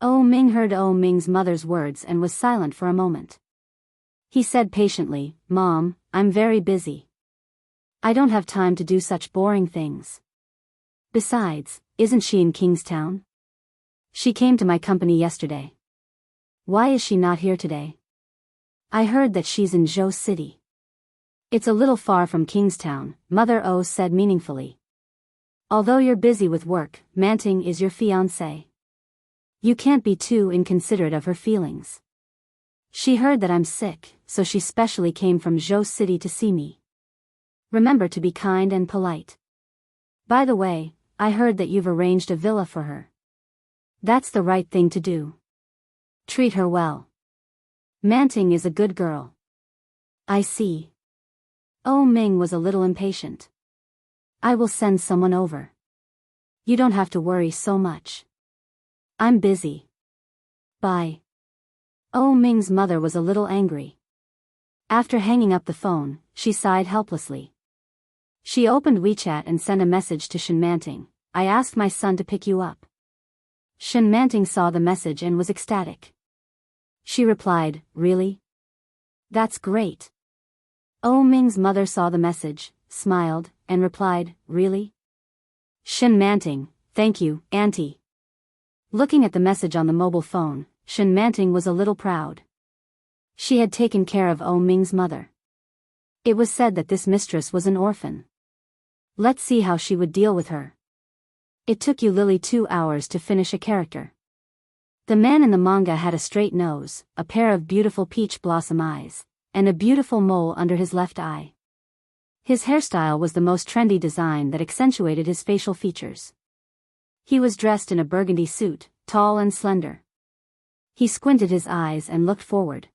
[SPEAKER 1] Oh Ming heard Oh Ming's mother's words and was silent for a moment. He said patiently, "Mom, I'm very busy. I don't have time to do such boring things. Besides, isn't she in Kingstown? She came to my company yesterday. Why is she not here today? I heard that she's in Zhou City." "It's a little far from Kingstown," Mother O said meaningfully. "Although you're busy with work, Manting is your fiancé. You can't be too inconsiderate of her feelings. She heard that I'm sick, so she specially came from Zhou City to see me. Remember to be kind and polite. By the way, I heard that you've arranged a villa for her. That's the right thing to do. Treat her well. Manting is a good girl." "I see." Oh Ming was a little impatient. "I will send someone over. You don't have to worry so much. I'm busy. Bye." Oh Ming's mother was a little angry. After hanging up the phone, she sighed helplessly. She opened WeChat and sent a message to Enchanting. "I asked my son to pick you up." Enchanting saw the message and was ecstatic. She replied, "Really? That's great." Oh Ming's mother saw the message, smiled, and replied, "Really?" Enchanting, "Thank you, Auntie." Looking at the message on the mobile phone, Enchanting was a little proud. She had taken care of Oh Ming's mother. It was said that this mistress was an orphan. Let's see how she would deal with her. It took Yu Lily 2 hours to finish a character. The man in the manga had a straight nose, a pair of beautiful peach blossom eyes, and a beautiful mole under his left eye. His hairstyle was the most trendy design that accentuated his facial features. He was dressed in a burgundy suit, tall and slender. He squinted his eyes and looked forward.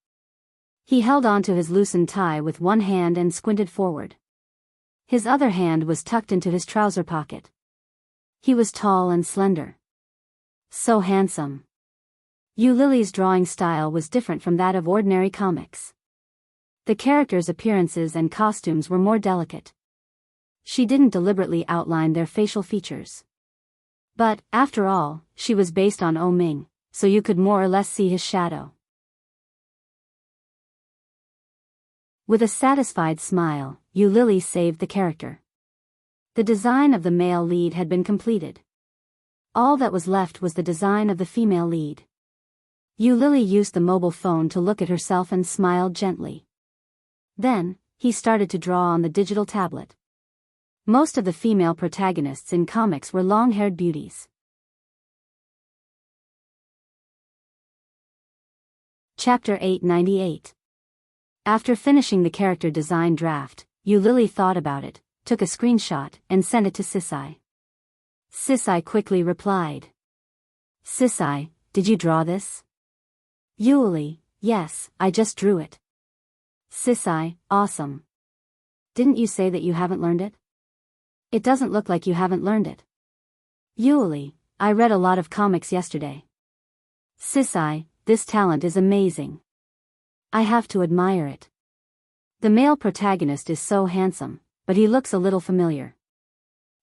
[SPEAKER 1] He held onto his loosened tie with one hand and squinted forward. His other hand was tucked into his trouser pocket. He was tall and slender. So handsome. Yu Lily's drawing style was different from that of ordinary comics. The characters' appearances and costumes were more delicate. She didn't deliberately outline their facial features. But, after all, she was based on Oh Ming, so you could more or less see his shadow. With a satisfied smile, Yu Lily saved the character. The design of the male lead had been completed. All that was left was the design of the female lead. Yu Lily used the mobile phone to look at herself and smiled gently. Then, he started to draw on the digital tablet. Most of the female protagonists in comics were long-haired beauties. Chapter 898. After finishing the character design draft, Yu Lily thought about it, took a screenshot, and sent it to Sisai. Sisai quickly replied. "Sisai, did you draw this?" Yuli, "Yes, I just drew it." Sisai, "Awesome. didn't you say that you haven't learned it? It doesn't look like you haven't learned it. Yuli, I read a lot of comics yesterday. Sisai, this talent is amazing. I have to admire it. The male protagonist is so handsome, but he looks a little familiar.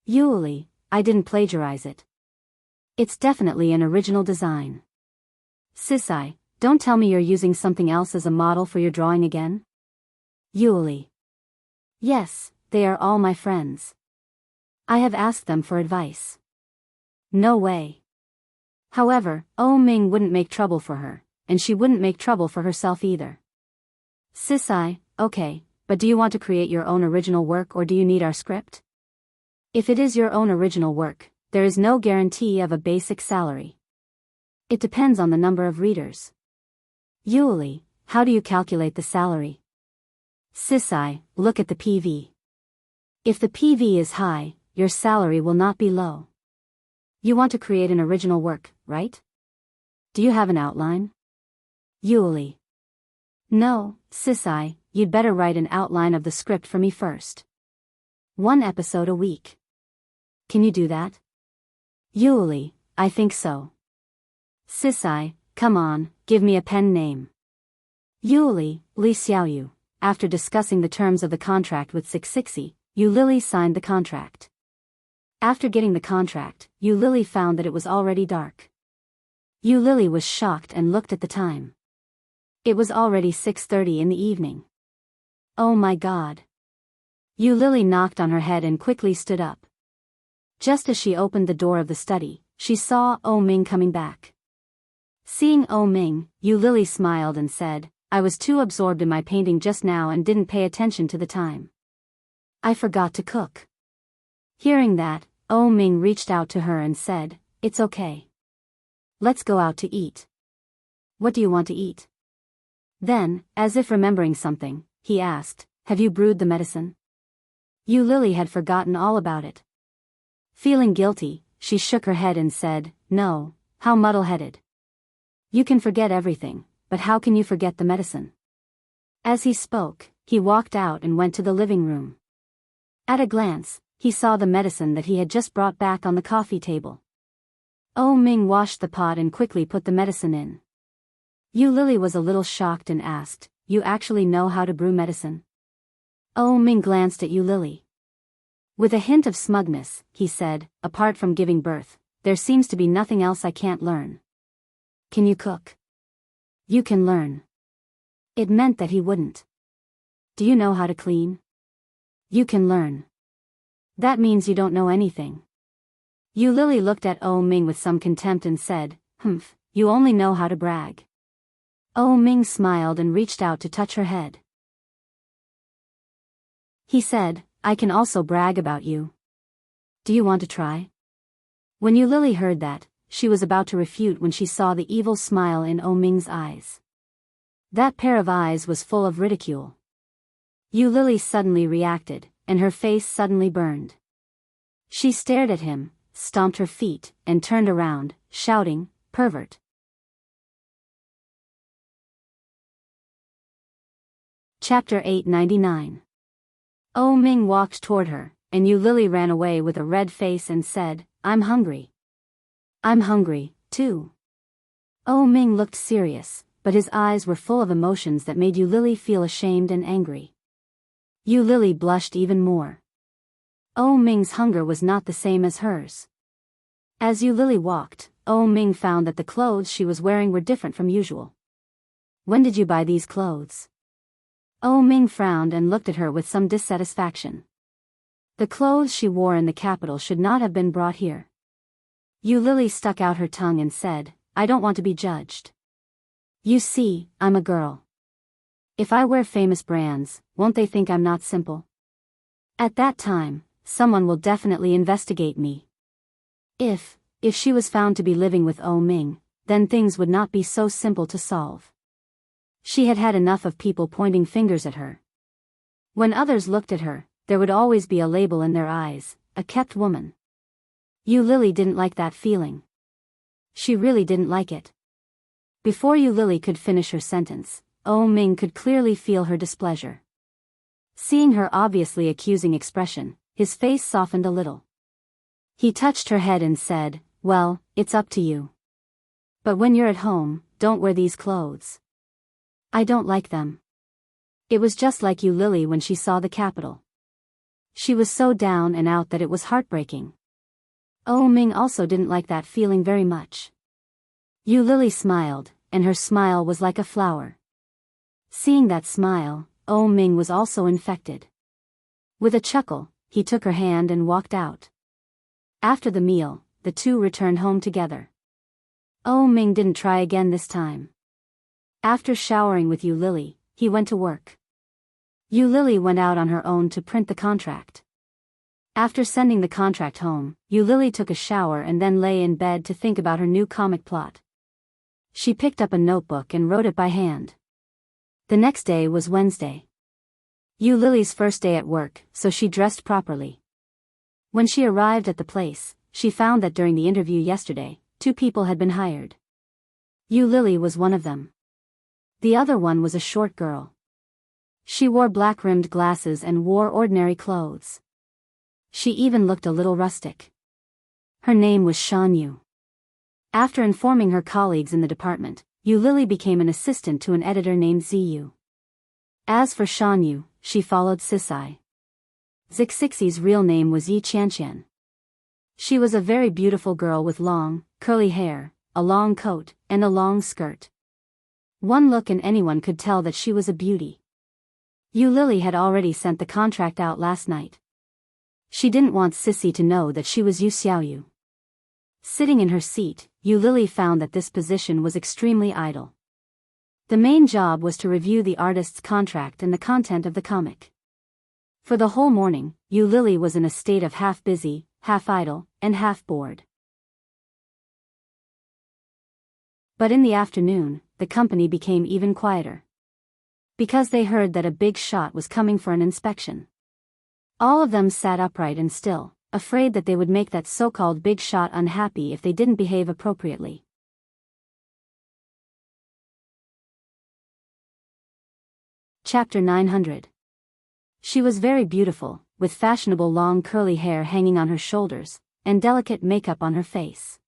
[SPEAKER 1] Yuli, I didn't plagiarize it. It's definitely an original design. Sisai, don't tell me you're using something else as a model for your drawing again? Yuli. Yes, they are all my friends. I have asked them for advice. No way. However, Oh Ming wouldn't make trouble for her, and she wouldn't make trouble for herself either. Sisai, okay, but do you want to create your own original work or do you need our script? If it is your own original work, there is no guarantee of a basic salary. It depends on the number of readers. Yuli, how do you calculate the salary? Sisai, look at the PV. If the PV is high, your salary will not be low. You want to create an original work, right? Do you have an outline? Yuli. No, Sisai, you'd better write an outline of the script for me first. 1 episode a week. Can you do that? Yuli, I think so. Sisai, come on, give me a pen name. Yuli, Li Xiaoyu. After discussing the terms of the contract with 660, Yu Lily signed the contract. After getting the contract, Yu Lily found that it was already dark. Yu Lily was shocked and looked at the time. It was already 6:30 in the evening. Oh my God. Yu Lily knocked on her head and quickly stood up. Just as she opened the door of the study, she saw Oh Ming coming back. Seeing Oh Ming, Yu Lily smiled and said, I was too absorbed in my painting just now and didn't pay attention to the time. I forgot to cook. Hearing that, Oh Ming reached out to her and said, it's okay. Let's go out to eat. What do you want to eat? Then, as if remembering something, he asked, have you brewed the medicine? Yu Lily had forgotten all about it. Feeling guilty, she shook her head and said, no, how muddle-headed. You can forget everything, but how can you forget the medicine? As he spoke, he walked out and went to the living room. At a glance, he saw the medicine that he had just brought back on the coffee table. Oh Ming washed the pot and quickly put the medicine in. Yu Lily was a little shocked and asked, you actually know how to brew medicine? Oh Ming glanced at Yu Lily. With a hint of smugness, he said, apart from giving birth, there seems to be nothing else I can't learn. Can you cook? You can learn. It meant that he wouldn't. Do you know how to clean? You can learn. That means you don't know anything. Yu Lily looked at Oh Ming with some contempt and said, humph, you only know how to brag. Oh Ming smiled and reached out to touch her head. He said, I can also brag about you. Do you want to try? When Yu Lily heard that, she was about to refute when she saw the evil smile in Oh Ming's eyes. That pair of eyes was full of ridicule. Yu Lily suddenly reacted, and her face suddenly burned. She stared at him, stomped her feet, and turned around, shouting, pervert. Chapter 899. Oh Ming walked toward her, and Yu Lily ran away with a red face and said, I'm hungry. I'm hungry, too. Oh Ming looked serious, but his eyes were full of emotions that made Yu Lily feel ashamed and angry. Yu Lily blushed even more. Oh Ming's hunger was not the same as hers. As Yu Lily walked, Oh Ming found that the clothes she was wearing were different from usual. When did you buy these clothes? Oh Ming frowned and looked at her with some dissatisfaction. The clothes she wore in the capital should not have been brought here. Yu Lily stuck out her tongue and said, I don't want to be judged. You see, I'm a girl. If I wear famous brands, won't they think I'm not simple? At that time, someone will definitely investigate me. If she was found to be living with Oh Ming, then things would not be so simple to solve. She had had enough of people pointing fingers at her. When others looked at her, there would always be a label in their eyes, a kept woman. Yu Lily didn't like that feeling. She really didn't like it. Before Yu Lily could finish her sentence, Oh Ming could clearly feel her displeasure. Seeing her obviously accusing expression, his face softened a little. He touched her head and said, "Well, it's up to you. But when you're at home, don't wear these clothes. I don't like them." It was just like Yu Lily when she saw the capital. She was so down and out that it was heartbreaking. Oh Ming also didn't like that feeling very much. Yu Lily smiled, and her smile was like a flower. Seeing that smile, Oh Ming was also infected. With a chuckle, he took her hand and walked out. After the meal, the two returned home together. Oh Ming didn't try again this time. After showering with Yu Lily, he went to work. Yu Lily went out on her own to print the contract. After sending the contract home, Yu Lily took a shower and then lay in bed to think about her new comic plot. She picked up a notebook and wrote it by hand. The next day was Wednesday. Yu Lily's first day at work, so she dressed properly. When she arrived at the place, she found that during the interview yesterday, 2 people had been hired. Yu Lily was one of them. The other one was a short girl. She wore black-rimmed glasses and wore ordinary clothes. She even looked a little rustic. Her name was Shan Yu. After informing her colleagues in the department, Yu Lily became an assistant to an editor named Ziyu. As for Shan Yu, she followed Sisai. Zixixi's real name was Yi Qianqian. She was a very beautiful girl with long, curly hair, a long coat, and a long skirt. One look and anyone could tell that she was a beauty. Yu Lily had already sent the contract out last night. She didn't want Sissy to know that she was Yu Xiaoyu. Sitting in her seat, Yu Lily found that this position was extremely idle. The main job was to review the artist's contract and the content of the comic. For the whole morning, Yu Lily was in a state of half busy, half idle, and half bored. But in the afternoon, the company became even quieter. Because they heard that a big shot was coming for an inspection. All of them sat upright and still, afraid that they would make that so-called big shot unhappy if they didn't behave appropriately. Chapter 900. She was very beautiful, with fashionable long curly hair hanging on her shoulders, and delicate makeup on her face.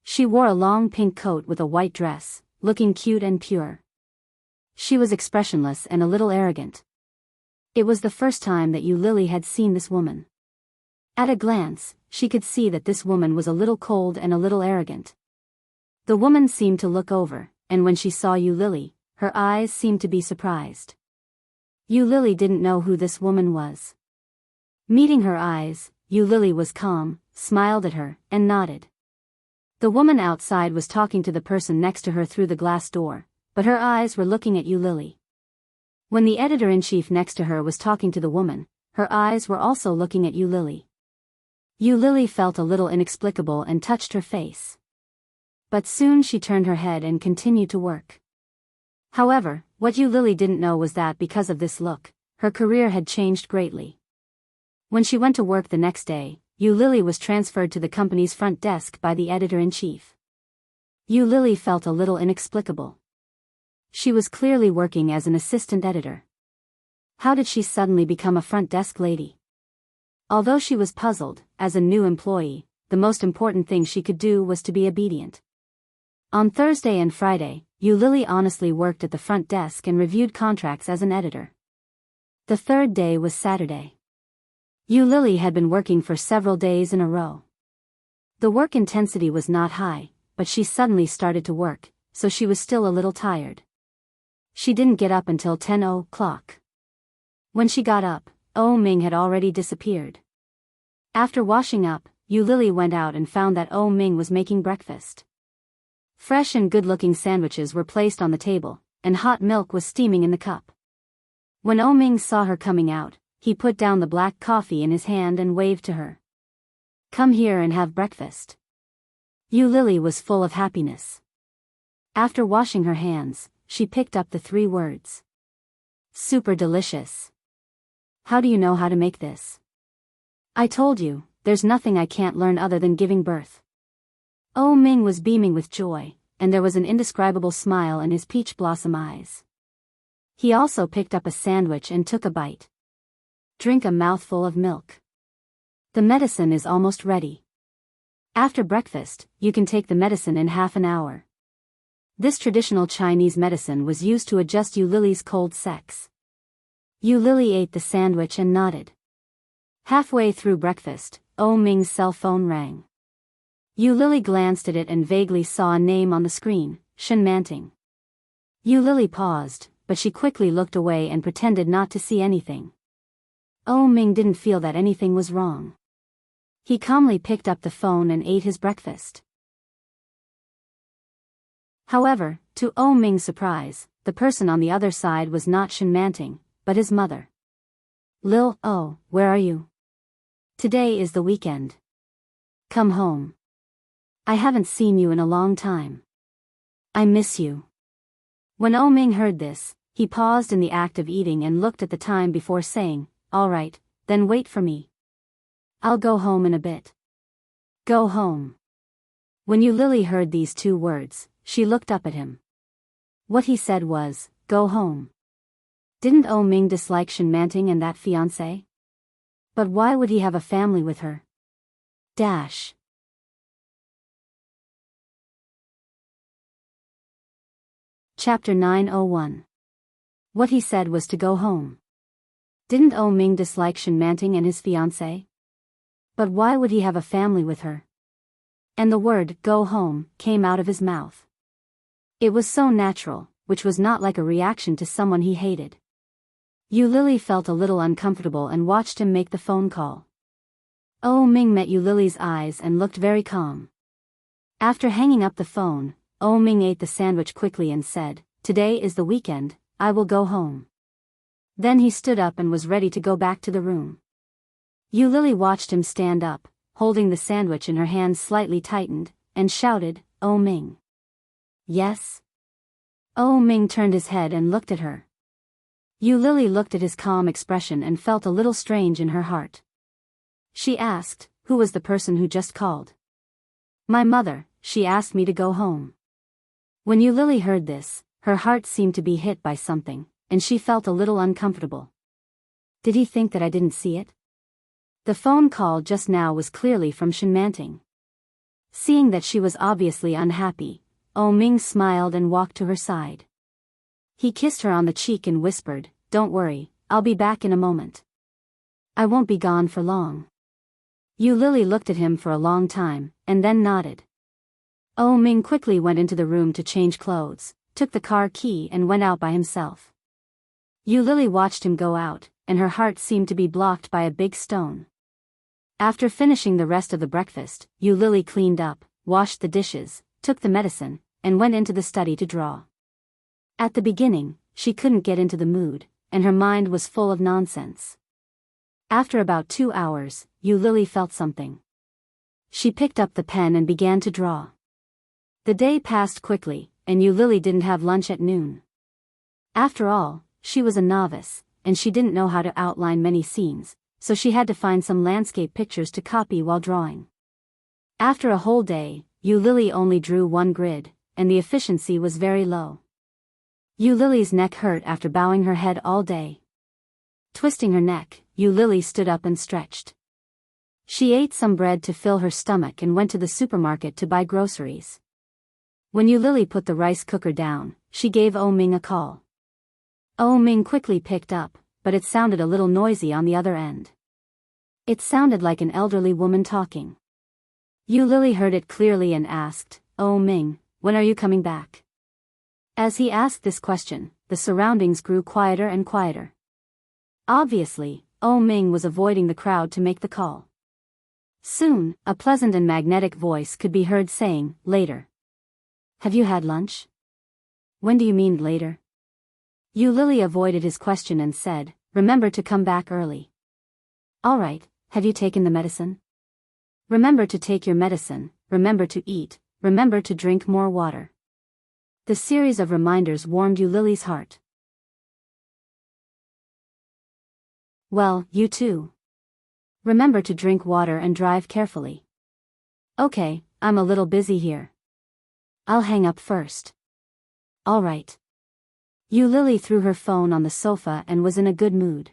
[SPEAKER 1] She wore a long pink coat with a white dress, looking cute and pure. She was expressionless and a little arrogant. It was the first time that Yu Lily had seen this woman. At a glance, she could see that this woman was a little cold and a little arrogant. The woman seemed to look over, and when she saw Yu Lily, her eyes seemed to be surprised. Yu Lily didn't know who this woman was. Meeting her eyes, Yu Lily was calm, smiled at her, and nodded. The woman outside was talking to the person next to her through the glass door, but her eyes were looking at Yu Lily. When the editor-in-chief next to her was talking to the woman, her eyes were also looking at Yu Lily. Yu Lily felt a little inexplicable and touched her face. But soon she turned her head and continued to work. However, what Yu Lily didn't know was that because of this look, her career had changed greatly. When she went to work the next day, Yu Lily was transferred to the company's front desk by the editor-in-chief. Yu Lily felt a little inexplicable. She was clearly working as an assistant editor. How did she suddenly become a front desk lady? Although she was puzzled, as a new employee, the most important thing she could do was to be obedient. On Thursday and Friday, Yu Lily honestly worked at the front desk and reviewed contracts as an editor. The third day was Saturday. Yu Lily had been working for several days in a row. The work intensity was not high, but she suddenly started to work, so she was still a little tired. She didn't get up until 10 o'clock. When she got up, Oh Ming had already disappeared. After washing up, Yu Lily went out and found that Oh Ming was making breakfast. Fresh and good-looking sandwiches were placed on the table, and hot milk was steaming in the cup. When Oh Ming saw her coming out, he put down the black coffee in his hand and waved to her. "Come here and have breakfast." Yu Lily was full of happiness. After washing her hands, she picked up the 3 words. "Super delicious. How do you know how to make this?" "I told you, there's nothing I can't learn other than giving birth." Oh Ming was beaming with joy, and there was an indescribable smile in his peach blossom eyes. He also picked up a sandwich and took a bite. Drink a mouthful of milk. The medicine is almost ready. After breakfast, you can take the medicine in half an hour. This traditional Chinese medicine was used to adjust Yu Lily's cold sex. Yu Lily ate the sandwich and nodded. Halfway through breakfast, Oh Ming's cell phone rang. Yu Lily glanced at it and vaguely saw a name on the screen, Enchanting. Yu Lily paused, but she quickly looked away and pretended not to see anything. Oh Ming didn't feel that anything was wrong. He calmly picked up the phone and ate his breakfast. However, to Oh Ming's surprise, the person on the other side was not Enchanting, but his mother. Lil, oh, where are you? Today is the weekend. Come home. I haven't seen you in a long time. I miss you. When Oh Ming heard this, he paused in the act of eating and looked at the time before saying, "All right, then wait for me. I'll go home in a bit." Go home. When Yu Lily heard these two words, she looked up at him. What he said was, "Go home." Didn't Oh Ming dislike Enchanting and that fiancé? But why would he have a family with her? Dash. Chapter 901. What he said was to go home. Didn't Oh Ming dislike Enchanting and his fiancé? But why would he have a family with her? And the word, go home, came out of his mouth. It was so natural, which was not like a reaction to someone he hated. Yu Lily felt a little uncomfortable and watched him make the phone call. Oh Ming met Yu Lily's eyes and looked very calm. After hanging up the phone, Oh Ming ate the sandwich quickly and said, "Today is the weekend, I will go home." Then he stood up and was ready to go back to the room. Yu Lily watched him stand up, holding the sandwich in her hands slightly tightened, and shouted, "Oh Ming." Yes? Oh Ming turned his head and looked at her. Yu Lily looked at his calm expression and felt a little strange in her heart. She asked, "Who was the person who just called?" "My mother, she asked me to go home." When Yu Lily heard this, her heart seemed to be hit by something, and she felt a little uncomfortable. Did he think that I didn't see it? The phone call just now was clearly from Enchanting. Seeing that she was obviously unhappy, Oh Ming smiled and walked to her side. He kissed her on the cheek and whispered, "Don't worry, I'll be back in a moment. I won't be gone for long." Yu Lily looked at him for a long time, and then nodded. Oh Ming quickly went into the room to change clothes, took the car key and went out by himself. Yu Lily watched him go out, and her heart seemed to be blocked by a big stone. After finishing the rest of the breakfast, Yu Lily cleaned up, washed the dishes, took the medicine, and went into the study to draw. At the beginning, she couldn't get into the mood, and her mind was full of nonsense. After about 2 hours, Yu Lily felt something. She picked up the pen and began to draw. The day passed quickly, and Yu Lily didn't have lunch at noon. After all, she was a novice, and she didn't know how to outline many scenes, so she had to find some landscape pictures to copy while drawing. After a whole day, Yu Lily only drew one grid, and the efficiency was very low. Yu Lily's neck hurt after bowing her head all day. Twisting her neck, Yu Lily stood up and stretched. She ate some bread to fill her stomach and went to the supermarket to buy groceries. When Yu Lily put the rice cooker down, she gave Oh Ming a call. Oh Ming quickly picked up, but it sounded a little noisy on the other end. It sounded like an elderly woman talking. Yu Lily heard it clearly and asked, "Oh Ming, when are you coming back?" As he asked this question, the surroundings grew quieter and quieter. Obviously, Oh Ming was avoiding the crowd to make the call. Soon, a pleasant and magnetic voice could be heard saying, "Later. Have you had lunch?" "When do you mean later?" Yu Lily avoided his question and said, "Remember to come back early." "All right, have you taken the medicine?" "Remember to take your medicine, remember to eat, remember to drink more water." The series of reminders warmed Yu Lily's heart. "Well, you too. Remember to drink water and drive carefully." "Okay, I'm a little busy here. I'll hang up first." "All right." Yu Lily threw her phone on the sofa and was in a good mood.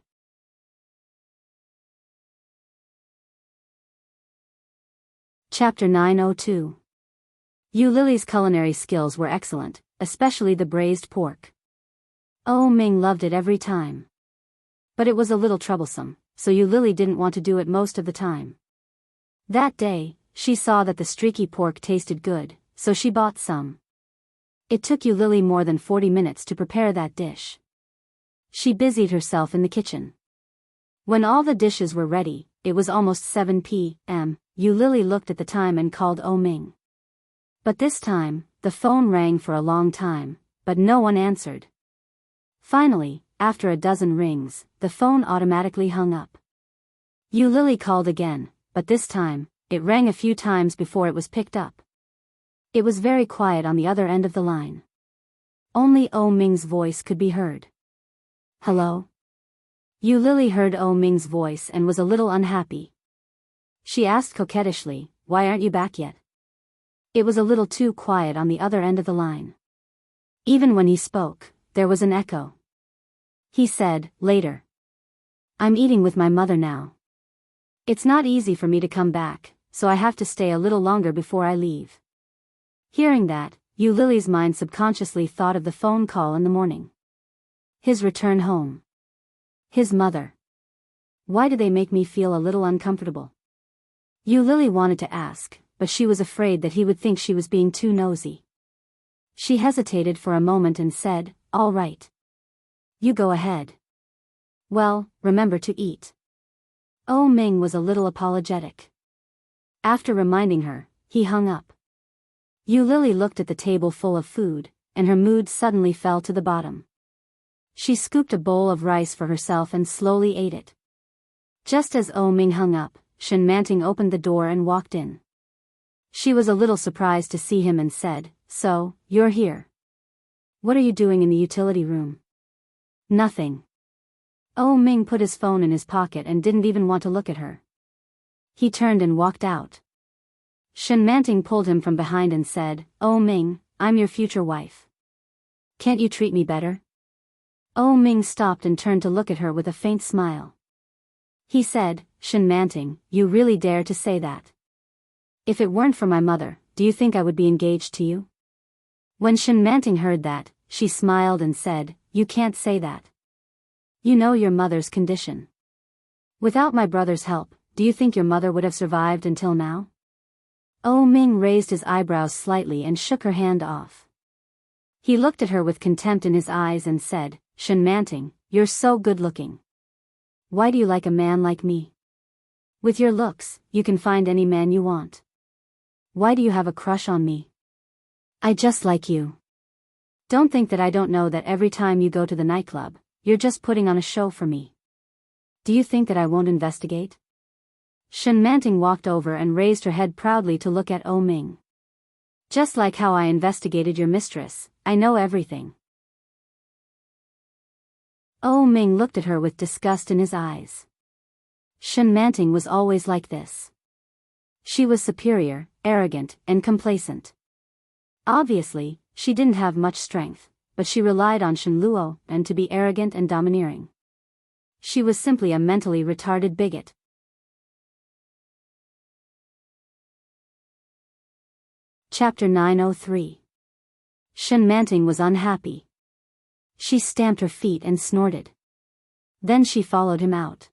[SPEAKER 1] Chapter 902. Yu Lily's culinary skills were excellent, especially the braised pork. Oh Ming loved it every time. But it was a little troublesome, so Yu Lily didn't want to do it most of the time. That day, she saw that the streaky pork tasted good, so she bought some. It took Yu Lily more than 40 minutes to prepare that dish. She busied herself in the kitchen. When all the dishes were ready, it was almost 7 p.m. Yu Lily looked at the time and called Oh Ming. But this time, the phone rang for a long time, but no one answered. Finally, after a dozen rings, the phone automatically hung up. Yu Lily called again, but this time, it rang a few times before it was picked up. It was very quiet on the other end of the line. Only Oh Ming's voice could be heard. Hello? Yu Lily heard Oh Ming's voice and was a little unhappy. She asked coquettishly, "Why aren't you back yet?" It was a little too quiet on the other end of the line. Even when he spoke, there was an echo. He said, "Later. I'm eating with my mother now. It's not easy for me to come back, so I have to stay a little longer before I leave." Hearing that, Yu Lily's mind subconsciously thought of the phone call in the morning. His return home. His mother. Why did they make me feel a little uncomfortable? Yu Lily wanted to ask, but she was afraid that he would think she was being too nosy. She hesitated for a moment and said, "All right. You go ahead. Well, remember to eat." Oh Ming was a little apologetic. After reminding her, he hung up. Yu Lily looked at the table full of food, and her mood suddenly fell to the bottom. She scooped a bowl of rice for herself and slowly ate it. Just as Oh Ming hung up, Enchanting opened the door and walked in. She was a little surprised to see him and said, "So, you're here. What are you doing in the utility room?" "Nothing." Oh Ming put his phone in his pocket and didn't even want to look at her. He turned and walked out. Enchanting pulled him from behind and said, "Oh Ming, I'm your future wife. Can't you treat me better?" Oh Ming stopped and turned to look at her with a faint smile. He said, "Enchanting, you really dare to say that? If it weren't for my mother, do you think I would be engaged to you?" When Enchanting heard that, she smiled and said, "You can't say that. You know your mother's condition. Without my brother's help, do you think your mother would have survived until now?" Oh Ming raised his eyebrows slightly and shook her hand off. He looked at her with contempt in his eyes and said, "Enchanting, you're so good-looking. Why do you like a man like me? With your looks, you can find any man you want. Why do you have a crush on me? I just like you. Don't think that I don't know that every time you go to the nightclub, you're just putting on a show for me. Do you think that I won't investigate?" Enchanting walked over and raised her head proudly to look at Oh Ming. "Just like how I investigated your mistress, I know everything." Oh Ming looked at her with disgust in his eyes. Enchanting was always like this. She was superior, arrogant, and complacent. Obviously, she didn't have much strength, but she relied on Shenluo and to be arrogant and domineering. She was simply a mentally retarded bigot. Chapter 903. Enchanting was unhappy. She stamped her feet and snorted. Then she followed him out.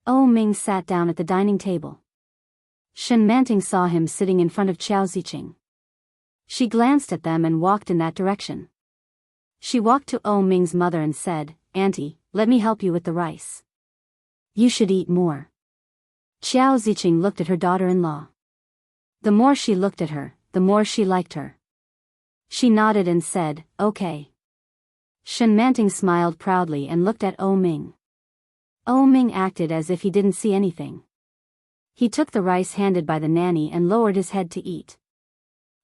[SPEAKER 1] Oh Ming sat down at the dining table. Enchanting saw him sitting in front of Xiao Ziqing. She glanced at them and walked in that direction. She walked to Oh Ming's mother and said, "Auntie, let me help you with the rice. You should eat more." Xiao Ziqing looked at her daughter-in-law. The more she looked at her, the more she liked her. She nodded and said, "Okay." Enchanting smiled proudly and looked at Oh Ming. Oh Ming acted as if he didn't see anything. He took the rice handed by the nanny and lowered his head to eat.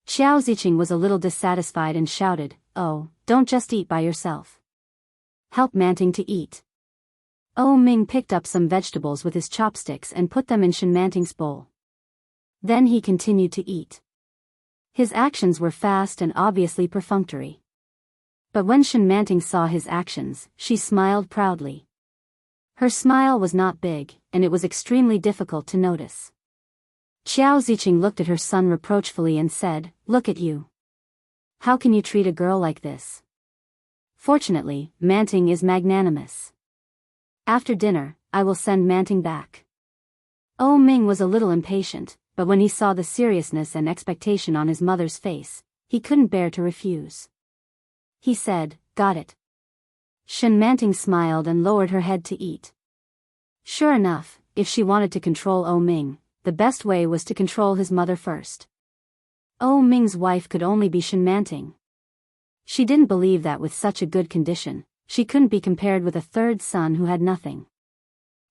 [SPEAKER 1] Xiao Ziqing was a little dissatisfied and shouted, "Oh, don't just eat by yourself. Help Manting to eat." Oh Ming picked up some vegetables with his chopsticks and put them in Enchanting's bowl. Then he continued to eat. His actions were fast and obviously perfunctory. But when Enchanting saw his actions, she smiled proudly. Her smile was not big, and it was extremely difficult to notice. Xiao Ziqing looked at her son reproachfully and said, "Look at you. How can you treat a girl like this?" Fortunately, Manting is magnanimous. After dinner, I will send Manting back. Oh Ming was a little impatient, but when he saw the seriousness and expectation on his mother's face, he couldn't bear to refuse. He said, "Got it." Shen Manting smiled and lowered her head to eat. Sure enough, if she wanted to control Oh Ming, the best way was to control his mother first. Oh Ming's wife could only be Shen Manting. She didn't believe that with such a good condition, she couldn't be compared with a third son who had nothing.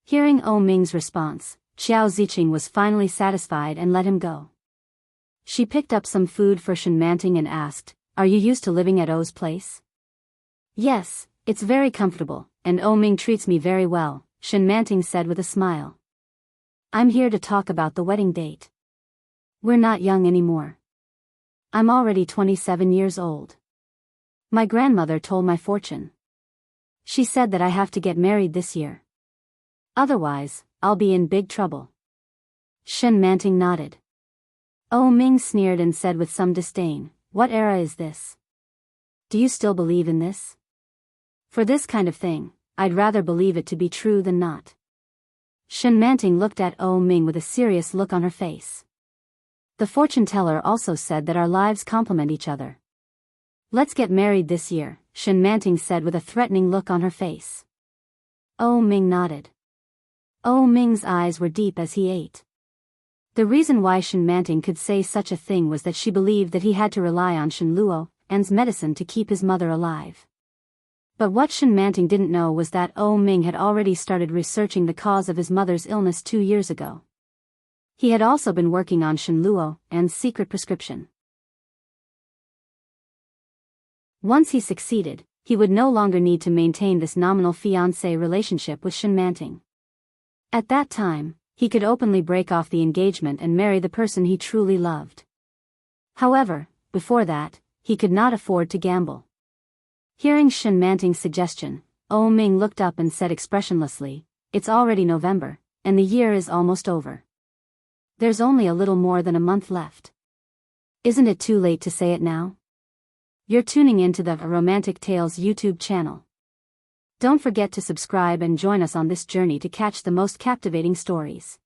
[SPEAKER 1] Hearing Oh Ming's response, Xiao Ziqing was finally satisfied and let him go. She picked up some food for Shen Manting and asked, "Are you used to living at Oh's place?" "Yes, it's very comfortable, and Oh Ming treats me very well," Shen Manting said with a smile. "I'm here to talk about the wedding date. We're not young anymore. I'm already 27 years old. My grandmother told my fortune. She said that I have to get married this year. Otherwise, I'll be in big trouble." Shen Manting nodded. Oh Ming sneered and said with some disdain, "What era is this? Do you still believe in this? For this kind of thing, I'd rather believe it to be true than not." Shen Manting looked at Oh Ming with a serious look on her face. "The fortune teller also said that our lives complement each other. Let's get married this year," Shen Manting said with a threatening look on her face. Oh Ming nodded. Oh Ming's eyes were deep as he ate. The reason why Shen Manting could say such a thing was that she believed that he had to rely on Shen Luo's medicine to keep his mother alive. But what Shen Manting didn't know was that Oh Ming had already started researching the cause of his mother's illness 2 years ago. He had also been working on Shen Luo's secret prescription. Once he succeeded, he would no longer need to maintain this nominal fiancé relationship with Shen Manting. At that time, he could openly break off the engagement and marry the person he truly loved. However, before that, he could not afford to gamble. Hearing Shen Manting's suggestion, Oh Ming looked up and said expressionlessly, "It's already November, and the year is almost over. There's only a little more than a month left. Isn't it too late to say it now?" You're tuning into the Romantic Tales YouTube channel. Don't forget to subscribe and join us on this journey to catch the most captivating stories.